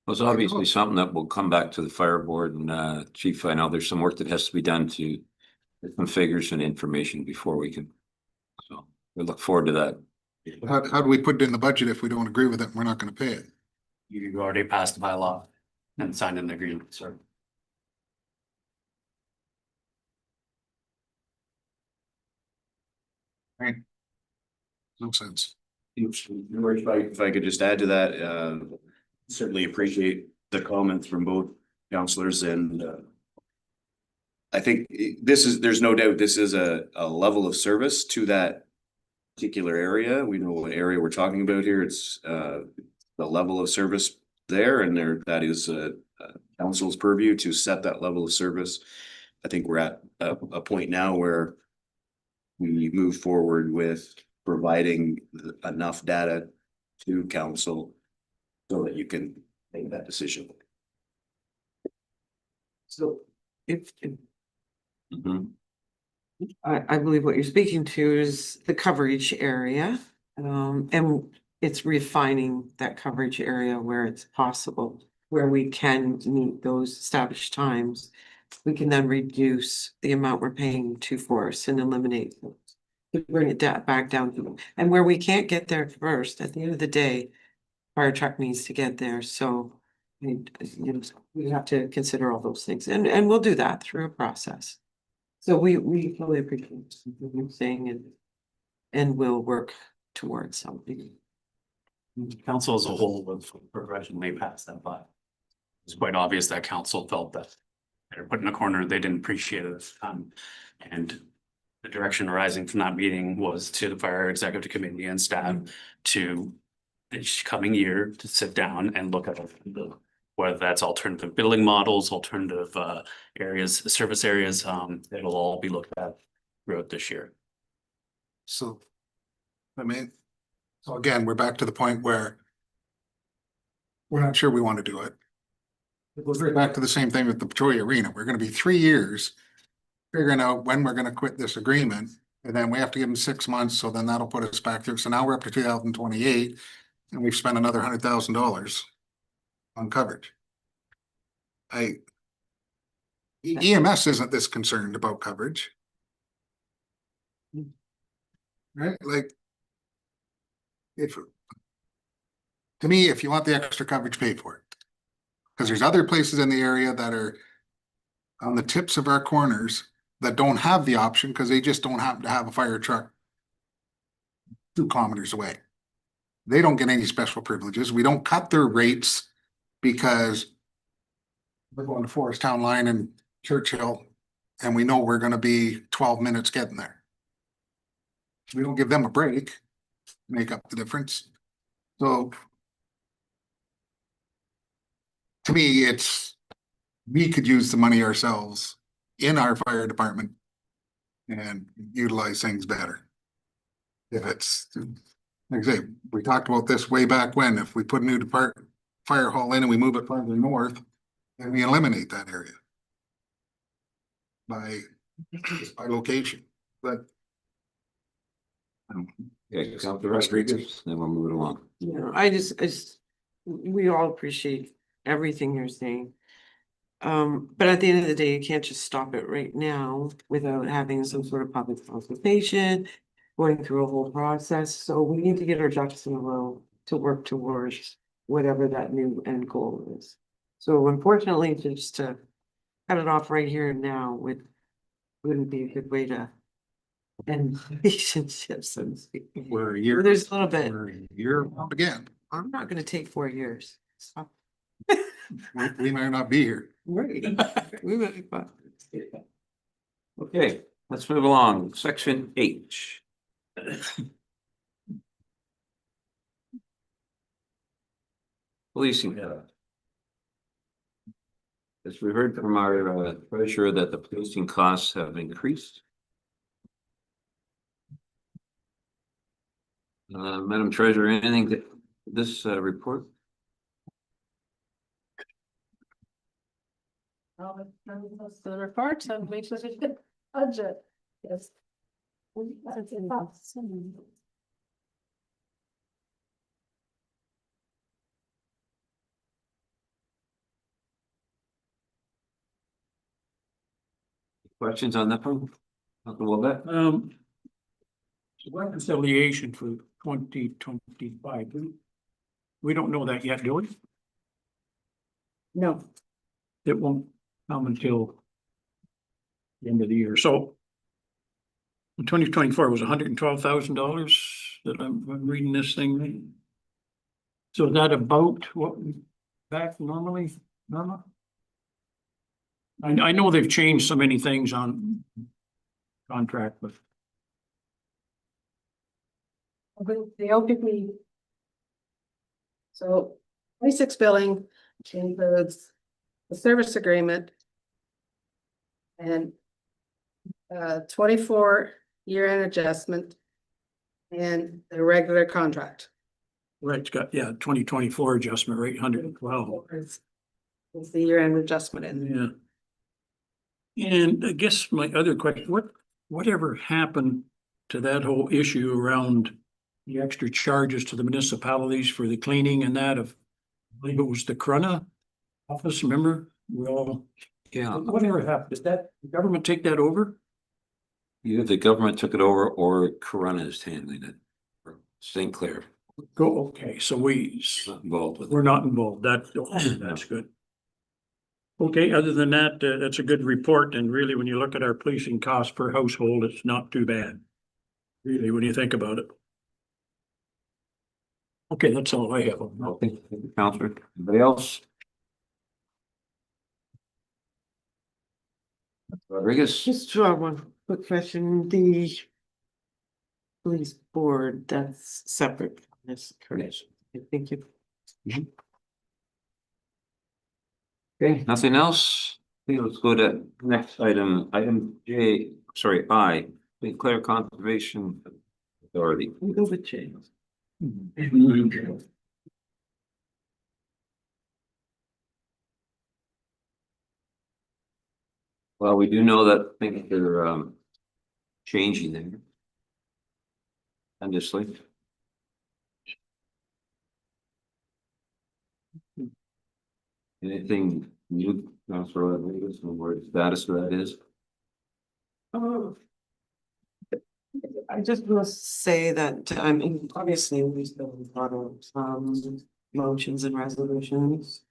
Well, it's obviously something that will come back to the fire board and chief, I know there's some work that has to be done to get some figures and information before we can. So we look forward to that. how do we put it in the budget if we don't agree with it? We're not gonna pay it. You already passed the bylaw and signed an agreement, sir. Right. No sense. If I could just add to that, certainly appreciate the comments from both counselors and I think there's no doubt this is a level of service to that particular area. We know what area we're talking about here. It's the level of service there, and that is council's purview to set that level of service. I think we're at a point now where we move forward with providing enough data to council so that you can make that decision. So if Mhm. I believe what you're speaking to is the coverage area, and it's refining that coverage area where it's possible, where we can meet those established times. We can then reduce the amount we're paying to Forest and eliminate those, to bring it back down to, and where we can't get there first, at the end of the day, fire truck needs to get there, so we have to consider all those things, and we'll do that through a process. So we fully appreciate what you're saying and we'll work towards something. Council as a whole with progression may pass that by. It's quite obvious that council felt that they're put in a corner they didn't appreciate it. And the direction arising from that meeting was to the fire executive committee and staff to this coming year to sit down and look at whether that's alternative billing models, alternative areas, service areas, it'll all be looked at throughout this year. So, so again, we're back to the point where we're not sure we want to do it. It goes right back to the same thing with the Petrolia Arena. We're going to be 3 years figuring out when we're gonna quit this agreement. And then we have to give them 6 months, so then that'll put us back there. So now we're up to 2028, and we've spent another $100,000 on coverage. EMS isn't this concerned about coverage. Right, like. To me, if you want the extra coverage, pay for it. Cause there's other places in the area that are on the tips of our corners that don't have the option because they just don't happen to have a fire truck 2 kilometers away. They don't get any special privileges. We don't cut their rates because we're going to Forest Town Line and Churchill, and we know we're gonna be 12 minutes getting there. We don't give them a break, make up the difference. So to me, we could use the money ourselves in our fire department and utilize things better. If it's, like I say, we talked about this way back when, if we put a new fire hall in and we move it farther north, then we eliminate that area by location, but. Yeah, Councilor Rodriguez, then we'll move it along. Yeah, I just, we all appreciate everything you're saying. But at the end of the day, you can't just stop it right now without having some sort of public consultation, going through a whole process. So we need to get our ducks in a row to work towards whatever that new end goal is. So unfortunately, just to cut it off right here and now wouldn't be a good way to end relationships, so to speak. We're a year. There's a little bit. We're a year out again. I'm not gonna take 4 years. Stop. We might not be here. Right. We might, but. Okay, let's move along. Section H. Policing. As we heard from our treasurer that the policing costs have increased. Madam Treasurer, anything that this report? The report and we should budget, yes. Questions on that one? Uncle Wabette? Reconciliation for 2025. We don't know that yet, do we? No, It won't come until the end of the year. So in 2024 was $112,000 that I'm reading this thing, right? So is that about what we back normally, Norma? I know they've changed so many things on contract, but the OPP. So 26 billing includes the service agreement and 24 year-end adjustment and the regular contract. right, it's got, 2024 adjustment rate, 112. Is the year-end adjustment in there. Yeah. And I guess my other question, whatever happened to that whole issue around the extra charges to the municipalities for the cleaning and that of, I believe it was the Corona office, remember? Yeah. Whatever happened, did the government take that over? Either the government took it over or Corona is handling it. Or St. Clair, Go, okay, so not involved with it. we're not involved. That's good. Okay, other than that, that's a good report, and really, when you look at our policing costs per household, it's not too bad. Really, when you think about it. Okay, that's all I have. Okay, thank you, Counselor. Anybody else? Rodriguez? Just one quick question, the police board, that's separate from this, correct? Thank you. Okay, nothing else? Okay, let's go to next item, I, St. Clair Conservation Authority. We go with James. Well, we do know that things are changing there. Tremendously. Anything new, Councilor Rodriguez, on where the status of that is? Oh. I just want to say that, I mean, obviously, we still have a lot of, motions and resolutions.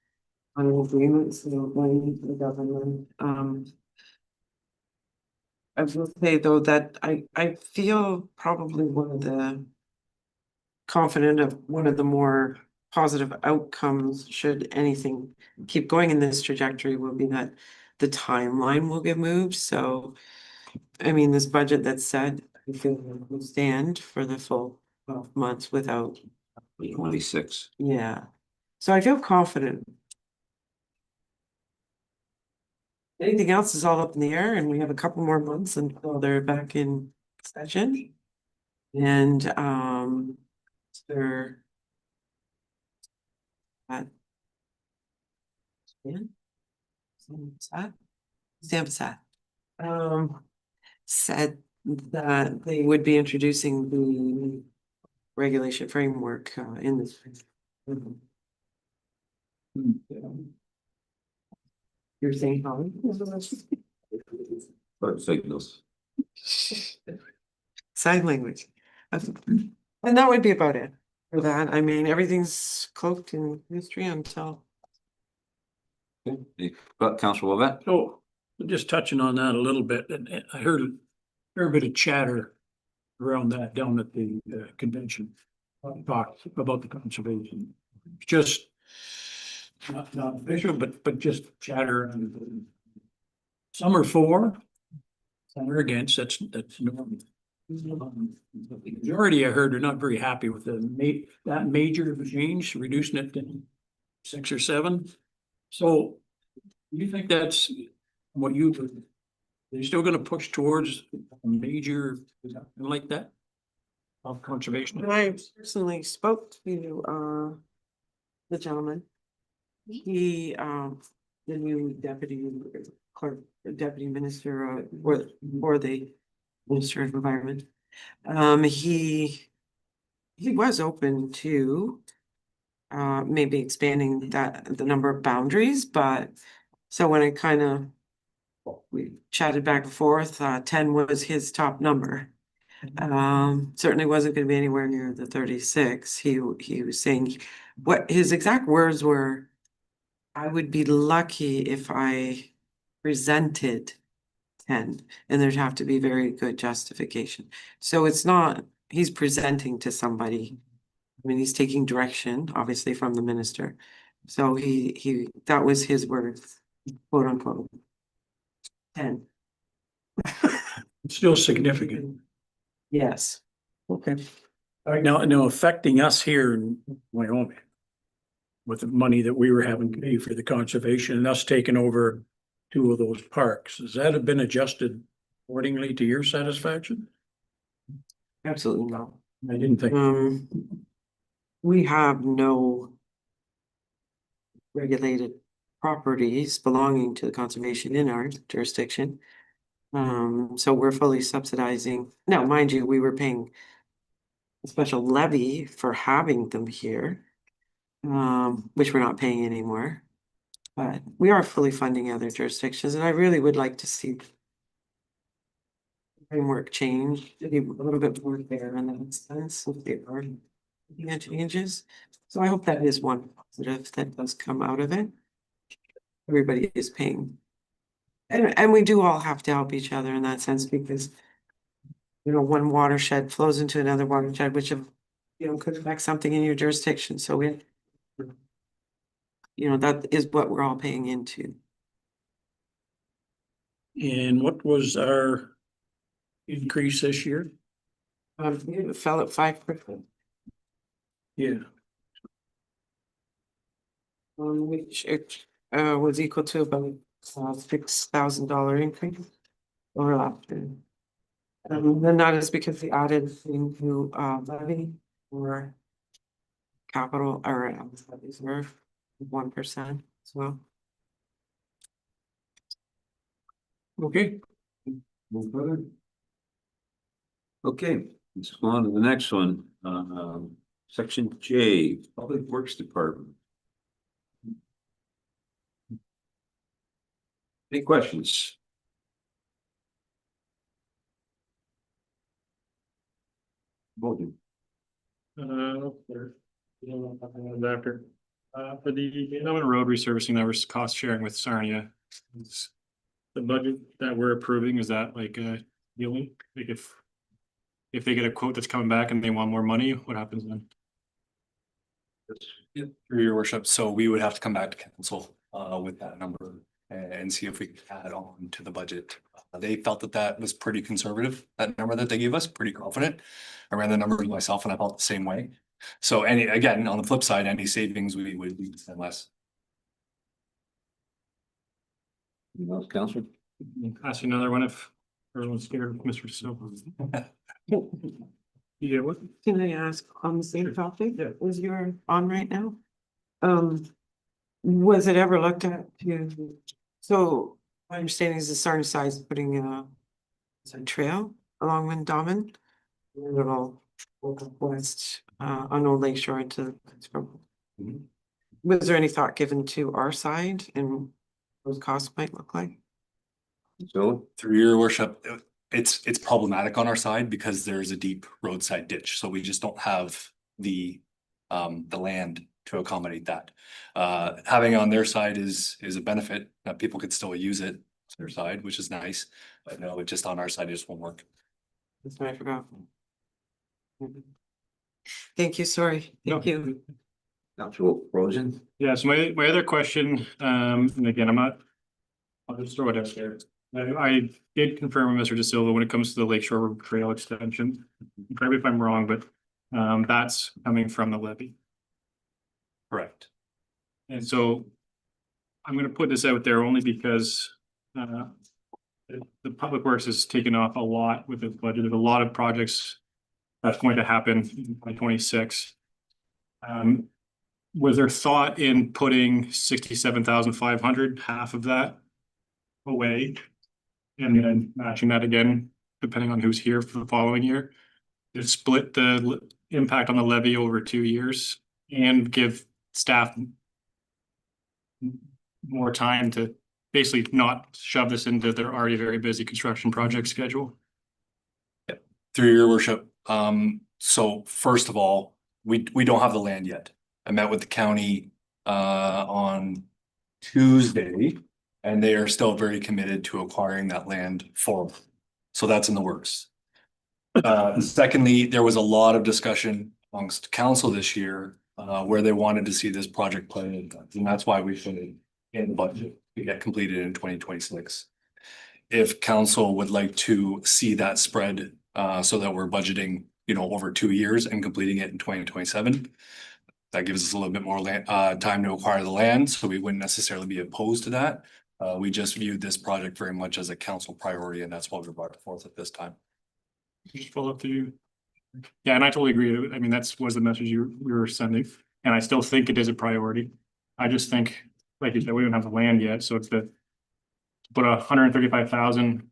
On agreements, going to the government, I will say though that I feel probably confident of one of the more positive outcomes, should anything keep going in this trajectory, will be that the timeline will get moved, so. I mean, this budget that's set, I feel will stand for the full 12 months without, 26. yeah. So I feel confident. Anything else is all up in the air, and we have a couple more months until they're back in session. And they're at Sam Sad said that they would be introducing the regulation framework in this. You're saying how? Or signals. Sign language. And that would be about it for that. I mean, everything's cloaked in history until. But Councilor Lovett? So just touching on that a little bit, and I heard a fair bit of chatter around that down at the convention. Talk about the conservation, just not official, but just chatter. And some are for, some are against. That's normal. The majority I heard are not very happy with that major change, reducing it to 6 or 7. So you think that's what they're still gonna push towards a major like that of conservation? When I personally spoke to the gentleman, he the new deputy clerk, deputy minister or the Minister of Environment, he was open to maybe expanding the number of boundaries, but so when it kind of we chatted back and forth, 10 was his top number. Certainly wasn't going to be anywhere near the 36. He was saying what his exact words were, I would be lucky if I presented 10, and there'd have to be very good justification. So it's not, he's presenting to somebody. I mean, he's taking direction, obviously, from the minister. So that was his words, quote unquote. 10. It's still significant. Yes. Okay. All right, now affecting us here in Wyoming with the money that we were having to pay for the conservation and us taking over 2 of those parks, has that have been adjusted accordingly to your satisfaction? Absolutely not. I didn't think. We have no regulated properties belonging to the conservation in our jurisdiction. So we're fully subsidizing. Now, mind you, we were paying a special levy for having them here, which we're not paying anymore. But we are fully funding other jurisdictions, and I really would like to see framework change, to be a little bit more fair in that sense, if they are looking at changes. So I hope that is one positive that does come out of it. Everybody is paying. And we do all have to help each other in that sense, because one watershed flows into another watershed, which could affect something in your jurisdiction. So that is what we're all paying into. And what was our increase this year? It fell at 5%. Yeah. Which was equal to about $6,000 increase over last year. And that is because we added into levy or capital or reserve 1% as well. Okay. Move further. Okay, let's go on to the next one. Section J, Public Works Department. Any questions? Voting. After, for the Lambton road resurfacing that was cost sharing with Sarnia. is The budget that we're approving, is that like a dealing, like if they get a quote that's coming back and they want more money, what happens then? Through your worship, so we would have to come back to council with that number and see if we could add on to the budget. They felt that that was pretty conservative, that number that they gave us, pretty confident. I ran the numbers myself and I felt the same way. So again, on the flip side, any savings we would spend less. Anything else, Counselor? Ask you another one if everyone's scared of Mr. Silva. Yeah, what? Can I ask on the same topic that was your on right now? Was it ever looked at to, so my understanding is the Sarnia side is putting a trail along Winddaman, a little west, on Old Lake Shore into. Was there any thought given to our side and those costs might look like? So, Through your worship, it's problematic on our side because there's a deep roadside ditch, so we just don't have the land to accommodate that. Having on their side is a benefit, that people could still use it on their side, which is nice, but no, it just on our side, it just won't work. That's what I forgot. Thank you, sorry, thank you. Counselor Rosen. Yeah, so my other question, and again, I'll just throw it out there. I did confirm with Mr. De Silva when it comes to the Lakeshore Trail extension. Correct me if I'm wrong, but that's coming from the levy. Correct. And so I'm gonna put this out there only because the Public Works has taken off a lot with this budget. There's a lot of projects that's going to happen in 2026. Was there thought in putting 67,500, half of that away? And then matching that again, depending on who's here for the following year, to split the impact on the levy over 2 years and give staff more time to basically not shove this into their already very busy construction project schedule? Through your worship, so first of all, we don't have the land yet. I met with the county on Tuesday, and they are still very committed to acquiring that land for them. So that's in the works. Secondly, there was a lot of discussion amongst council this year where they wanted to see this project planned, and that's why we put it in the budget to get completed in 2026. If council would like to see that spread so that we're budgeting, over 2 years and completing it in 2027. That gives us a little bit more time to acquire the land, so we wouldn't necessarily be opposed to that. We just viewed this project very much as a council priority, and that's why we brought it forth at this time. Just follow up to you. Yeah, and I totally agree. I mean, was the message we were sending, and I still think it is a priority. I just think, like you said, we don't have the land yet, so it's to put 135,000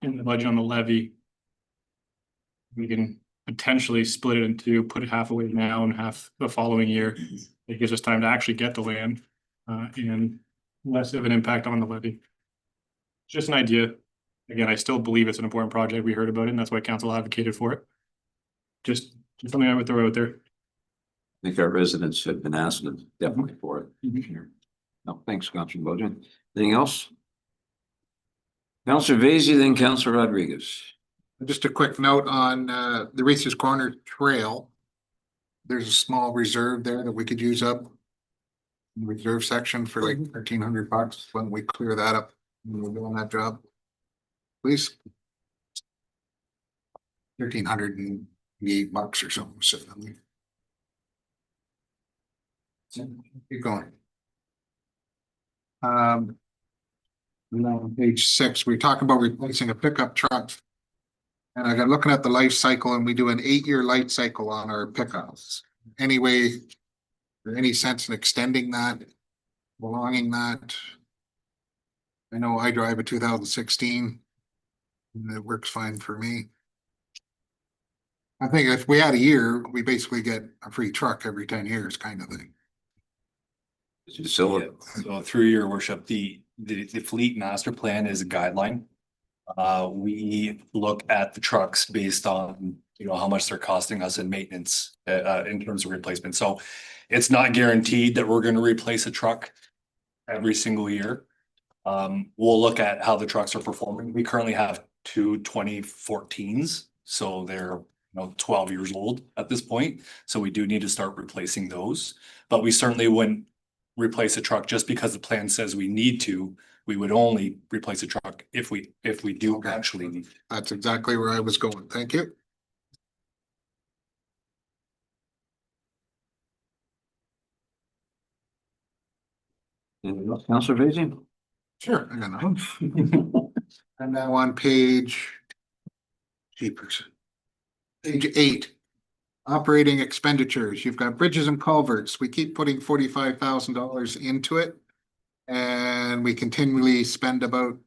in the budget on the levy. We can potentially split it into, put it half away now and half the following year. It gives us time to actually get the land and less of an impact on the levy. Just an idea. Again, I still believe it's an important project. We heard about it, and that's why council advocated for it. Just something I would throw out there. I think our residents have been asking definitely for it. No, thanks, Councilor Bojan. Anything else? Councilor Vaizey, then Councilor Rodriguez. Just a quick note on the Reese's Corner Trail. There's a small reserve there that we could use up. In the reserve section for like $1,300 when we clear that up when we're doing that job. Please. $1,308 or something. So keep going. Now on page 6, we talk about replacing a pickup truck. And I got looking at the life cycle, and we do an 8-year life cycle on our pickups. Anyway, there any sense in extending that, prolonging that? I know I drive a 2016. And it works fine for me. I think if we had a year, we basically get a free truck every 10 years kind of thing. So, So through your worship, the fleet master plan is a guideline. We look at the trucks based on, how much they're costing us in maintenance, in terms of replacement. So it's not guaranteed that we're gonna replace a truck every single year. We'll look at how the trucks are performing. We currently have two 2014s, so they're 12 years old at this point. So we do need to start replacing those, but we certainly wouldn't replace a truck just because the plan says we need to. We would only replace a truck if we do Okay. actually need. That's exactly where I was going. Thank you. anything else, Counselor Vacy? Sure. I got nothing. I'm now on page. Jeepers. Page 8. Operating expenditures. You've got bridges and culverts. We keep putting $45,000 into it. And we continually spend about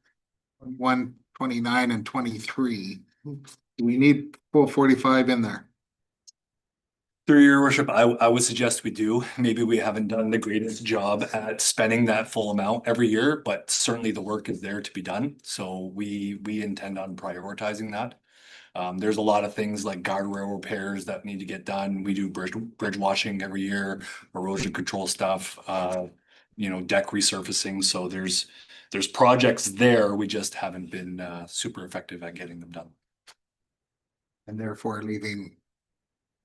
129 and 23. Do we need full 45 in there? Through your worship, I would suggest we do. Maybe we haven't done the greatest job at spending that full amount every year, but certainly the work is there to be done. So we intend on prioritizing that. There's a lot of things like guardrail repairs that need to get done. We do bridge washing every year, erosion control stuff, deck resurfacing. So there's projects there. We just haven't been super effective at getting them done. And therefore leaving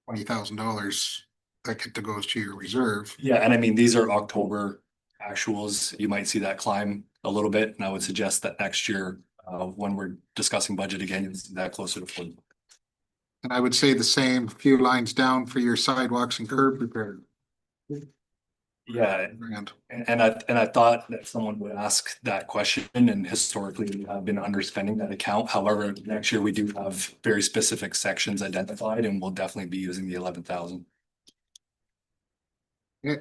$20,000 that goes to your reserve. Yeah, and I mean, these are October actuals. You might see that climb a little bit, and I would suggest that next year, when we're discussing budget again, you'll see that closer to 40. And I would say the same few lines down for your sidewalks and curb repair. Yeah, and I thought that someone would ask that question, and historically we have been underspending that account. However, next year we do have very specific sections identified, and we'll definitely be using the 11,000. Yeah.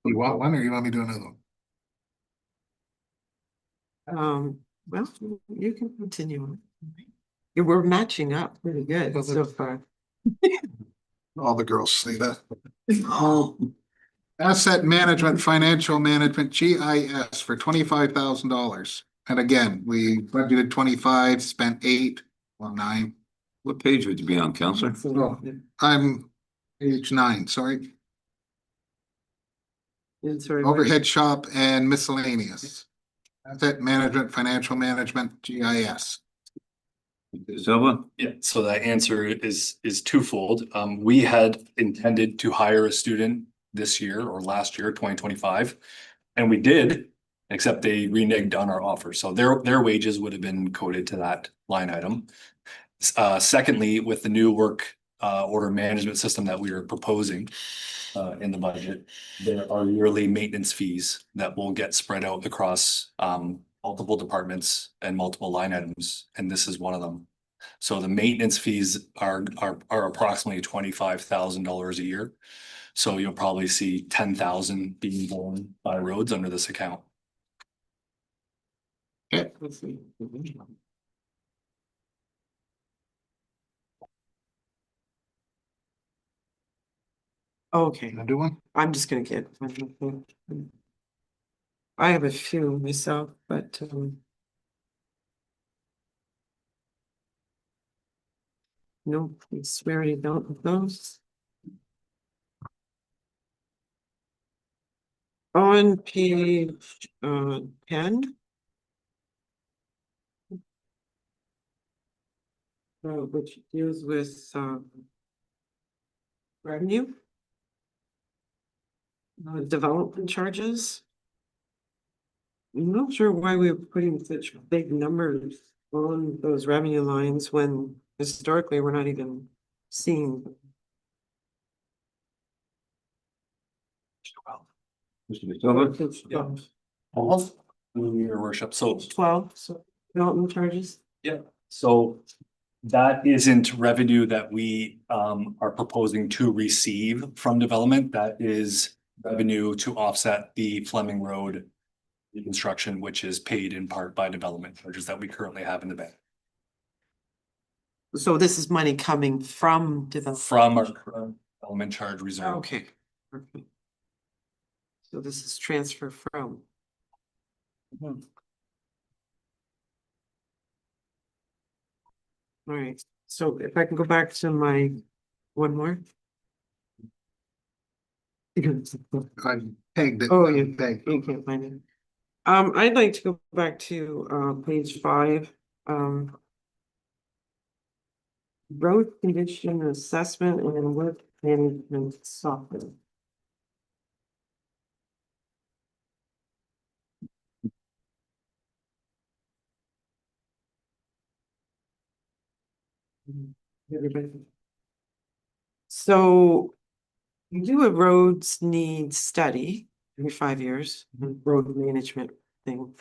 You want one or you want me to do another one? Well, you can continue. We're matching up pretty good so far. All the girls say that. Asset management, financial management, GIS for $25,000. And again, we budgeted 25, spent 8, 9. What page would you be on, Counselor? I'm page 9, sorry. Sorry, Overhead shop and miscellaneous. Asset management, financial management, GIS. Silva? Yeah, so that answer is twofold. We had intended to hire a student this year or last year, 2025, and we did, except they reneged on our offer. So their wages would have been coded to that line item. Secondly, with the new work order management system that we are proposing in the budget, there are yearly maintenance fees that will get spread out across multiple departments and multiple line items, and this is one of them. So the maintenance fees are approximately $25,000 a year. So you'll probably see 10,000 being borne by roads under this account. Okay. Okay, Can I do one? I'm just gonna get. I have a few myself, but no, I swear I don't with those. On page 10. Which deals with revenue. Development charges. I'm not sure why we're putting such big numbers on those revenue lines when historically we're not even seeing them. Mr. Silva? Yeah. Your worship, so 12, so development charges. yeah, so That isn't revenue that we are proposing to receive from development. That is revenue to offset the Fleming Road reconstruction, which is paid in part by development charges that we currently have in the bank. So this is money coming from development. From our current development charge reserve. Okay. Perfect. So this is transfer from. All right, so if I can go back to my one more. I pegged it. Oh, you Pegged. you can't find it. I'd like to go back to page 5. Road condition assessment and work management software. Everybody. So we do a roads needs study every 5 years, road management thing,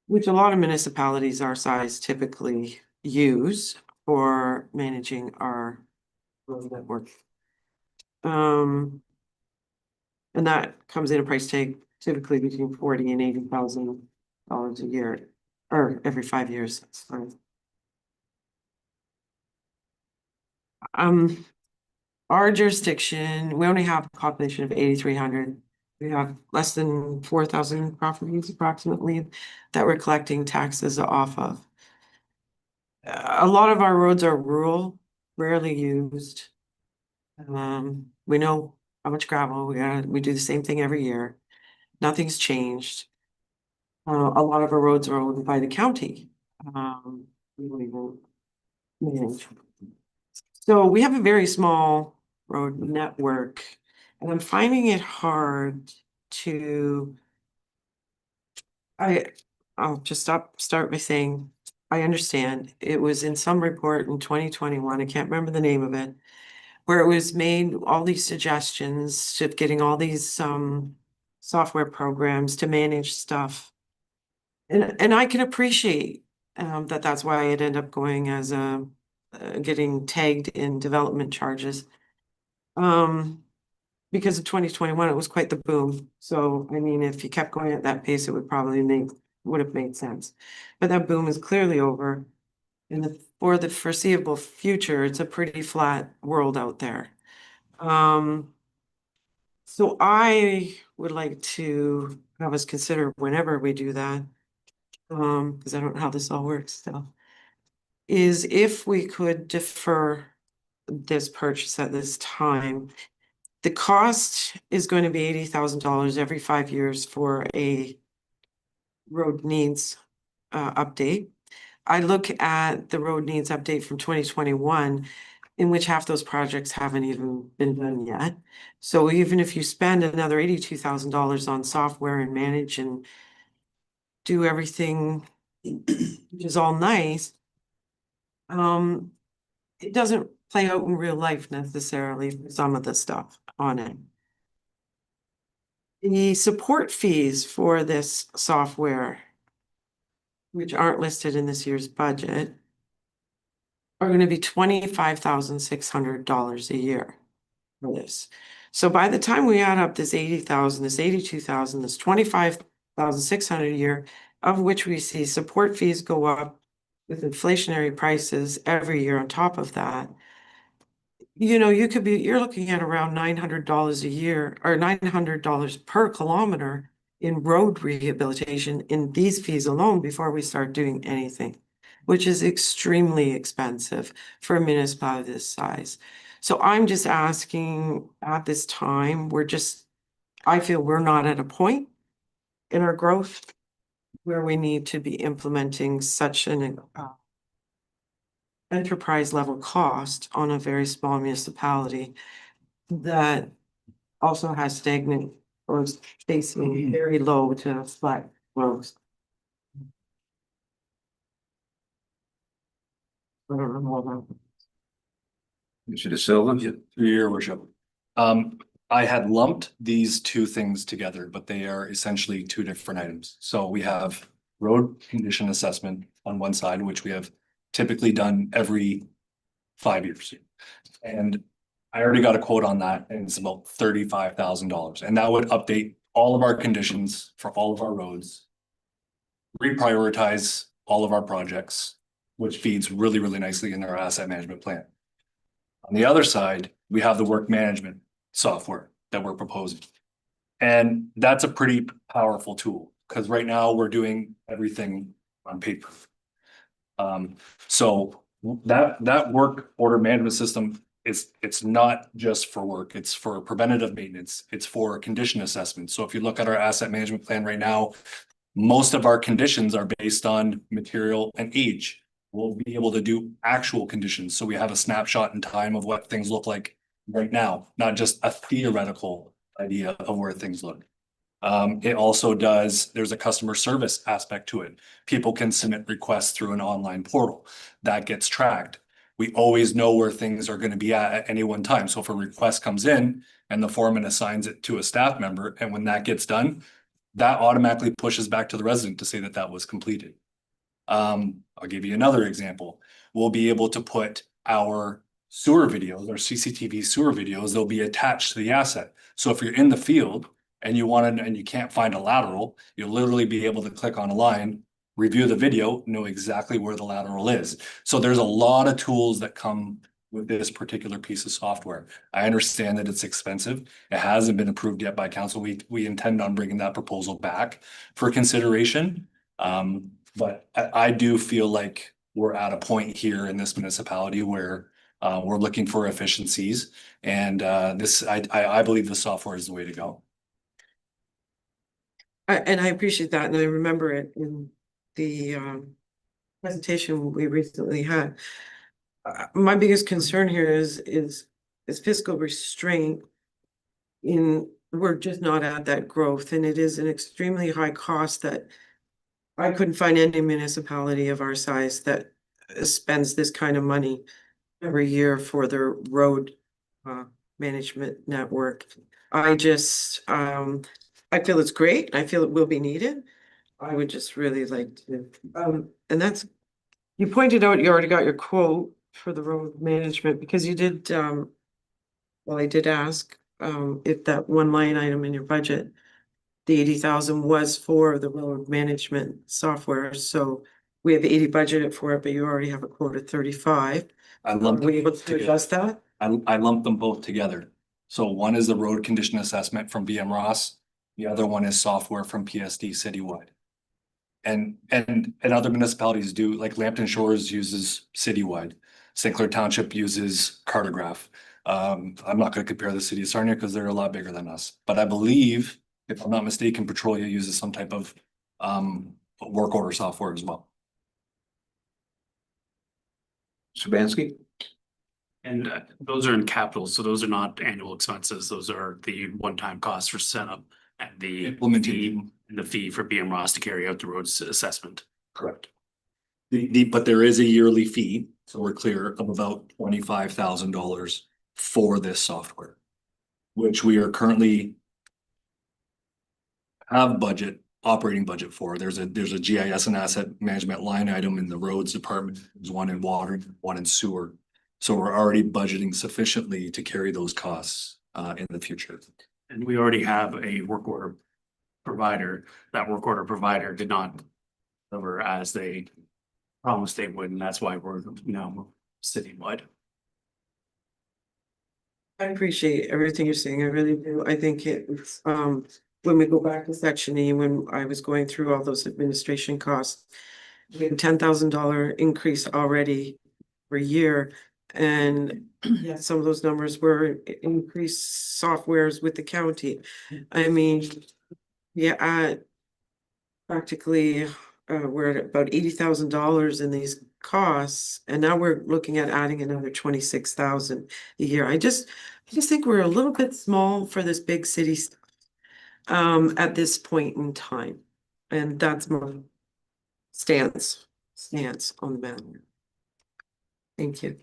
which a lot of municipalities our size typically use for managing our road network. And that comes in a price tag typically between $40,000 and $80,000 a year, or every 5 years. Sorry. Our jurisdiction, we only have a population of 8,300. We have less than 4,000 properties approximately that we're collecting taxes off of. A lot of our roads are rural, rarely used. We know how much gravel we do the same thing every year. Nothing's changed. A lot of our roads are owned by the county. We don't even manage. So we have a very small road network, and I'm finding it hard to. I'll just start by saying, I understand it was in some report in 2021, I can't remember the name of it, where it was made all these suggestions to getting all these software programs to manage stuff. And I can appreciate that that's why it ended up going as getting tagged in development charges. Because of 2021, it was quite the boom. So, I mean, if you kept going at that pace, it would probably would have made sense. But that boom is clearly over. And for the foreseeable future, it's a pretty flat world out there. So I would like to have us consider whenever we do that, because I don't know how this all works still, is if we could defer this purchase at this time. The cost is going to be $80,000 every 5 years for a road needs update. I look at the road needs update from 2021, in which half those projects haven't even been done yet. So even if you spend another $82,000 on software and manage and do everything, which is all nice, it doesn't play out in real life necessarily, some of the stuff on it. The support fees for this software, which aren't listed in this year's budget, are going to be $25,600 a year for this. So by the time we add up this 80,000, this 82,000, this 25,600 a year, of which we see support fees go up with inflationary prices every year on top of that, you know, you're looking at around $900 a year or $900 per kilometer in road rehabilitation in these fees alone before we start doing anything, which is extremely expensive for a municipality this size. So I'm just asking at this time, I feel we're not at a point in our growth where we need to be implementing such an enterprise level cost on a very small municipality that also has stagnant or is facing very low to flat roads. I don't know more about. Mr. De Silva? Through your worship. I had lumped these two things together, but they are essentially two different items. So we have road condition assessment on one side, which we have typically done every 5 years. And I already got a quote on that, and it's about $35,000, and that would update all of our conditions for all of our roads. Reprioritize all of our projects, which feeds really, really nicely in our asset management plan. On the other side, we have the work management software that we're proposing. And that's a pretty powerful tool, because right now we're doing everything on paper. So that work order management system it's not just for work, it's for preventative maintenance, it's for condition assessment. So if you look at our asset management plan right now, most of our conditions are based on material and age. We'll be able to do actual conditions, so we have a snapshot in time of what things look like right now, not just a theoretical idea of where things look. It also there's a customer service aspect to it. People can submit requests through an online portal that gets tracked. We always know where things are going to be at any one time. So if a request comes in and the foreman assigns it to a staff member, and when that gets done, that automatically pushes back to the resident to say that that was completed. I'll give you another example. We'll be able to put our sewer videos, our CCTV sewer videos, they'll be attached to the asset. So if you're in the field and you can't find a lateral, you'll literally be able to click on a line, review the video, know exactly where the lateral is. So there's a lot of tools that come with this particular piece of software. I understand that it's expensive. It hasn't been approved yet by council. We intend on bringing that proposal back for consideration. But I do feel like we're at a point here in this municipality where we're looking for efficiencies, and I believe the software is the way to go. And I appreciate that, and I remember it in the presentation we recently had. My biggest concern here is fiscal restraint. We're just not at that growth, and it is an extremely high cost that I couldn't find any municipality of our size that spends this kind of money every year for their road management network. I feel it's great. I feel it will be needed. I would just really like to, and that's, you pointed out, you already got your quote for the road management, because you did, well, I did ask if that one line item in your budget, the 80,000 was for the road management software. So we have 80 budgeted for it, but you already have a quote of 35. I lumped Were we able to adjust that? I lumped them both together. So one is the road condition assessment from BM Ross. The other one is software from PSD citywide. And other municipalities do, like Lambton Shores uses citywide. St. Clair Township uses Cartograph. I'm not going to compare the city of Sarnia because they're a lot bigger than us. But I believe, if I'm not mistaken, Petrolia uses some type of work order software as well. Sabansky? And those are in capital, so those are not annual expenses. Those are the one-time costs for setup and the Implementing. the fee for BM Ross to carry out the roads assessment. Correct. But there is a yearly fee, so we're clear, of about $25,000 for this software, which we are currently have operating budget for. There's a GIS and asset management line item in the roads department. There's one in water, one in sewer. So we're already budgeting sufficiently to carry those costs in the future. And we already have a work order provider. That work order provider did not deliver as they promised they would, and that's why we're now citywide. I appreciate everything you're saying. I really do. I think it's, when we go back to section E, when I was going through all those administration costs, we had $10,000 increase already per year. And yeah, some of those numbers were increased softwares with the county. I mean, yeah, practically, we're at about $80,000 in these costs, and now we're looking at adding another 26,000 a year. I just think we're a little bit small for this big city stuff at this point in time, and that's my stance on the matter. Thank you.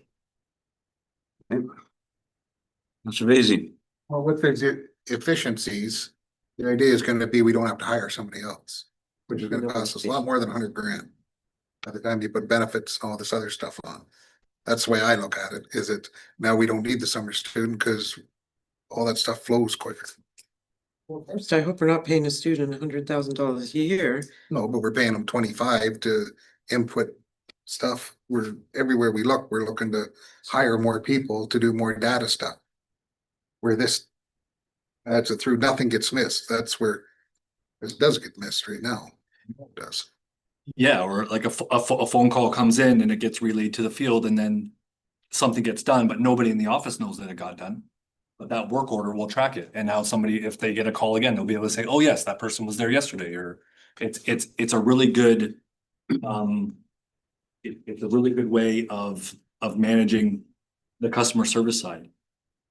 Mr. Vacy? Well, with the efficiencies, the idea is gonna be we don't have to hire somebody else, which is gonna cost us a lot more than 100 grand. by the time you put benefits, all this other stuff on. That's the way I look at it, is it, now we don't need the summer student because all that stuff flows quicker. Well, first, I hope we're not paying a student $100,000 a year. No, but we're paying them 25 to input stuff. We're, everywhere we look, we're looking to hire more people to do more data stuff. Where this, that's it through, nothing gets missed. That's where it does get missed right now. It does. Yeah, or like a phone call comes in and it gets relayed to the field and then something gets done, but nobody in the office knows that it got done. But that work order will track it. And now somebody, if they get a call again, they'll be able to say, oh yes, that person was there yesterday, or it's a really good it's a really good way of managing the customer service side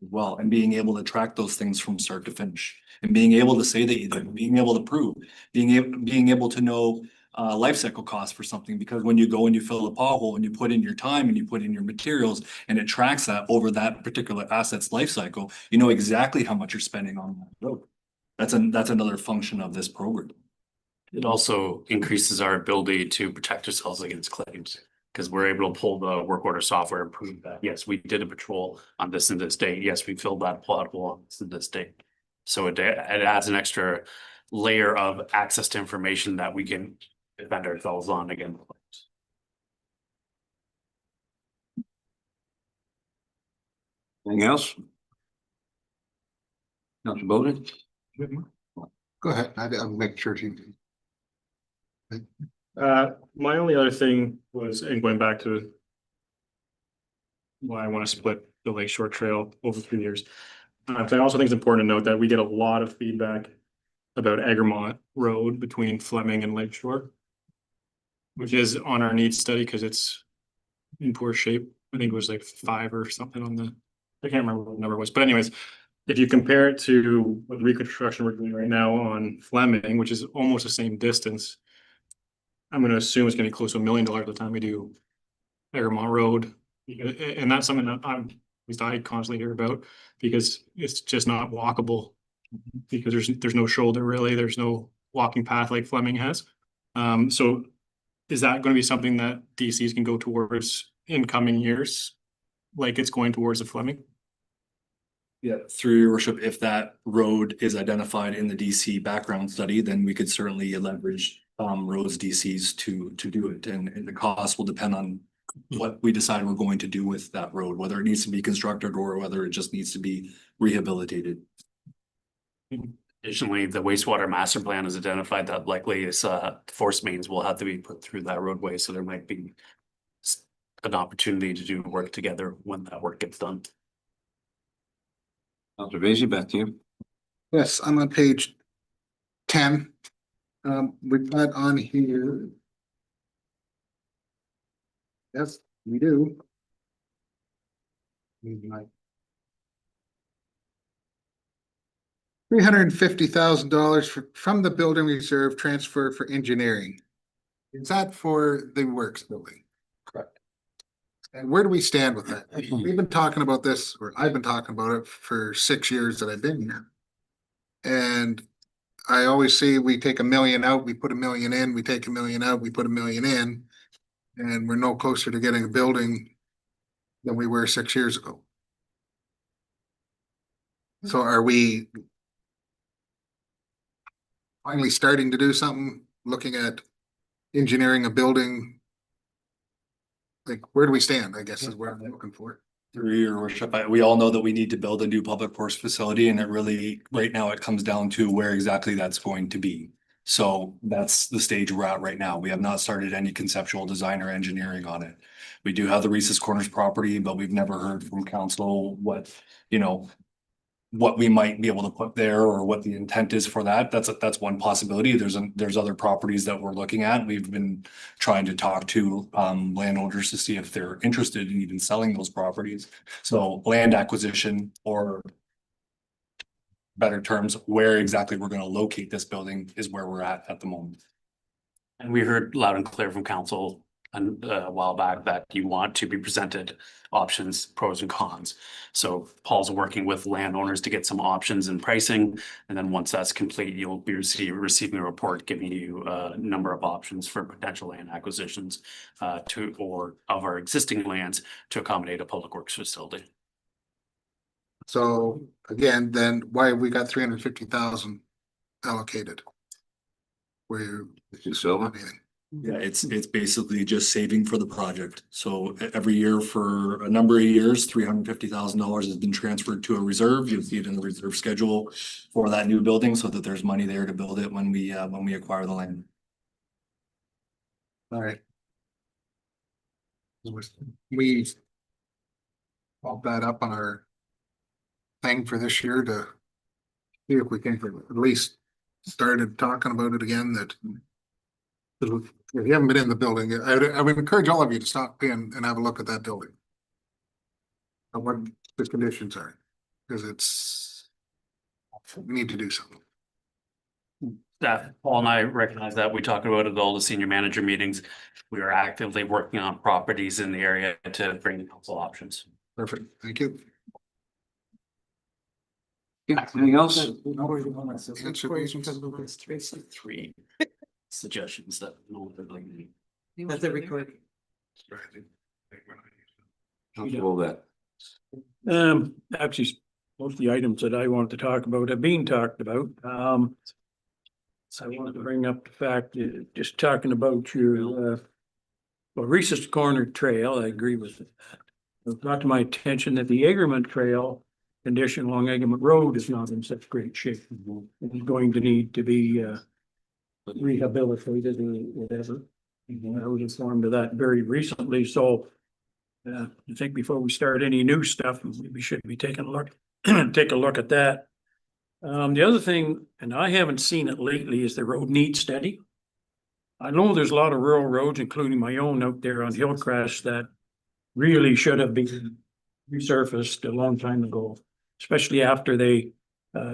as well, and being able to track those things from start to finish, and being able to say that you did, being able to prove, being able to know life cycle costs for something, because when you go and you fill a pothole and you put in your time and you put in your materials and it tracks that over that particular asset's life cycle, you know exactly how much you're spending on that road. That's another function of this program. It also increases our ability to protect ourselves against claims, because we're able to pull the work order software and prove that, yes, we did a patrol on this and this date. Yes, we filled that pothole on this and this date. So it adds an extra layer of access to information that we can defend ourselves on against claims. Anything else? Councilor Bowden? Go ahead, I'll make sure she. My only other thing was, and going back to why I want to split the Lakeshore Trail over 3 years. I also think it's important to note that we get a lot of feedback about Egremont Road between Fleming and Lakeshore, which is on our needs study because it's in poor shape. I think it was like 5 or something on the, I can't remember what the number was, but anyways, if you compare it to what the reconstruction we're doing right now on Fleming, which is almost the same distance, I'm going to assume it's going to be close to $1 million by the time we do Egremont Road. And that's something that at least I constantly hear about, because it's just not walkable, because there's no shoulder really. There's no walking path like Fleming has. So is that going to be something that DCs can go towards in coming years, like it's going towards the Fleming? Yeah, through your worship, if that road is identified in the DC background study, then we could certainly leverage roads DCs to do it, and the cost will depend on what we decide we're going to do with that road, whether it needs to be constructed or whether it just needs to be rehabilitated. Additionally, the wastewater master plan has identified that likely is force mains will have to be put through that roadway, so there might be an opportunity to do work together when that work gets done. Councilor Vacy, back to you. Yes, I'm on page 10. We've got on here. Yes, we do. $350,000 from the building reserve transfer for engineering. Is that for the works building? Correct. And where do we stand with that? We've been talking about this, or I've been talking about it for 6 years that I've been here. And I always see we take $1 million out, we put $1 million in, we take $1 million out, we put $1 million in. And we're no closer to getting a building than we were 6 years ago. So are we finally starting to do something, looking at engineering a building? Like, where do we stand, I guess, is where I'm looking for. Through your worship, we all know that we need to build a new public works facility, and it really, right now, it comes down to where exactly that's going to be. So that's the stage we're at right now. We have not started any conceptual design or engineering on it. We do have the Reese's Corners property, but we've never heard from council what, you know, what we might be able to put there or what the intent is for that. That's one possibility. There's other properties that we're looking at. We've been trying to talk to landowners to see if they're interested in even selling those properties. So land acquisition, or better terms, where exactly we're going to locate this building is where we're at the moment. And we heard loud and clear from council a while back that you want to be presented options, pros and cons. So Paul's working with landowners to get some options and pricing. And then once that's complete, you'll be receiving a report giving you a number of options for potential land acquisitions or of our existing lands to accommodate a public works facility. So again, then why have we got 350,000 allocated? So, Yeah, it's basically just saving for the project. So every year for a number of years, $350,000 has been transferred to a reserve. You'll see it in the reserve schedule for that new building so that there's money there to build it when we acquire the land. All right. We bump that up on our thing for this year to see if we can at least started talking about it again, that if you haven't been in the building, I would encourage all of you to stop in and have a look at that building. And what the conditions are, because we need to do something. That Paul and I recognize that. We talked about it at all the senior manager meetings. We are actively working on properties in the area to bring council options. Perfect, thank you. yeah, anything else? Three suggestions that. That's a recording. All that. Actually, most of the items that I wanted to talk about have been talked about. So I wanted to bring up the fact that just talking about your, Reese's Corner Trail, I agree with it. It brought to my attention that the Adjournment Trail condition along Adjournment Road is not in such great shape. It's going to need to be, rehabilitated or whatever. I was informed of that very recently, so I think before we start any new stuff, we should be taking a look, take a look at that. The other thing, and I haven't seen it lately, is the road need study. I know there's a lot of rural roads, including my own out there on Hillcrest, that really should have been resurfaced a long time ago, especially after they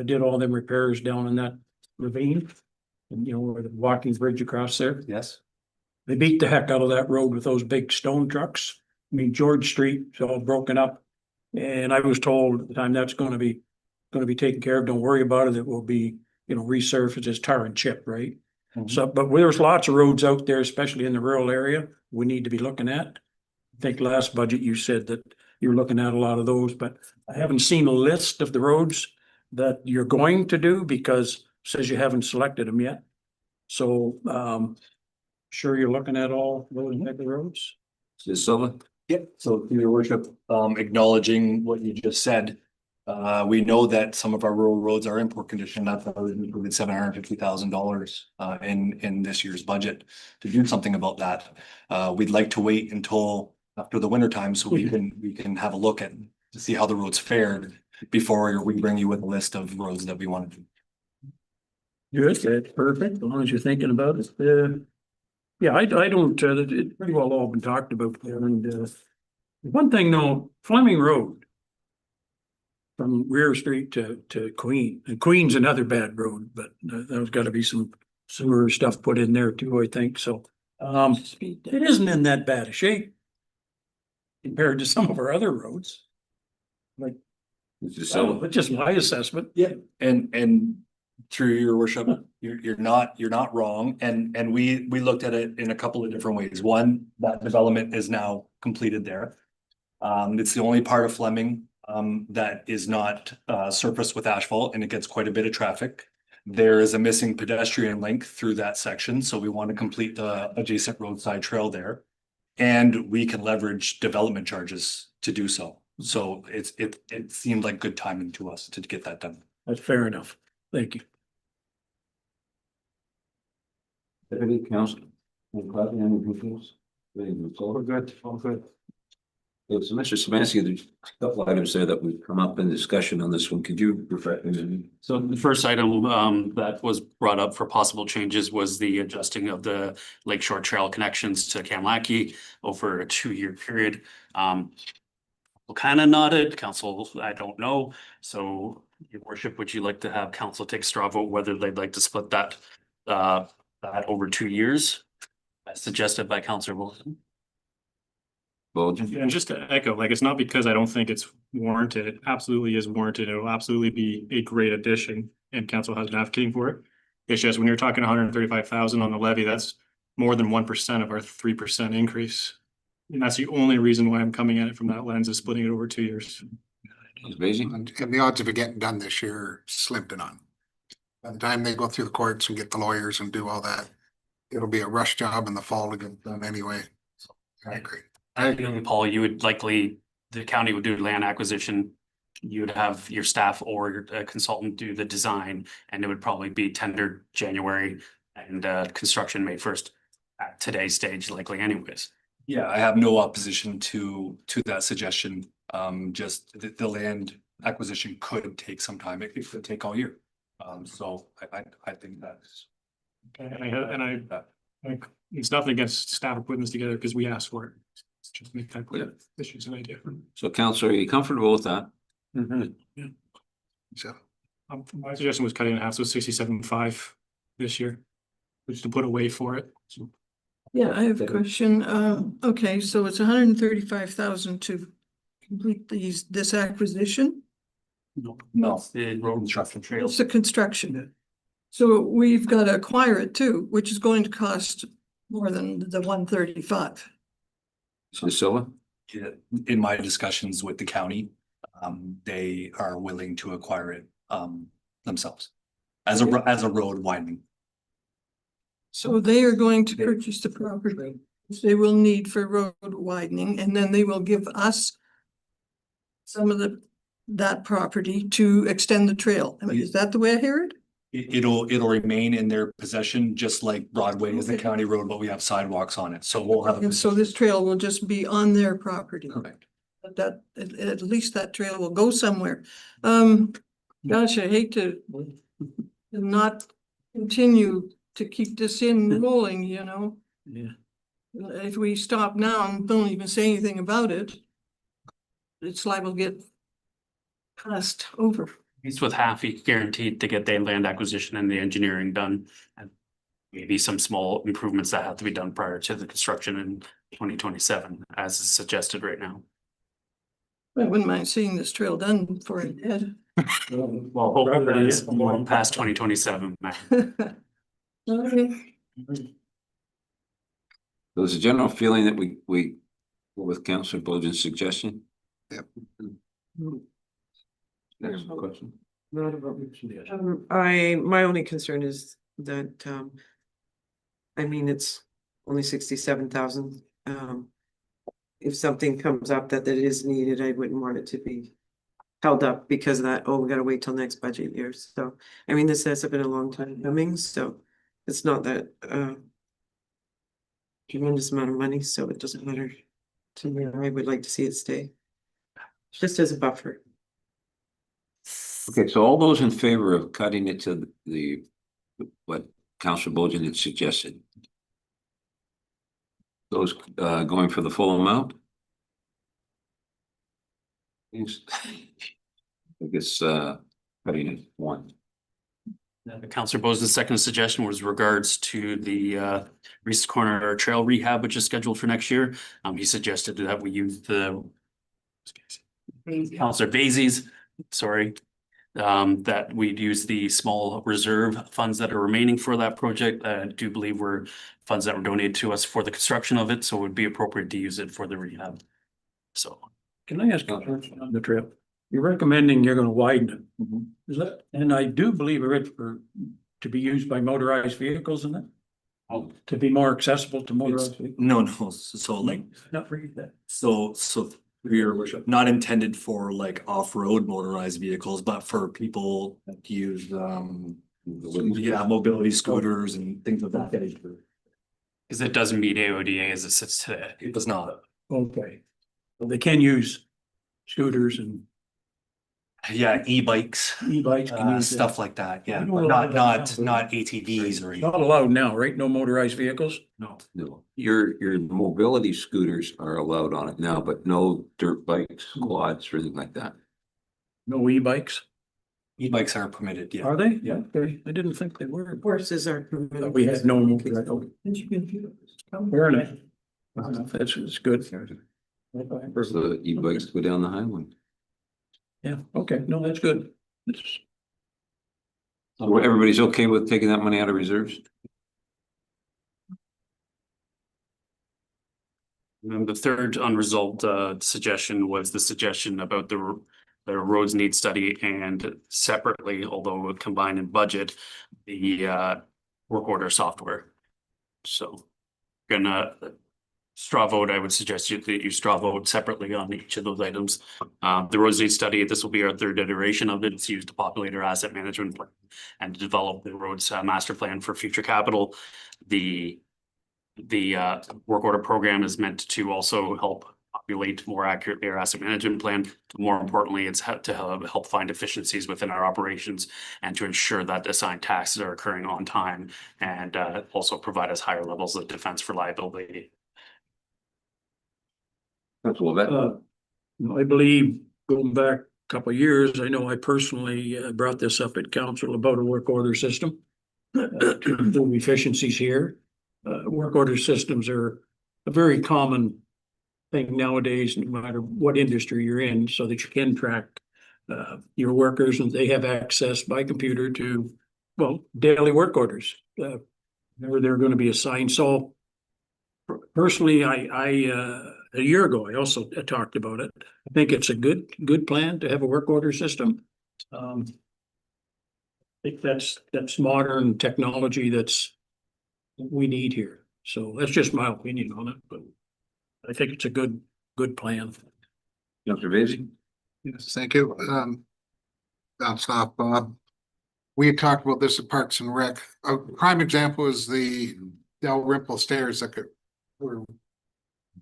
did all them repairs down in that ravine. And where the walking bridge across there. Yes. They beat the heck out of that road with those big stone trucks. I mean, George Street's all broken up. And I was told at the time that's gonna be taken care of. Don't worry about it. It will be, resurfaced as tar and chip, right? So, but there's lots of roads out there, especially in the rural area, we need to be looking at. I think last budget you said that you're looking at a lot of those, but I haven't seen a list of the roads that you're going to do because it says you haven't selected them yet. So, sure you're looking at all those type of roads? Silva? Yep, so your worship, acknowledging what you just said. We know that some of our rural roads are in poor condition. That's why we included $750,000 in this year's budget to do something about that. We'd like to wait until after the winter time so we can have a look at to see how the roads fared before we bring you with a list of roads that we want to do. Good, that's perfect, as long as you're thinking about it. Yeah, I don't, it's pretty well all been talked about there, and one thing though, Fleming Road from Rear Street to Queen, and Queen's another bad road, but there's gotta be some sewer stuff put in there too, I think, so. It isn't in that bad a shape compared to some of our other roads. Like, Silva? just my assessment. Yeah, and through your worship, you're not wrong. And we looked at it in a couple of different ways. One, that development is now completed there. It's the only part of Fleming that is not surfaced with asphalt, and it gets quite a bit of traffic. There is a missing pedestrian link through that section, so we want to complete the adjacent roadside trail there. And we can leverage development charges to do so. So it seemed like good timing to us to get that done. That's fair enough. Thank you. Deputy Council? Any questions? All good, all good. So Mr. Samansky, there's a couple items there that would come up in discussion on this one. Could you reflect? So the first item that was brought up for possible changes was the adjusting of the Lakeshore Trail connections to Kamlaki over a 2-year period. Kind of nodded, council, I don't know. So your worship, would you like to have council take a straw vote whether they'd like to split that over 2 years? As suggested by Councillor Wilson. Bolton? And just to echo, like, it's not because I don't think it's warranted. It absolutely is warranted. It will absolutely be a great addition and council has been advocating for it. It's just when you're talking 135,000 on the levy, that's more than 1% of our 3% increase. And that's the only reason why I'm coming at it from that lens, is splitting it over 2 years. Ms. Vacy? And the odds of it getting done this year are slim to none. By the time they go through the courts and get the lawyers and do all that, it'll be a rush job in the fall to get done anyway. So I agree. I agree, Paul, you would likely, the county would do land acquisition. You would have your staff or your consultant do the design, and it would probably be tendered January and construction May 1st at today's stage likely anyways. Yeah, I have no opposition to that suggestion. Just the land acquisition could take some time. It could take all year. So I think that's. It's nothing against staff putting this together because we asked for it. It's just make that clear. This is an idea. So Counselor, are you comfortable with that? So My suggestion was cutting in half, so 67.5 this year, which to put away for it. So Yeah, I have a question. Okay, so it's 135,000 to complete this acquisition. No, the road construction trails. It's the construction. So we've got to acquire it too, which is going to cost more than the 135. Ms. Silva? Yeah, in my discussions with the county, they are willing to acquire it themselves as a road widening. So they are going to purchase the property, which they will need for road widening, and then they will give us some of that property to extend the trail. I mean, is that the way I hear it? It'll remain in their possession, just like Broadway is the county road, but we have sidewalks on it. So we'll have. And so this trail will just be on their property. Correct. But that, at least that trail will go somewhere. Gosh, I hate to not continue to keep this in rolling, you know? Yeah. If we stop now and don't even say anything about it, it's liable to get passed over. He's with half, he guaranteed to get the land acquisition and the engineering done. And maybe some small improvements that have to be done prior to the construction in 2027, as is suggested right now. I wouldn't mind seeing this trail done for it, Ed. Well, hopefully that is long past 2027. Okay. There's a general feeling that we go with Councillor Bolton's suggestion? Yep. Next question. My only concern is that, I mean, it's only 67,000. If something comes up that is needed, I wouldn't want it to be held up because of that, oh, we gotta wait till next budget year. So, I mean, this has been a long time coming, so it's not that, tremendous amount of money, so it doesn't matter to me. I would like to see it stay, just as a buffer. Okay, so all those in favor of cutting it to what Councillor Bolton had suggested? Those going for the full amount? Yes. I guess cutting it one. Councillor Bose's second suggestion was regards to the Reese Corner Trail rehab, which is scheduled for next year. He suggested that we use the Councillor Vazy's, sorry, that we'd use the small reserve funds that are remaining for that project. I do believe were funds that were donated to us for the construction of it, so it would be appropriate to use it for the rehab. So. Can I ask a question on the trail? You're recommending you're gonna widen it. Is that, and I do believe it's to be used by motorized vehicles, isn't it? Oh. To be more accessible to motorized vehicles? No, so like, Not really that. so we're not intended for like off-road motorized vehicles, but for people that use mobility scooters and things of that nature. Because it doesn't meet AODA as it sits today. It does not. Okay. Well, they can use scooters and Yeah, e-bikes, e-bikes. Can use stuff like that, yeah, I but know not about that. not ATVs or. Not allowed now, right? No motorized vehicles? No. No, your mobility scooters are allowed on it now, but no dirt bikes, quads, or anything like that. No e-bikes? E-bikes are permitted, yeah. Are they? Yeah. Okay. I didn't think they were. Horses are. We had no. Fair enough. That's good. For the e-bikes go down the highway. Yeah, okay, no, that's good. It's- So everybody's okay with taking that money out of reserves? And the third unresolved suggestion was the suggestion about the roads need study and separately, although combined in budget, the work order software. So gonna straw vote, I would suggest that you straw vote separately on each of those items. The roads need study, this will be our third iteration of it. It's used to populate our asset management plan and to develop the roads master plan for future capital. The work order program is meant to also help populate more accurately our asset management plan. More importantly, it's to help find efficiencies within our operations and to ensure that assigned taxes are occurring on time and also provide us higher levels of defense for liability. That's a little bit. I believe going back a couple of years, I know I personally brought this up at council about a work order system. To improve efficiencies here. Work order systems are a very common thing nowadays, no matter what industry you're in, so that you can track your workers and they have access by computer to, well, daily work orders. Whenever they're going to be assigned. So personally, I a year ago, I also talked about it. I think it's a good plan to have a work order system. I think that's modern technology that's we need here. So that's just my opinion on it, but I think it's a good plan. Dr. Vasey? Yes, thank you. Bounce off Bob. We had talked about this at Parks and Rec. A prime example is the Dalrymple stairs that were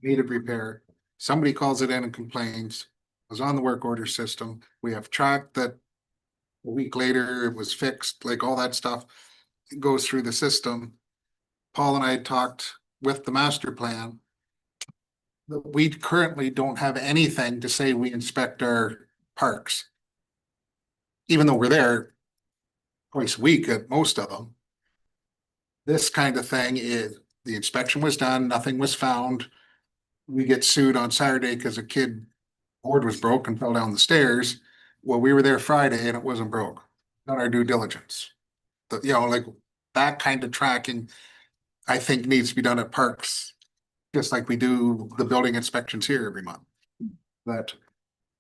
needed repair. Somebody calls it in and complains. It was on the work order system. We have tracked that a week later it was fixed, like all that stuff goes through the system. Paul and I talked with the master plan. We currently don't have anything to say we inspect our parks. Even though we're there twice a week at most of them. This kind of thing is, the inspection was done, nothing was found. We get sued on Saturday because a kid board was broke and fell down the stairs. Well, we were there Friday and it wasn't broke. Done our due diligence. But you know, like that kind of tracking, I think needs to be done at parks. Just like we do the building inspections here every month. That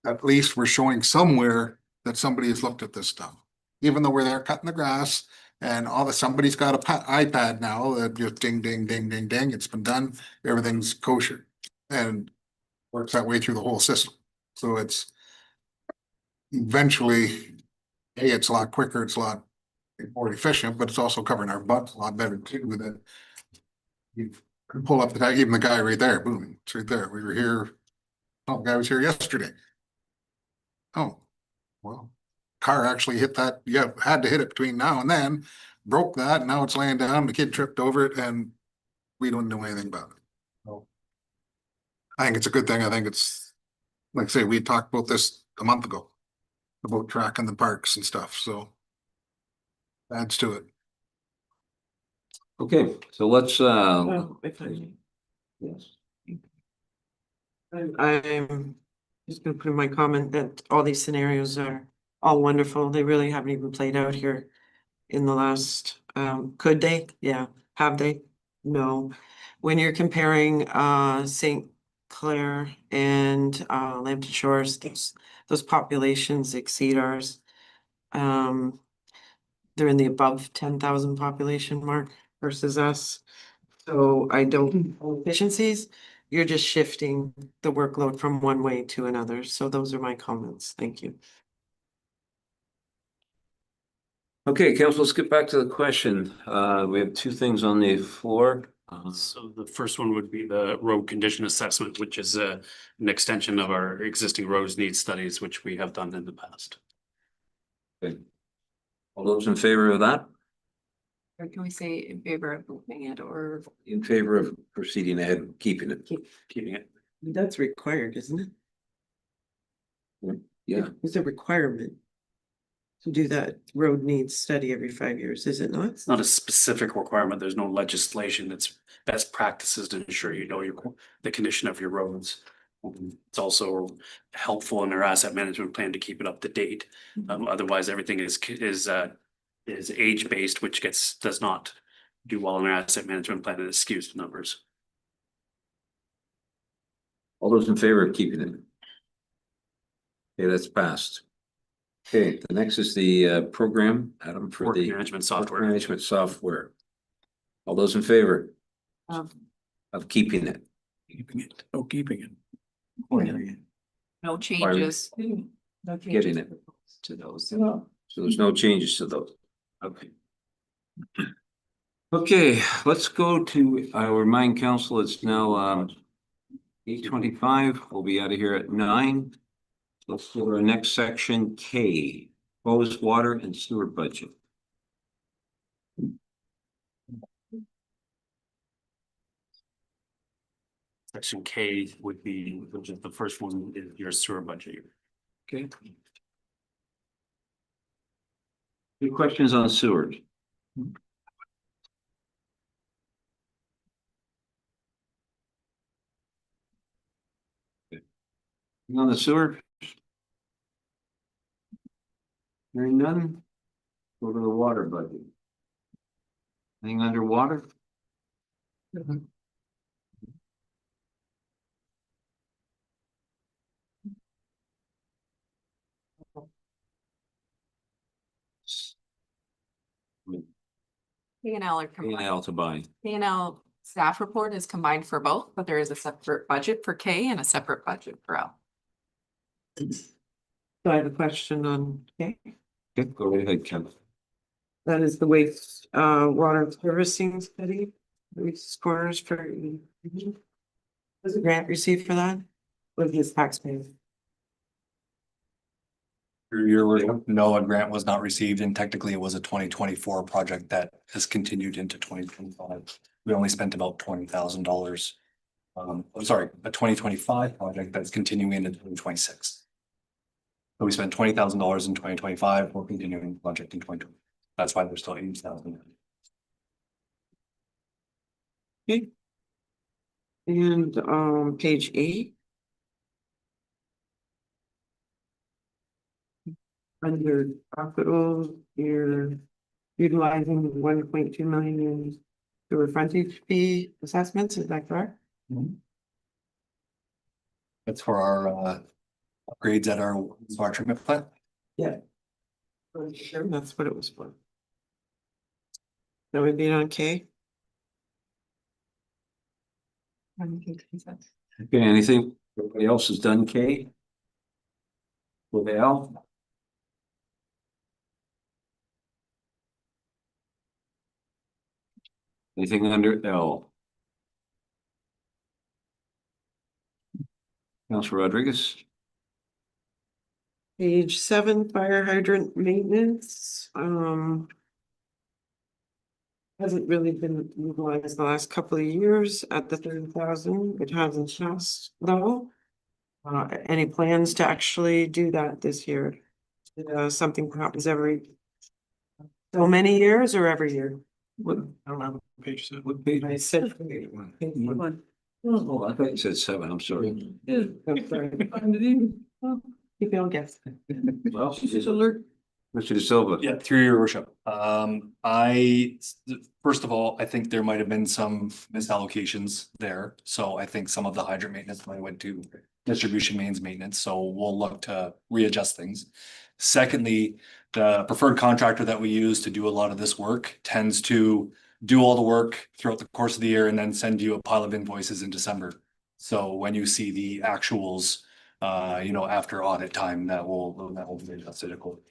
at least we're showing somewhere that somebody has looked at this stuff. Even though we're there cutting the grass and somebody's got a iPad now that just ding, ding, ding, ding, ding, it's been done, everything's kosher. And works that way through the whole system. So it's eventually, hey, it's a lot quicker, it's a lot more efficient, but it's also covering our butts a lot better too. That you can pull up even the guy right there, boom, it's right there. We were here. Oh, the guy was here yesterday. Oh, well, car actually hit that. Yeah, had to hit it between now and then, broke that. And now it's laying down. The kid tripped over it, and we don't know anything about it. So I think it's a good thing. I think it's like I say, we talked about this a month ago about tracking the parks and stuff. So adds to it. Okay, so let's Yes. I'm just gonna put in my comment that all these scenarios are all wonderful. They really haven't even played out here in the last, could they? Yeah. Have they? No. When you're comparing St. Clair and Lambton Shores, those populations exceed ours. They're in the above 10,000 population mark versus us. So I don't efficiencies, you're just shifting the workload from one way to another. So those are my comments. Thank you. okay, council, let's get back to the question. We have two things on the floor. So the first one would be the road condition assessment, which is an extension of our existing roads need studies, which we have done in the past. Okay. All those in favor of that? Or can we say in favor of moving it or? In favor of proceeding ahead, and keeping it? Keeping it. That's required, isn't it? Yeah. It's a requirement to do that road needs study every 5 years, is it not? It's not a specific requirement. There's no legislation. It's best practices to ensure you know the condition of your roads. It's also helpful in our asset management plan to keep it up to date. Otherwise, everything is age-based, which does not do well in our asset management plan, and it skews the numbers. All those in favor of keeping it? Okay, that's passed. Okay, the next is the program, Adam, for Work the management work software. management software. All those in favor of keeping it? Keeping it, keeping it. No changes. No Getting changes it. to those. So there's no changes to those. Okay. Okay, let's go to, I remind council, it's now 8:25. We'll be out of here at 9. Let's go to our next section, K, proposed water and sewer budget. Section K would be, which is the first one, is your sewer budget. Okay. Any questions on sewers? On the sewer? Hearing none? Go to the water budget. Anything underwater? P&L are P&L combined. to buy. P&L staff report is combined for both, but there is a separate budget for K and a separate budget for L. So I have a question on, okay, Okay, go ahead, Ken. that is the waste water servicing study. Waste scores for. Was a grant received for that? With his taxpayers? No, a grant was not received, and technically it was a 2024 project that has continued into 2025. We only spent about $20,000. I'm sorry, a 2025 project that's continuing into 2026. So we spent $20,000 in 2025, we're continuing the project in 2020. That's why there's still 80,000. Okay. And page 8. Under capital, you're utilizing 1.2 million in sewer frontage fee assessments, is that correct? That's for our upgrades at our water treatment plant. Yeah. Sure, that's what it was for. That would be on K. Okay, anything, everybody else has done K? With L? Anything under L? Councilor Rodriguez? Page 7, fire hydrant maintenance, hasn't really been utilized the last couple of years at the 30,000, it hasn't just though. Any plans to actually do that this year? Something happens every so many years or every year? I don't have a page set. What page? I said. Oh, I thought you said 7, I'm sorry. Yeah. I'm sorry. Find it even. Keep on guessing. Well, Just alert. Mr. De Silva. Yeah, through your worship. First of all, I think there might have been some misallocations there. So I think some of the hydrant maintenance might have went to distribution mains maintenance, so we'll look to readjust things. Secondly, the preferred contractor that we use to do a lot of this work tends to do all the work throughout the course of the year and then send you a pile of invoices in December. So when you see the actuals, after audit time, that will be adjusted accordingly.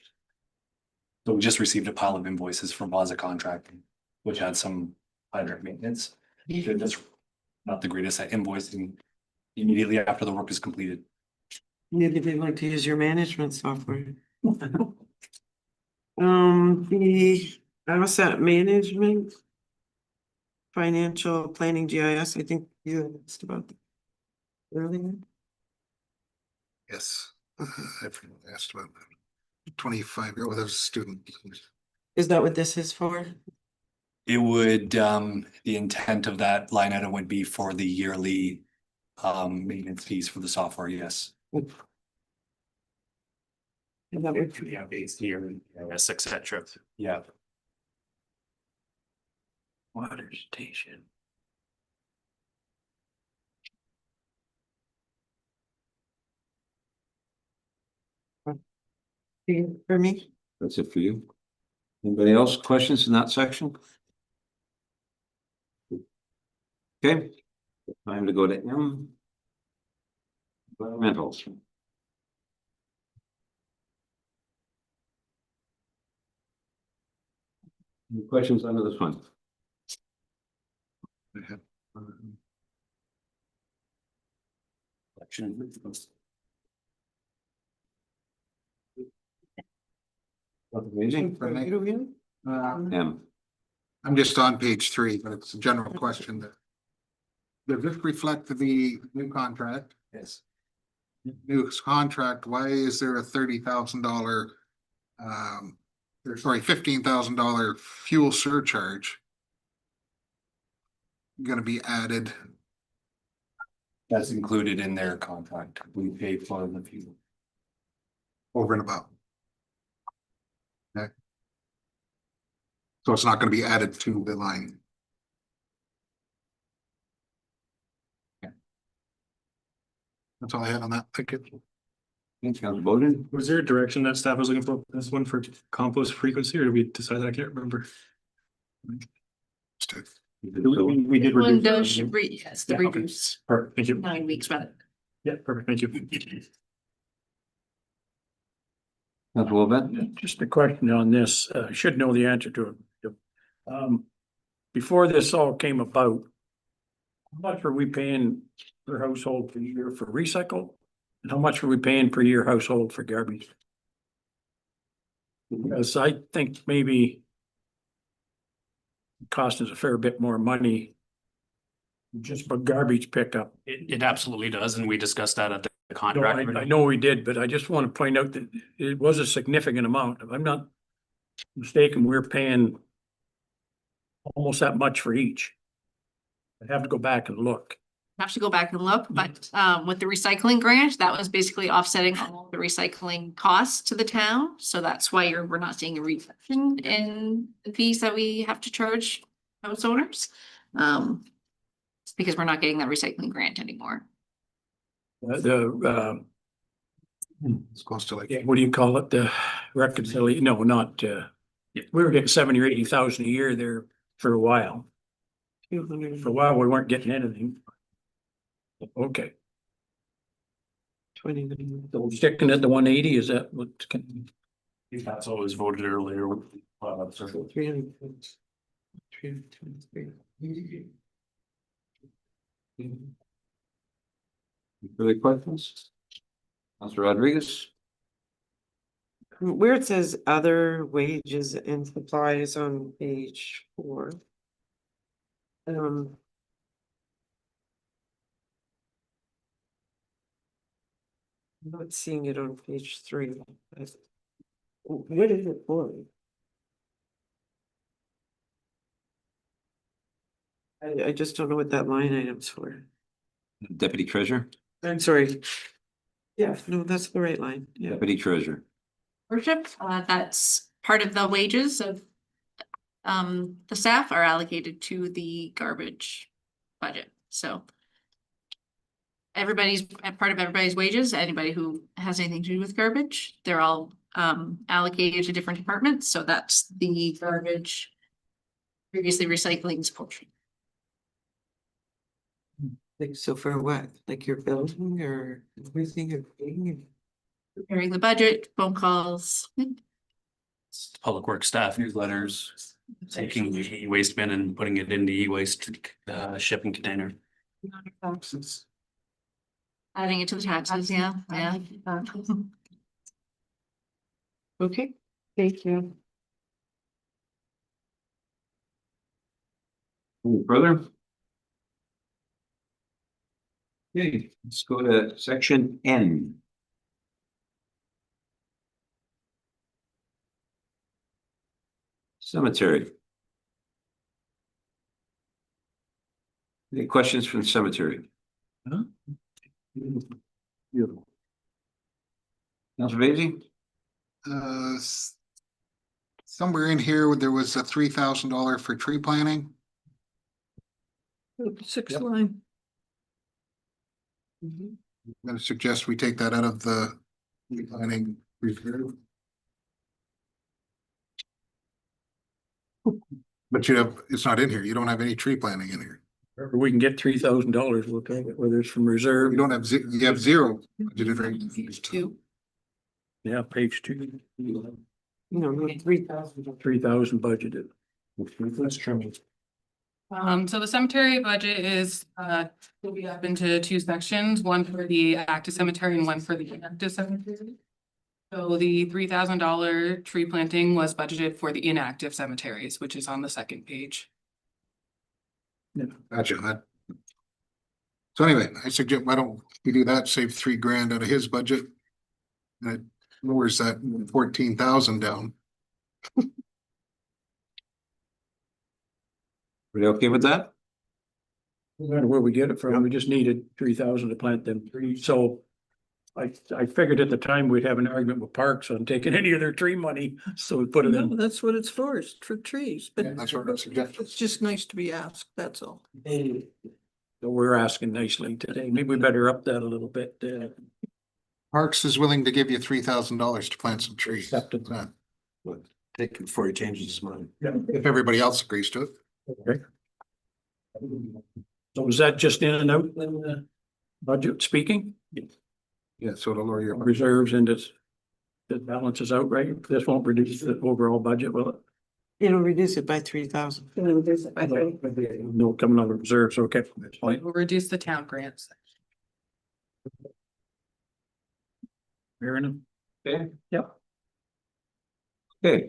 So we just received a pile of invoices from Baza Contracting, which had some hydrant maintenance. They're just not the greatest at invoicing immediately after the work is completed. Maybe they'd like to use your management software. The asset management. Financial planning GIS, I think you asked about that earlier. Yes, I've asked about 25 year old as a student. Is that what this is for? It would, the intent of that line item would be for the yearly maintenance fees for the software, yes. And that would Yeah, base here, yes, et cetera. Yeah. water station. For me, That's it for you. Anybody else? Questions in that section? Okay, time to go to M. Environmental. Any questions under this one? Amazing. M. I'm just on page 3, but it's a general question that. Does this reflect the new contract? Yes. New contract, why is there a $30,000? Sorry, $15,000 fuel surcharge? Gonna be added. That's included in their contract. We pay for the fuel. Over and above. Okay. So it's not gonna be added to the line. That's all I had on that. Thank you. Thanks, Councilor Bowden. Was there a direction that staff was looking for this one for compost frequency, or did we decide that? I can't remember. We did. One reduce- does, yes, the Yeah, okay. reduce Perfect, thank you. 9 weeks, but Yeah, perfect, thank you. Councilor Bowden. Just a question on this, I should know the answer to it. Before this all came about, how much were we paying per household per year for recycle? And how much were we paying per year household for garbage? Because I think maybe it cost us a fair bit more money just for garbage pickup. It absolutely does, and we discussed that at the No, contract. I know we did, but I just want to point out that it was a significant amount. If I'm not mistaken, we're paying almost that much for each. I'd have to go back and look. I have to go back and look, but with the recycling grant, that was basically offsetting all the recycling costs to the town. So that's why we're not seeing a reduction in the fees that we have to charge house owners. It's because we're not getting that recycling grant anymore. It's close to like. What do you call it? The reconciliation? No, not, we were getting 70 or 80,000 a year there for a while. 200. For a while, we weren't getting anything. Okay, 29. so we're sticking at the 180, is that what? That's what was voted earlier. 300. 323. Further questions? Councilor Rodriguez. Where it says other wages and supplies on page 4. I'm not seeing it on page 3. What is it for? I just don't know what that line item's for. Deputy Treasurer. I'm sorry. Yeah, no, that's the right line. Yeah. Deputy Treasurer. Worship, that's part of the wages of the staff are allocated to the garbage budget, so. Everybody's part of everybody's wages, anybody who has anything to do with garbage, they're all allocated to different departments, so that's the garbage. Previously recycling's portion. Like, so for what? Like your building or everything you're paying? Preparing the budget, phone calls. Public Works staff newsletters, taking the e-waste bin and putting it in the e-waste shipping container. Adding it to the taxes, yeah. Okay, thank you. Any further? Okay, let's go to section N. Cemetery. Any questions from the cemetery? Beautiful. Councilor Vacy? Uh, s- Somewhere in here, there was a $3,000 for tree planting. Sixth line. I'm gonna suggest we take that out of the tree planting reserve. But you have, it's not in here. You don't have any tree planting in here. Wherever we can get $3,000, we'll take it, whether it's from reserve. You don't have, you have zero budgeted right. Page 2. Yeah, page 2. No, 3,000. 3,000 budgeted. That's trimming. So the cemetery budget is, will be up into 2 sections, one for the active cemetery and one for the inactive cemetery. So the $3,000 tree planting was budgeted for the inactive cemeteries, which is on the second page. Gotcha, that. So anyway, I suggest, why don't we do that, save $3,000 out of his budget? That lowers that 14,000 down. Are you okay with that? No matter where we get it from, we just needed 3,000 to plant them trees, so. I figured at the time we'd have an argument with Parks on taking any of their tree money, so we put it No, in. that's what it's for trees, but Yeah, that's what I'm suggesting. it's just nice to be asked, that's all. So we're asking nicely today, maybe we better up that a little bit, Parks is willing to give you $3,000 to plant some trees. Accepted. Take it before he changes his mind. If everybody else agrees to it. Okay. So was that just in and out in the budget speaking? Yeah, so to lower your. Reserves and it balances out, right? This won't reduce the overall budget, will it? It'll reduce it by 3,000. No, coming out of reserves, okay. That's fine. We'll reduce the town grants. Fair enough. Okay. Yep. Okay.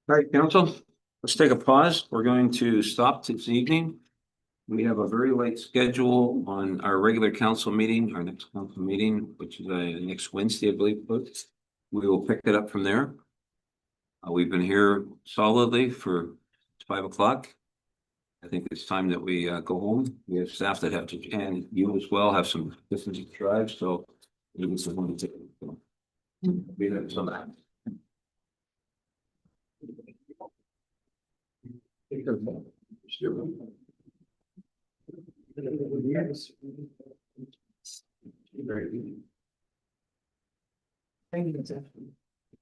All right, council, let's take a pause. We're going to stop this evening. We have a very late schedule on our regular council meeting, our next council meeting, which is next Wednesday, I believe. Folks. We will pick it up from there. We've been here solidly for 5 o'clock. I think it's time that we go home. We have staff that have to, and you as well, have some distance to drive, so we need someone to take. We have some.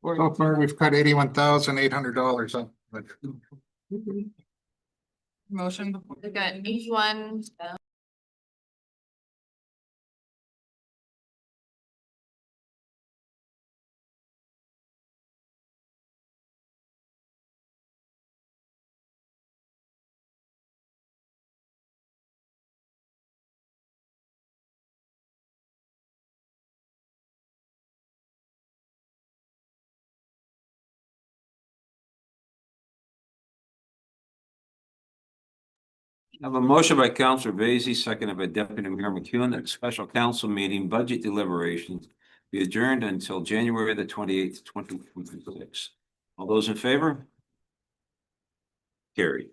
So far, we've cut $81,800 up. But Motion. We got 81. I have a motion by Councillor Vacy, seconded by Deputy Mayor McEwen, that special council meeting budget deliberations be adjourned until January the 28th, 2026. All those in favor? Carried.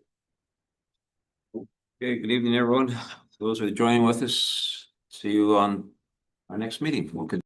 Okay, good evening, everyone. Those who are joining with us, see you on our next meeting. We'll continue.